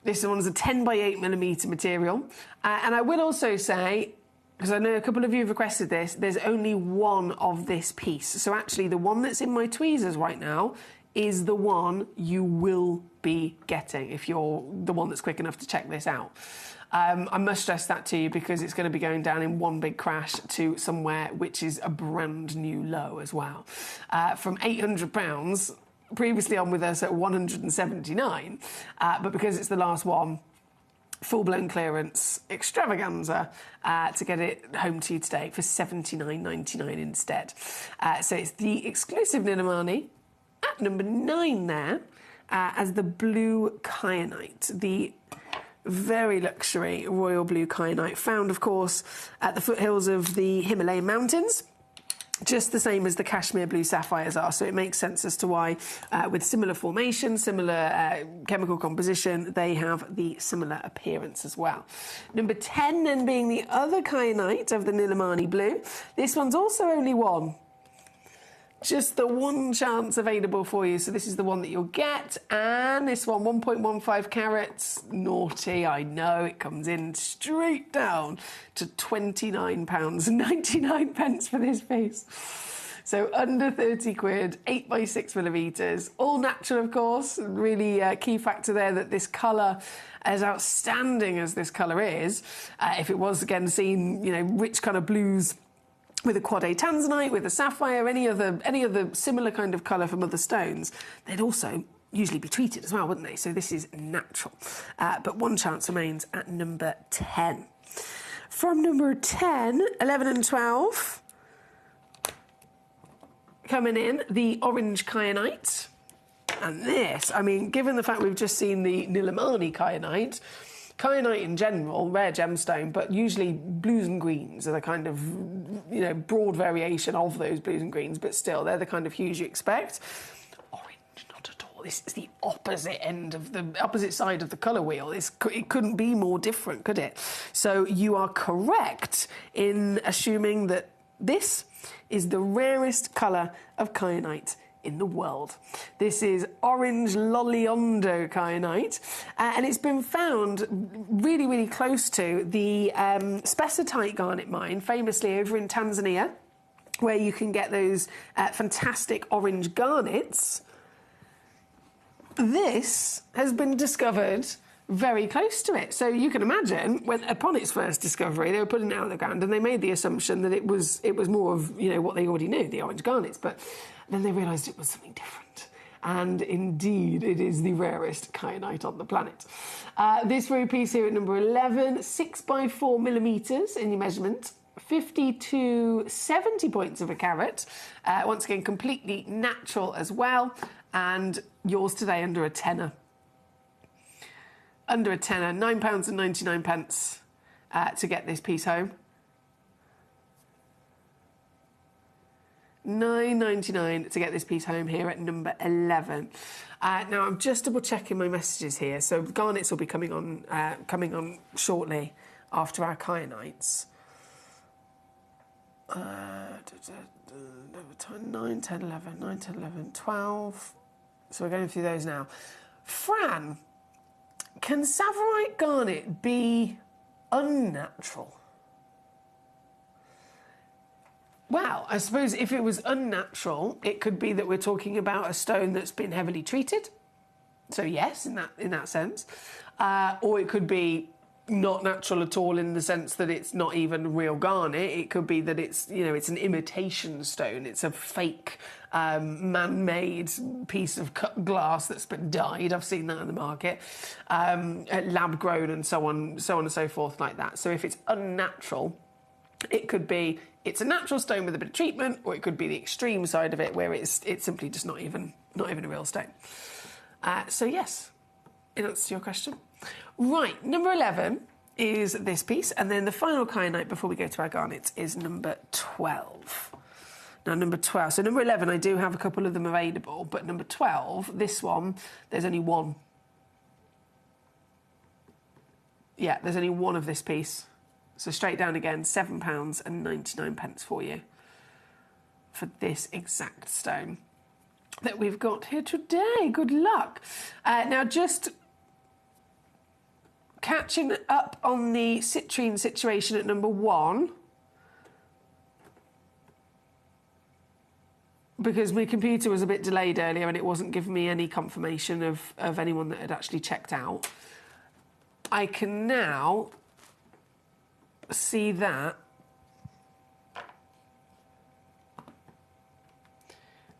This one's a 10 by 8 millimetre material. And I will also say, because I know a couple of you have requested this, there's only one of this piece. So actually the one that's in my tweezers right now is the one you will be getting if you're the one that's quick enough to check this out. I must stress that to you because it's going to be going down in one big crash to somewhere which is a brand new low as well. From £800, previously on with us at 179, but because it's the last one, full-blown clearance extravaganza to get it home to you today for $79.99 instead. So it's the exclusive Nilamani at number 9 there as the blue kyanite, the very luxury royal blue kyanite, found of course at the foothills of the Himalayan mountains, just the same as the Kashmir blue sapphires are. So it makes sense as to why with similar formation, similar chemical composition, they have the similar appearance as well. Number 10 then being the other kyanite of the Nilamani blue. This one's also only one. Just the one chance available for you. So this is the one that you'll get. And this one, 1.15 carats. Naughty, I know. It comes in straight down to £29.99 for this piece. So under 30 quid, 8 by 6 millimetres. All natural, of course. Really key factor there that this colour, as outstanding as this colour is, if it was, again, seen, you know, rich kind of blues with a quad A tanzanite, with a sapphire, any other similar kind of colour from other stones, they'd also usually be treated as well, wouldn't they? So this is natural. But one chance remains at number 10. From number 10, 11 and 12, coming in, the orange kyanite. And this, I mean, given the fact we've just seen the Nilamani kyanite, kyanite in general, rare gemstone, but usually blues and greens are the kind of, you know, broad variation of those blues and greens, but still, they're the kind of hues you expect. Orange, not at all. This is the opposite end of the opposite side of the colour wheel. It couldn't be more different, could it? So you are correct in assuming that this is the rarest colour of kyanite in the world. This is orange Loliondo kyanite, and it's been found really, really close to the spessartite garnet mine, famously over in Tanzania, where you can get those fantastic orange garnets. This has been discovered very close to it. So you can imagine, when upon its first discovery, they were putting it out of the ground and they made the assumption that it was more of, you know, what they already knew, the orange garnets, but then they realised it was something different. And indeed, it is the rarest kyanite on the planet. This very piece here at number 11, 6 by 4 millimetres in your measurement, 50 to 70 points of a carat. Once again, completely natural as well. And yours today under a tenner. Under a tenner, £9.99 to get this piece home. $9.99 to get this piece home here at number 11. Now I'm just double checking my messages here. So garnets will be coming on shortly after our kyanites. 9, 10, 11, 9, 10, 11, 12. So we're going through those now. Fran, can Savorite garnet be Unnatural. Well, I suppose if it was unnatural, it could be that we're talking about a stone that's been heavily treated. So yes, in that sense. Or it could be not natural at all in the sense that it's not even real garnet. It could be that it's, you know, it's an imitation stone. It's a fake man-made piece of cut glass that's been dyed. I've seen that in the market, lab-grown and so on and so forth like that. So if it's unnatural, it could be it's a natural stone with a bit of treatment, or it could be the extreme side of it where it's simply just not even a real stone. So yes, in answer to your question. Right, number 11 is this piece, and then the final kyanite before we go to our garnets is number 12. Now, number 12, so number 11, I do have a couple of them available, but number 12, this one, there's only one. Yeah, there's only one of this piece. So straight down again, £7.99 for you for this exact stone that we've got here today. Good luck. Now, just catching up on the citrine situation at number 1, because my computer was a bit delayed earlier and it wasn't giving me any confirmation of anyone that had actually checked out. I can now see that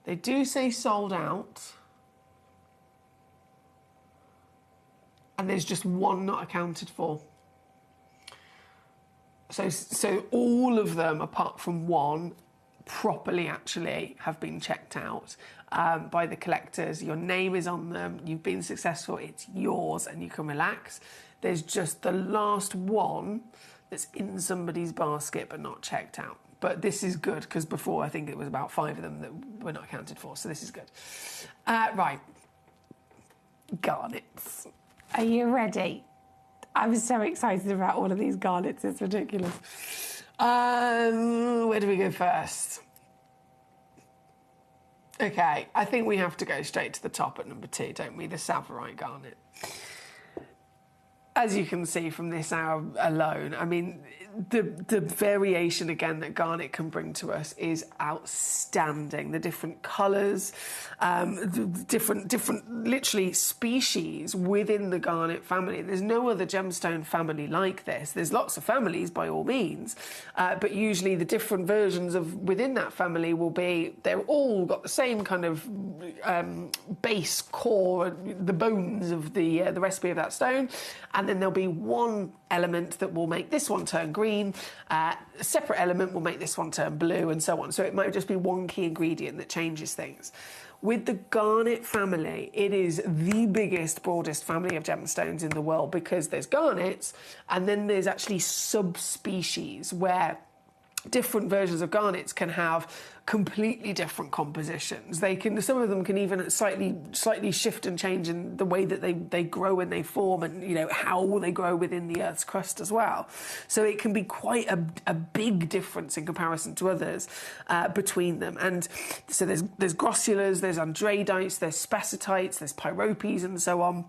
they do say sold out, and there's just one not accounted for. So all of them, apart from one, properly actually have been checked out by the collectors. Your name is on them, you've been successful, it's yours, and you can relax. There's just the last one that's in somebody's basket but not checked out. But this is good, because before I think it was about 5 of them that were not accounted for, so this is good. Right, garnets. Are you ready? I'm so excited about all of these garnets, it's ridiculous. Where do we go first? Okay, I think we have to go straight to the top at number 2, don't we? The Tsavorite garnet. As you can see from this hour alone, I mean, the variation again that garnet can bring to us is outstanding. The different colours, the different literally species within the garnet family. There's no other gemstone family like this. There's lots of families by all means, but usually the different versions of within that family will be, they're all got the same kind of base core, the bones of the recipe of that stone, and then there'll be one element that will make this one turn green, a separate element will make this one turn blue, and so on. So it might just be one key ingredient that changes things. With the garnet family, it is the biggest, broadest family of gemstones in the world, because there's garnets, and then there's actually subspecies where different versions of garnets can have completely different compositions. Some of them can even slightly shift and change in the way that they grow and they form, and you know how they grow within the Earth's crust as well. So it can be quite a big difference in comparison to others between them. And so there's grossulas, there's andredites, there's spessartites, there's pyropes, and so on.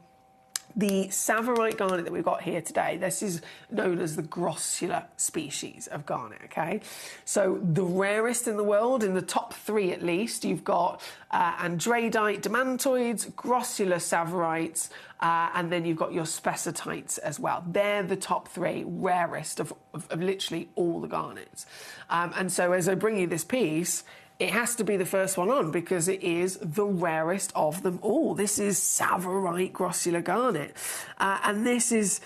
The Tsavorite garnet that we've got here today, this is known as the grossular species of garnet, okay? So the rarest in the world, in the top 3 at least, you've got andredite demantoids, grossular Tsavorites, and then you've got your spessartites as well. They're the top 3 rarest of literally all the garnets. And so as I bring you this piece, it has to be the first one on because it is the rarest of them all. This is Tsavorite grossular garnet. And this is,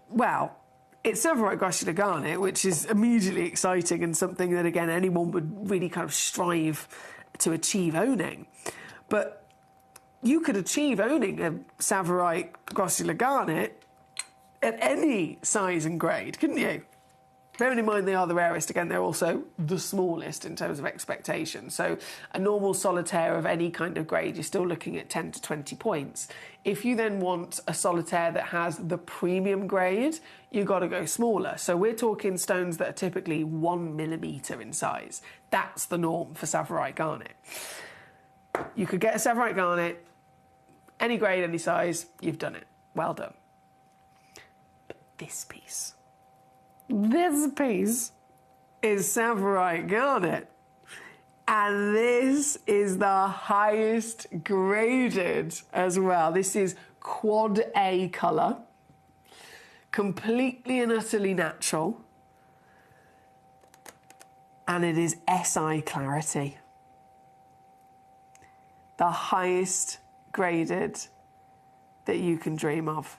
well, it's Tsavorite grossular garnet, which is immediately exciting and something that, again, anyone would really kind of strive to achieve owning. But you could achieve owning a Tsavorite grossular garnet at any size and grade, couldn't you? Bearing in mind they are the rarest, again, they're also the smallest in terms of expectation. So a normal solitaire of any kind of grade, you're still looking at 10 to 20 points. If you then want a solitaire that has the premium grade, you've got to go smaller. So we're talking stones that are typically 1 millimetre in size. That's the norm for Tsavorite garnet. You could get a Tsavorite garnet, any grade, any size, you've done it. Well done. But this piece, This piece is Savarite garnet. And this is the highest graded as well. This is quad A colour. Completely and utterly natural. And it is SI clarity. The highest graded that you can dream of.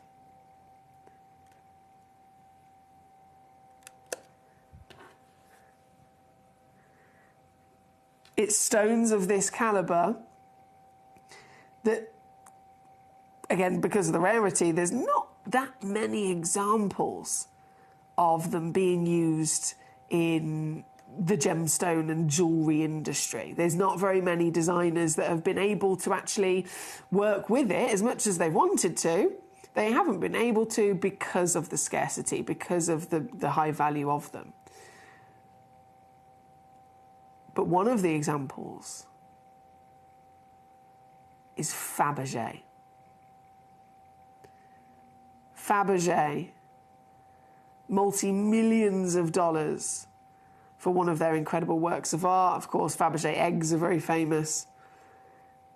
It's stones of this calibre that, again, because of the rarity, there's not that many examples of them being used in the gemstone and jewellery industry. There's not very many designers that have been able to actually work with it as much as they wanted to. They haven't been able to because of the scarcity, because of the high value of them. But one of the examples is Fabergé. Fabergé, multi-millions of dollars for one of their incredible works of art. Of course, Fabergé eggs are very famous.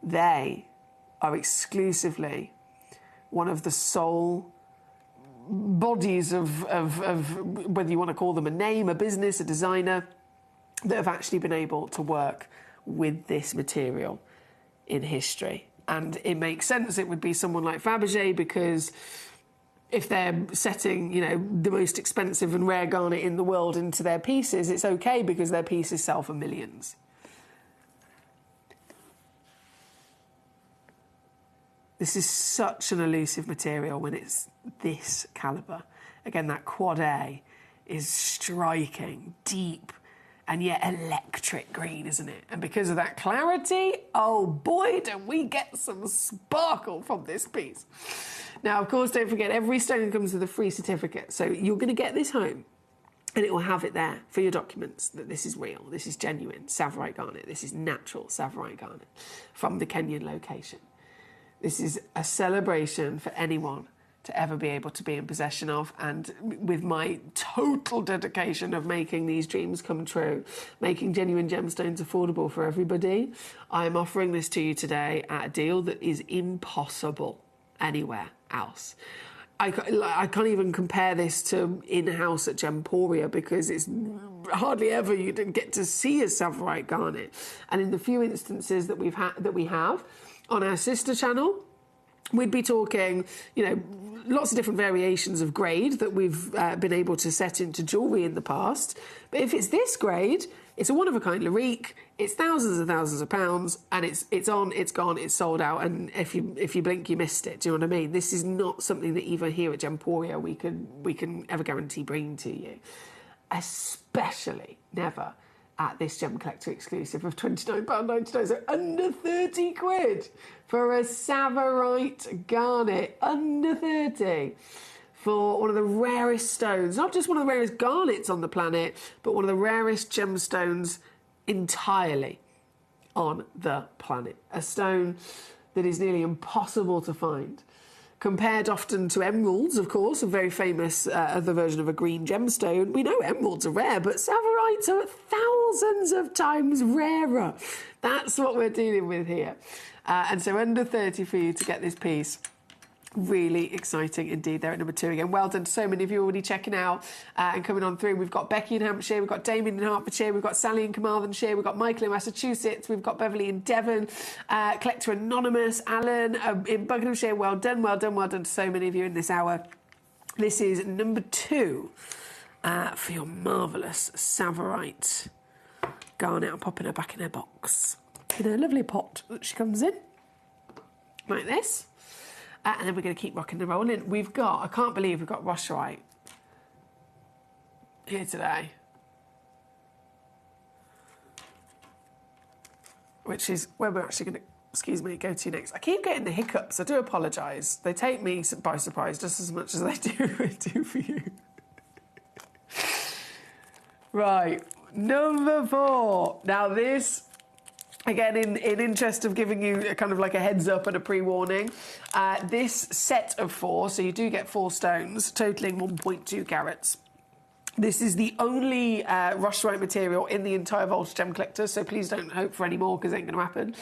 They are exclusively one of the sole bodies of whether you want to call them a name, a business, a designer, that have actually been able to work with this material in history. And it makes sense it would be someone like Fabergé, because if they're setting, you know, the most expensive and rare garnet in the world into their pieces, it's okay because their pieces sell for millions. This is such an elusive material when it's this calibre. Again, that quad A is striking, deep, and yet electric green, isn't it? And because of that clarity, oh boy, do we get some sparkle from this piece. Now, of course, don't forget, every stone comes with a free certificate. So you're going to get this home and it will have it there for your documents that this is real, this is genuine Savarite garnet, this is natural Savarite garnet from the Kenyan location. This is a celebration for anyone to ever be able to be in possession of, and with my total dedication of making these dreams come true, making genuine gemstones affordable for everybody, I'm offering this to you today at a deal that is impossible anywhere else. I can't even compare this to in-house at Gemporia, because it's hardly ever you get to see a Savarite garnet. And in the few instances that we have on our sister channel, we'd be talking, you know, lots of different variations of grade that we've been able to set into jewellery in the past. But if it's this grade, it's a one-of-a-kind Larique, it's thousands and thousands of pounds, and it's on, it's gone, it's sold out, and if you blink, you missed it. Do you know what I mean? This is not something that even here at Gemporia we can ever guarantee bringing to you. Especially never at this Gemcollector exclusive of £29.99, so under 30 quid for a Savarite garnet, under 30 for one of the rarest stones, not just one of the rarest garnets on the planet, but one of the rarest gemstones entirely on the planet. A stone that is nearly impossible to find. Compared often to emeralds, of course, a very famous other version of a green gemstone. We know emeralds are rare, but Savarites are thousands of times rarer. That's what we're dealing with here. And so under 30 for you to get this piece. Really exciting indeed. They're at number 2 again. Well done to so many of you already checking out and coming on through. We've got Becky in Hampshire, we've got Damien in Hertfordshire, we've got Sally in Carmarthenshire, we've got Michael in Massachusetts, we've got Beverly in Devon, Collector Anonymous, Alan in Buckinghamshire. Well done, well done, well done to so many of you in this hour. This is number 2 for your marvellous Savarite garnet. I'm popping her back in her box in a lovely pot that she comes in, like this. And then we're going to keep rocking and rolling. We've got, I can't believe we've got Rocherite here today, which is where we're actually going to, excuse me, go to next. I keep getting the hiccups. I do apologise. They take me by surprise just as much as they do for you. Right, number 4. Now this, again, in interest of giving you a kind of like a heads up and a pre-warning, this set of 4, so you do get 4 stones, totaling 1.2 carats. This is the only rushed white material in the entire Volta Gem Collector, so please don't hope for any more because it ain't going to happen.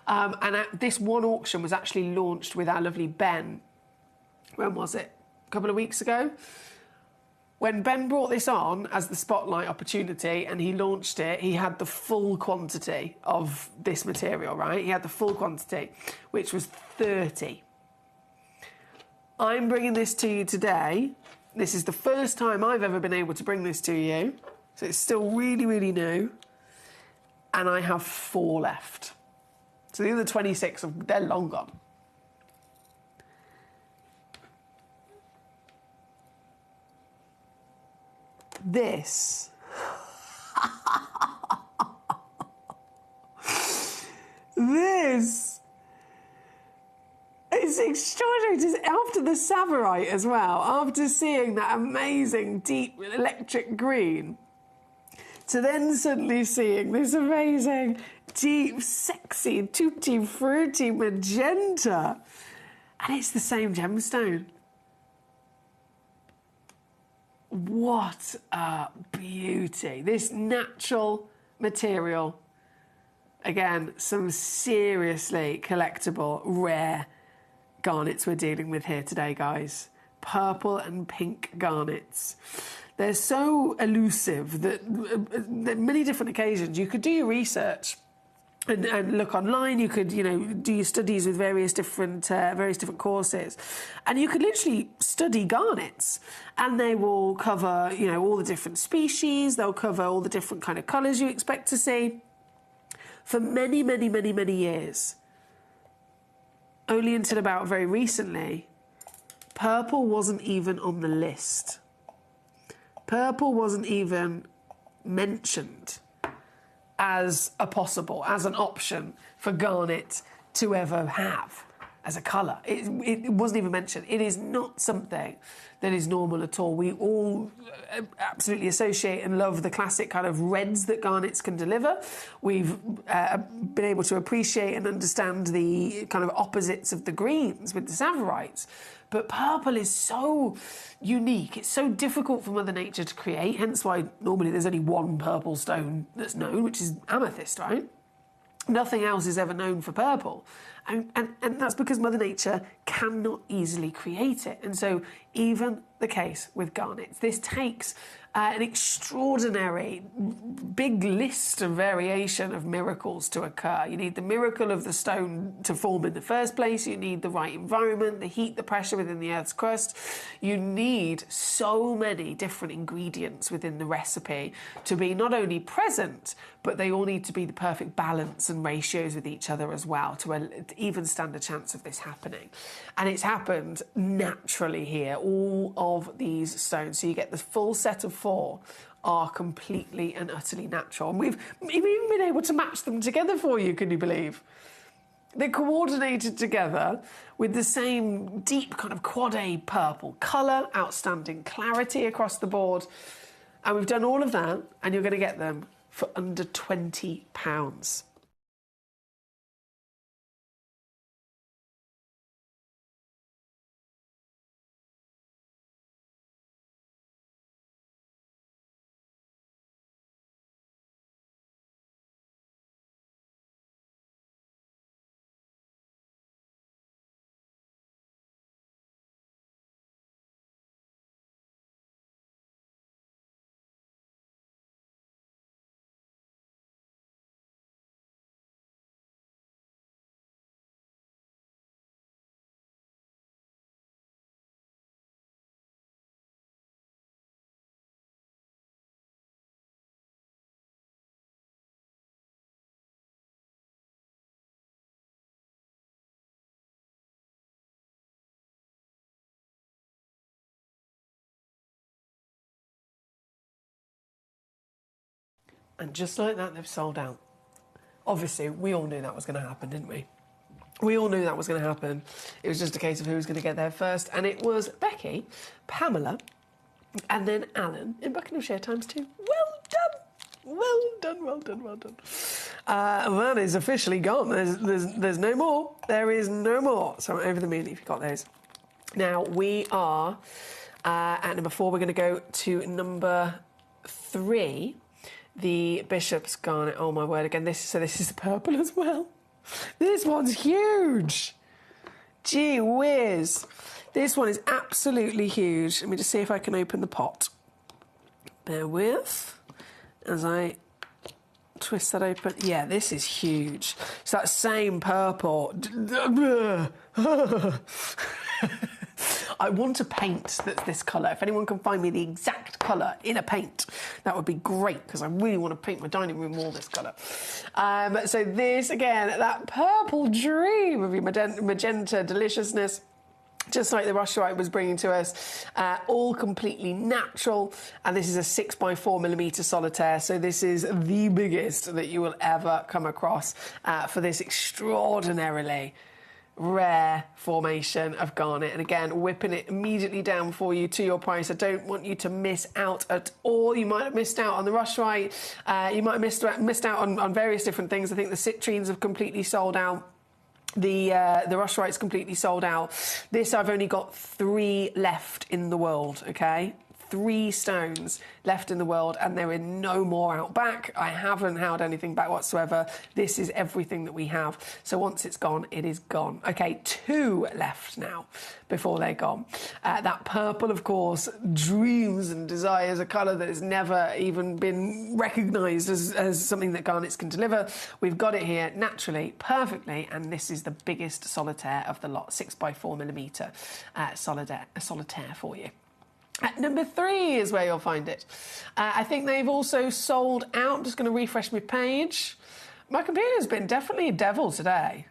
And this one auction was actually launched with our lovely Ben. When was it? A couple of weeks ago? When Ben brought this on as the spotlight opportunity and he launched it, he had the full quantity of this material, right? He had the full quantity, which was 30. I'm bringing this to you today. This is the first time I've ever been able to bring this to you. So it's still really, really new. And I have 4 left. So the other 26, they're long gone. This. This. It's extraordinary. It's after the Savarite as well, after seeing that amazing deep electric green, to then suddenly seeing this amazing deep, sexy, tutti frutti magenta. And it's the same gemstone. What a beauty. This natural material. Again, some seriously collectible, rare garnets we're dealing with here today, guys. Purple and pink garnets. They're so elusive that on many different occasions you could do your research and look online. You could, do your studies with various different courses, and you could literally study garnets, and they will cover, all the different species. They'll cover all the different kind of colours you expect to see for many, many, many, many years. Only until about very recently, purple wasn't even on the list. Purple wasn't even mentioned as an option for garnet to ever have as a colour. It wasn't even mentioned. It is not something that is normal at all. We all absolutely associate and love the classic kind of reds that garnets can deliver. We've been able to appreciate and understand the kind of opposites of the greens with the Savarites. But purple is so unique. It's so difficult for Mother Nature to create, hence why normally there's only one purple stone that's known, which is amethyst, right? Nothing else is ever known for purple. And that's because Mother Nature cannot easily create it. And so even the case with garnets. This takes an extraordinary big list of variation of miracles to occur. You need the miracle of the stone to form in the first place. You need the right environment, the heat, the pressure within the Earth's crust. You need so many different ingredients within the recipe to be not only present, but they all need to be the perfect balance and ratios with each other as well to even stand a chance of this happening. And it's happened naturally here. All of these stones, so you get the full set of 4, are completely and utterly natural. And we've even been able to match them together for you, can you believe? They're coordinated together with the same deep kind of quad A purple colour, outstanding clarity across the board. And we've done all of that, and you're going to get them for under £20. And just like that, they've sold out. Obviously, we all knew that was going to happen, didn't we? We all knew that was going to happen. It was just a case of who was going to get there first. And it was Becky, Pamela, and then Alan in Buckinghamshire ×2. Well done! Well done, well done, well done. That is officially gone. There's no more. There is no more. So over the moon if you've got those. Now, we are at number 4. We're going to go to number 3, the Bishop's Garnet. Oh my word! Again, this is the purple as well. This one's huge. Gee whiz! This one is absolutely huge. Let me just see if I can open the pot. Bear with as I twist that open. Yeah, this is huge. It's that same purple. I want a paint that's this colour. If anyone can find me the exact colour in a paint, that would be great, because I really want to paint my dining room all this colour. So this, again, that purple dream of your magenta deliciousness, just like the Rusherite was bringing to us, all completely natural. And this is a 6x4mm solitaire, so this is the biggest that you will ever come across for this extraordinarily rare formation of garnet. And again, whipping it immediately down for you to your price. I don't want you to miss out at all. You might have missed out on the Rusherite. You might have missed out on various different things. I think the citrines have completely sold out. The Rusherite's completely sold out. This, I've only got 3 left in the world, okay? 3 stones left in the world, and there are no more out back. I haven't held anything back whatsoever. This is everything that we have. So once it's gone, it is gone. Okay, 2 left now before they're gone. That purple, of course, dreams and desires a colour that has never even been recognised as something that garnets can deliver. We've got it here naturally, perfectly, and this is the biggest solitaire of the lot, 6x4mm solitaire for you. At number 3 is where you'll find it. I think they've also sold out. I'm just going to refresh my page. My computer's been definitely a devil today.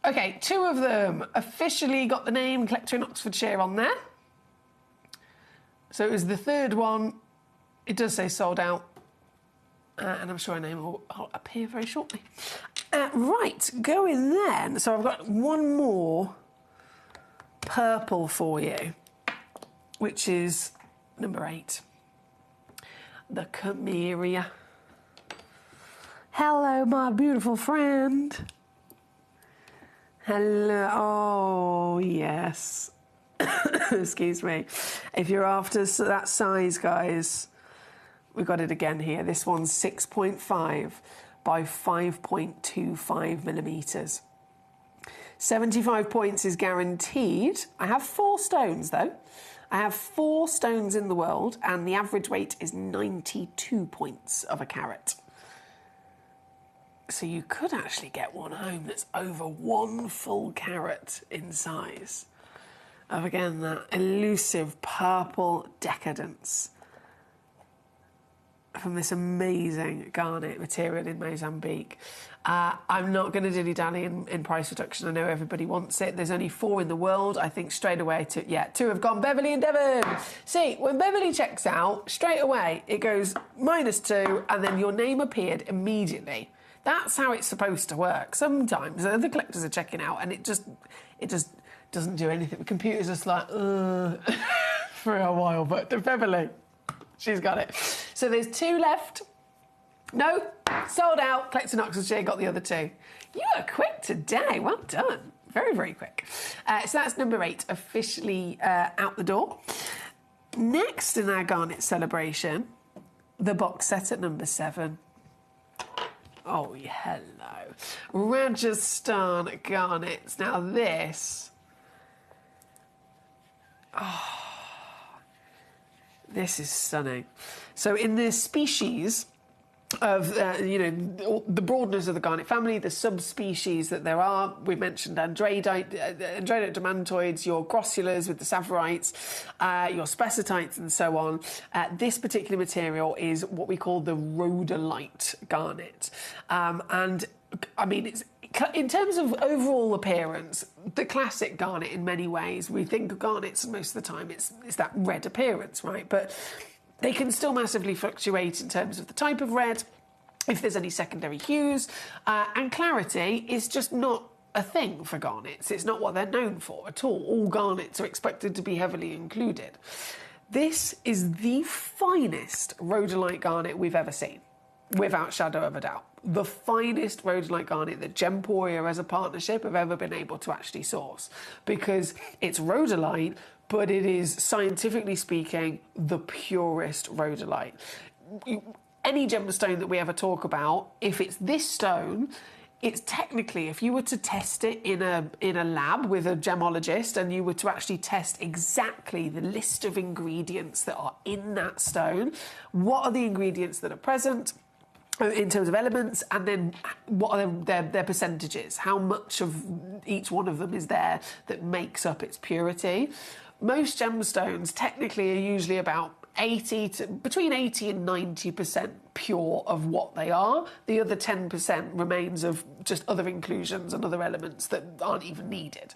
Okay, 2 of them officially got the name Collector in Oxfordshire on there. So it was the 3rd one. It does say sold out. And I'm sure a name will appear very shortly. Right, going then. So I've got one more purple for you, which is number 8, the Camellia. Hello, my beautiful friend. Hello. Oh, yes. Excuse me. If you're after that size, guys, we've got it again here. This one's 6.5 by 5.25mm. 75 points is guaranteed. I have 4 stones, though. I have 4 stones in the world, and the average weight is 92 points of a carat. So you could actually get one home that's over 1 full carat in size of, again, that elusive purple decadence from this amazing garnet material in Mozambique. I'm not going to dilly-dally in price reduction. I know everybody wants it. There's only 4 in the world. I think straight away, 2 have gone. Beverly and Devon. See, when Beverly checks out, straight away it goes -2, and then your name appeared immediately. That's how it's supposed to work. Sometimes the collectors are checking out, and it just doesn't do anything. The computer's just like, for a while. But Beverly, she's got it. So there's 2 left. No, sold out. Collector in Oxfordshire got the other 2. You are quick today. Well done. Very, very quick. So that's number 8, officially out the door. Next in our garnet celebration, the box set at number 7. Oh, hello. Rajasthan garnets. Now this... this is stunning. So in the species of, the broadness of the garnet family, the subspecies that there are, we mentioned andradite demantoids, your grossulas with the savorites, your spessartites and so on. This particular material is what we call the rhodolite garnet. And, I mean, it's in terms of overall appearance, the classic garnet in many ways. We think of garnets most of the time, it's that red appearance, right? But they can still massively fluctuate in terms of the type of red, if there's any secondary hues, and clarity is just not a thing for garnets. It's not what they're known for at all. All garnets are expected to be heavily included. This is the finest rhodolite garnet we've ever seen. without shadow of a doubt. The finest rhodolite garnet that Gemporia as a partnership have ever been able to actually source, because it's rhodolite, but it is, scientifically speaking, the purest rhodolite. Any gemstone that we ever talk about, if it's this stone, it's technically, if you were to test it in a lab with a gemologist and you were to actually test exactly the list of ingredients that are in that stone, what are the ingredients that are present in terms of elements, and then what are their percentages, how much of each one of them is there that makes up its purity. Most gemstones technically are usually about between 80 and 90% pure of what they are. The other 10% remains of just other inclusions and other elements that aren't even needed.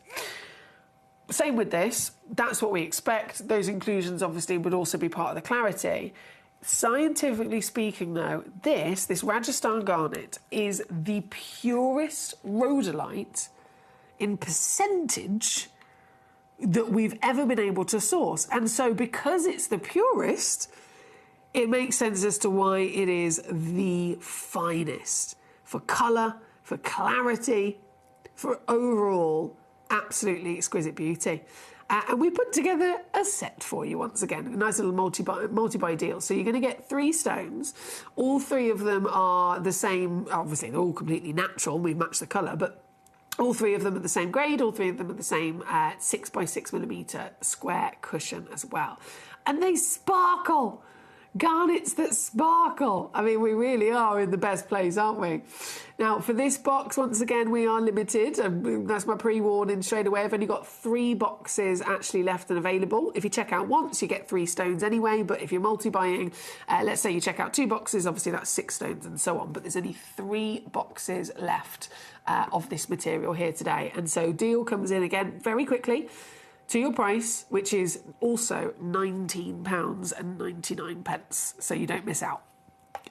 Same with this, that's what we expect. Those inclusions obviously would also be part of the clarity. Scientifically speaking though, this Rajasthan garnet is the purest rhodolite in percentage that we've ever been able to source. And so because it's the purest, it makes sense as to why it is the finest for colour, for clarity, for overall absolutely exquisite beauty. And we put together a set for you once again, a nice little multi-buy deal. So you're going to get 3 stones. All 3 of them are the same. Obviously, they're all completely natural. We've matched the colour, but all 3 of them are the same grade, all 3 of them are the same 6x6mm square cushion as well. And they sparkle! Garnets that sparkle! I mean, we really are in the best place, aren't we? Now, for this box, once again, we are limited. That's my pre-warning straight away. I've only got 3 boxes actually left and available. If you check out once, you get 3 stones anyway, but if you're multi-buying, let's say you check out 2 boxes, obviously that's 6 stones and so on, but there's only 3 boxes left of this material here today. And so deal comes in again very quickly to your price, which is also £19.99, so you don't miss out.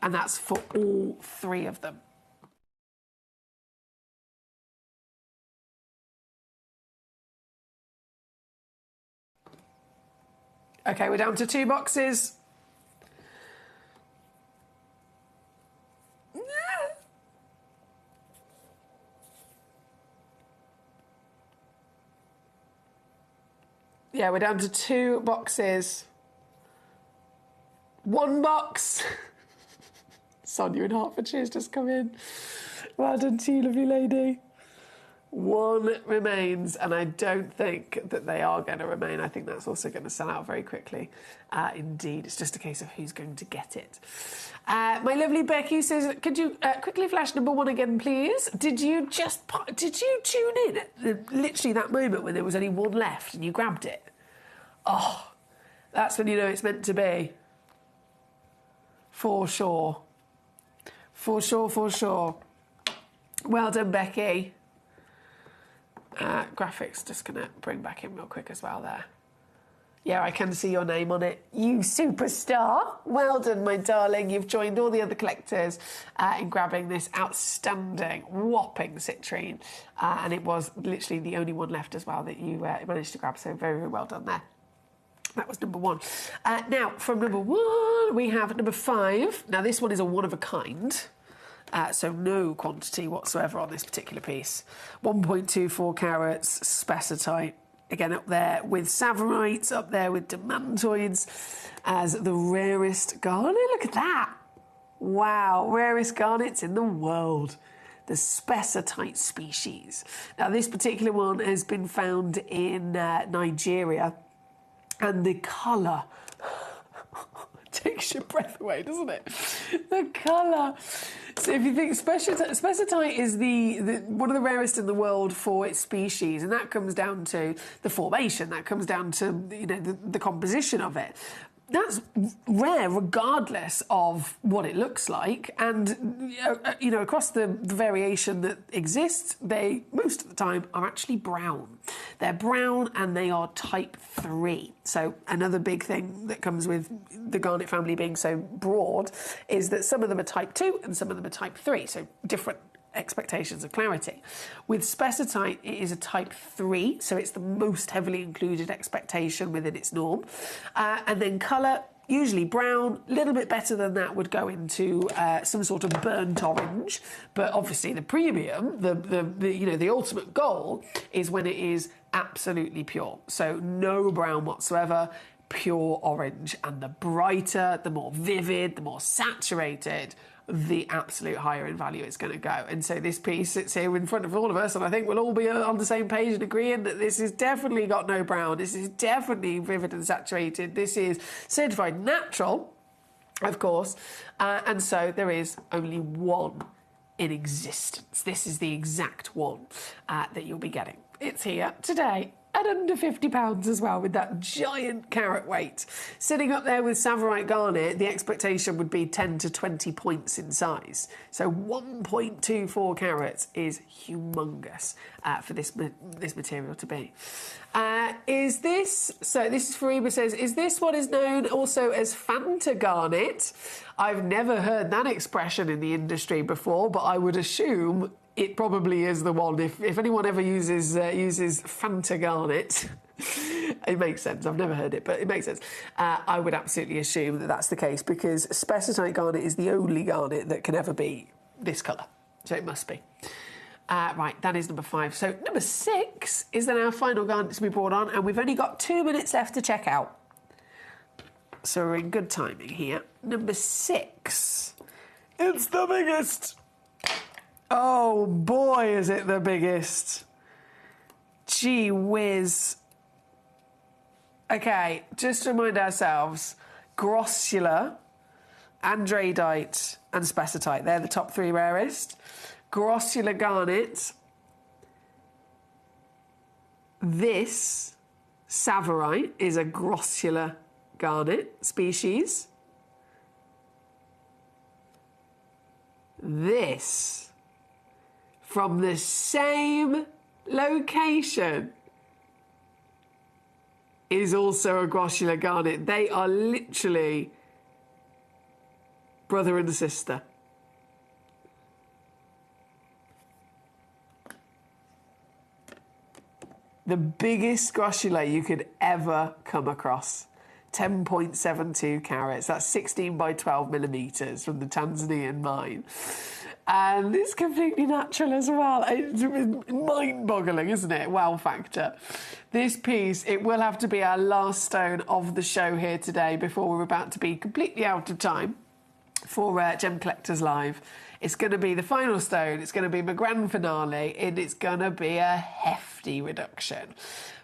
And that's for all 3 of them. Okay, we're down to 2 boxes. Yeah, we're down to 2 boxes. 1 box. Sonia in Hertfordshire's just come in. Well done to you, lovely lady. 1 remains, and I don't think that they are going to remain. I think that's also going to sell out very quickly. Indeed, it's just a case of who's going to get it. My lovely Becky says, could you quickly flash number 1 again, please? Did you tune in at literally that moment when there was only 1 left and you grabbed it? Oh, that's when you know it's meant to be. For sure. For sure, for sure. Well done, Becky. Graphics, just going to bring back in real quick as well there. Yeah, I can see your name on it. You superstar. Well done, my darling. You've joined all the other collectors in grabbing this outstanding, whopping citrine. And it was literally the only one left as well that you managed to grab. So very, very well done there. That was number 1. Now, from number 1, we have number 5. Now, this one is a one-of-a-kind. So no quantity whatsoever on this particular piece. 1.24 carats, spessartite. Again, up there with savorites, up there with demantoids as the rarest garnet. Look at that. Wow, rarest garnets in the world. The spessartite species. Now, this particular one has been found in Nigeria. And the colour takes your breath away, doesn't it? The colour. So if you think spessartite is the one of the rarest in the world for its species, and that comes down to the formation, that comes down to the composition of it. That's rare regardless of what it looks like, and across the variation that exists, they most of the time are actually brown. They're brown and they are type 3. So another big thing that comes with the garnet family being so broad is that some of them are type 2 and some of them are type 3, so different expectations of clarity. With spessartite, it is a type 3, so it's the most heavily included expectation within its norm. And then colour, Usually brown, a little bit better than that would go into some sort of burnt orange. But obviously the premium, the ultimate goal is when it is absolutely pure. So no brown whatsoever, pure orange. And the brighter, the more vivid, the more saturated, the absolute higher in value it's going to go. And so this piece sits here in front of all of us, and I think we'll all be on the same page and agreeing that this has definitely got no brown. This is definitely vivid and saturated. This is certified natural, of course, and so there is only one in existence. This is the exact one that you'll be getting. It's here today at under £50 as well, with that giant carat weight. Sitting up there with Savorite Garnet, the expectation would be 10 to 20 points in size. So 1.24 carats is humongous for this material to be. Is this, so this is Fariba says, is this what is known also as Fanta Garnet? I've never heard that expression in the industry before, but I would assume it probably is the one. If anyone ever uses Fanta Garnet, it makes sense. I've never heard it, but it makes sense. I would absolutely assume that that's the case, because Spessartite Garnet is the only garnet that can ever be this colour. So it must be. Right, that is number 5. So number 6 is then our final garnet to be brought on, and we've only got 2 minutes left to check out. So we're in good timing here. Number 6. It's the biggest. Oh boy, is it the biggest. Gee whiz. Okay, just to remind ourselves, Grossular, Andradite and Spessartite, they're the top 3 rarest. Grossular Garnet. This Savorite is a Grossular Garnet species. This, from the same location, is also a Grossular Garnet. They are literally brother and sister. The biggest Grossular you could ever come across. 10.72 carats. That's 16 by 12 millimetres from the Tanzanian mine. And it's completely natural as well. It's mind-boggling, isn't it? Wow factor. This piece, it will have to be our last stone of the show here today before we're about to be completely out of time for Gem Collectors Live. It's going to be the final stone. It's going to be my grand finale, and it's going to be a hefty reduction.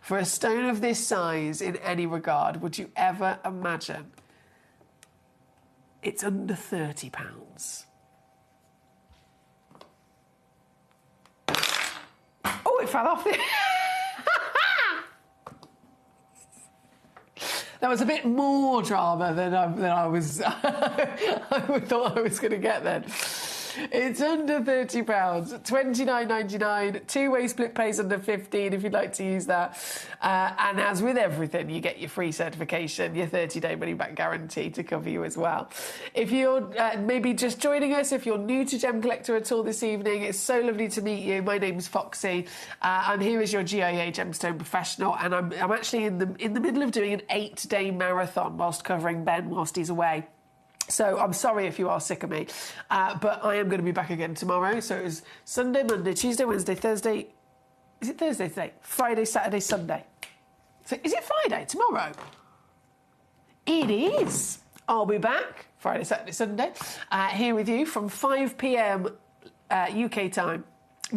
For a stone of this size in any regard, would you ever imagine it's under £30? Oh, it fell off. That was a bit more drama than I was. I thought I was going to get then. It's under £30, $29.99. Two-way split pays under $15 if you'd like to use that. And as with everything, you get your free certification, your 30-day money-back guarantee to cover you as well. If you're maybe just joining us, if you're new to Gem Collector at all this evening, it's so lovely to meet you. My name's Foxy. I'm here as your GIA Gemstone professional, and I'm actually in the middle of doing an 8-day marathon whilst covering Ben whilst he's away. So I'm sorry if you are sick of me, but I am going to be back again tomorrow. So it was Sunday, Monday, Tuesday, Wednesday, Thursday. Is it Thursday today? Friday, Saturday, Sunday. So is it Friday tomorrow? It is. I'll be back Friday, Saturday, Sunday, here with you from 5 p.m. UK time.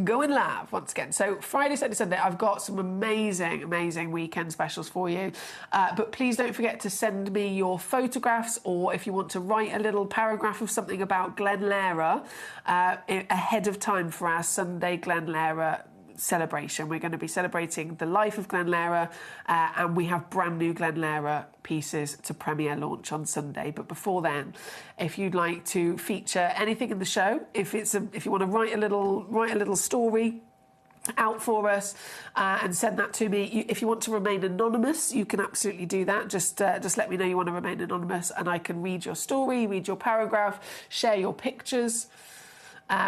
Going live once again. So Friday, Saturday, Sunday, I've got some amazing weekend specials for you. But please don't forget to send me your photographs, or if you want to write a little paragraph of something about Glenlara ahead of time for our Sunday Glenlara celebration. We're going to be celebrating the life of Glenlara, and we have brand new Glenlara pieces to premiere launch on Sunday. But before then, if you'd like to feature anything in the show, if you want to write a little story out for us and send that to me. If you want to remain anonymous, you can absolutely do that. Just let me know you want to remain anonymous, and I can read your story, read your paragraph, share your pictures.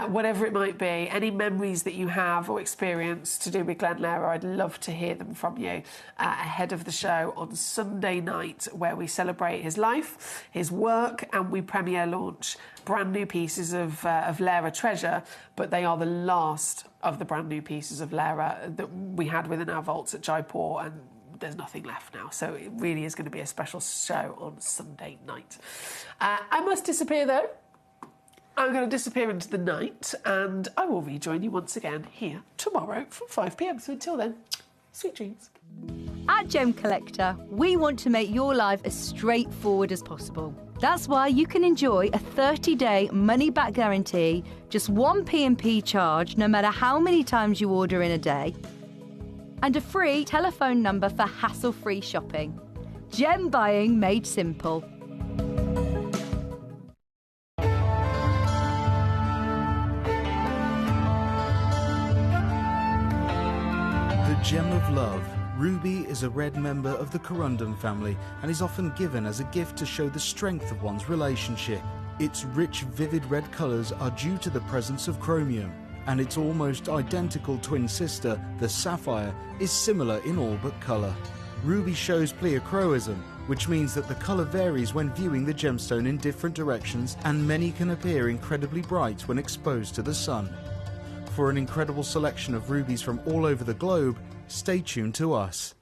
whatever it might be, any memories that you have or experience to do with Glenn Lehrer, I'd love to hear them from you ahead of the show on Sunday night, where we celebrate his life, his work, and we premiere launch brand new pieces of Lehrer treasure, but they are the last of the brand new pieces of Lehrer that we had within our vaults at Jaipur, and there's nothing left now. So it really is going to be a special show on Sunday night. I must disappear though. I'm going to disappear into the night, and I will rejoin you once again here tomorrow from 5 p.m. So until then, sweet dreams. At Gemcollector, we want to make your life as straightforward as possible. That's why you can enjoy a 30-day money-back guarantee, just one P&P charge no matter how many times you order in a day, and a free telephone number for hassle-free shopping. Gem buying made simple. The gem of love. Ruby is a red member of the corundum family and is often given as a gift to show the strength of one's relationship. Its rich, vivid red colours are due to the presence of chromium, and its almost identical twin sister, the sapphire, is similar in all but colour. Ruby shows pleochroism, which means that the colour varies when viewing the gemstone in different directions, and many can appear incredibly bright when exposed to the sun. For an incredible selection of rubies from all over the globe, stay tuned to us.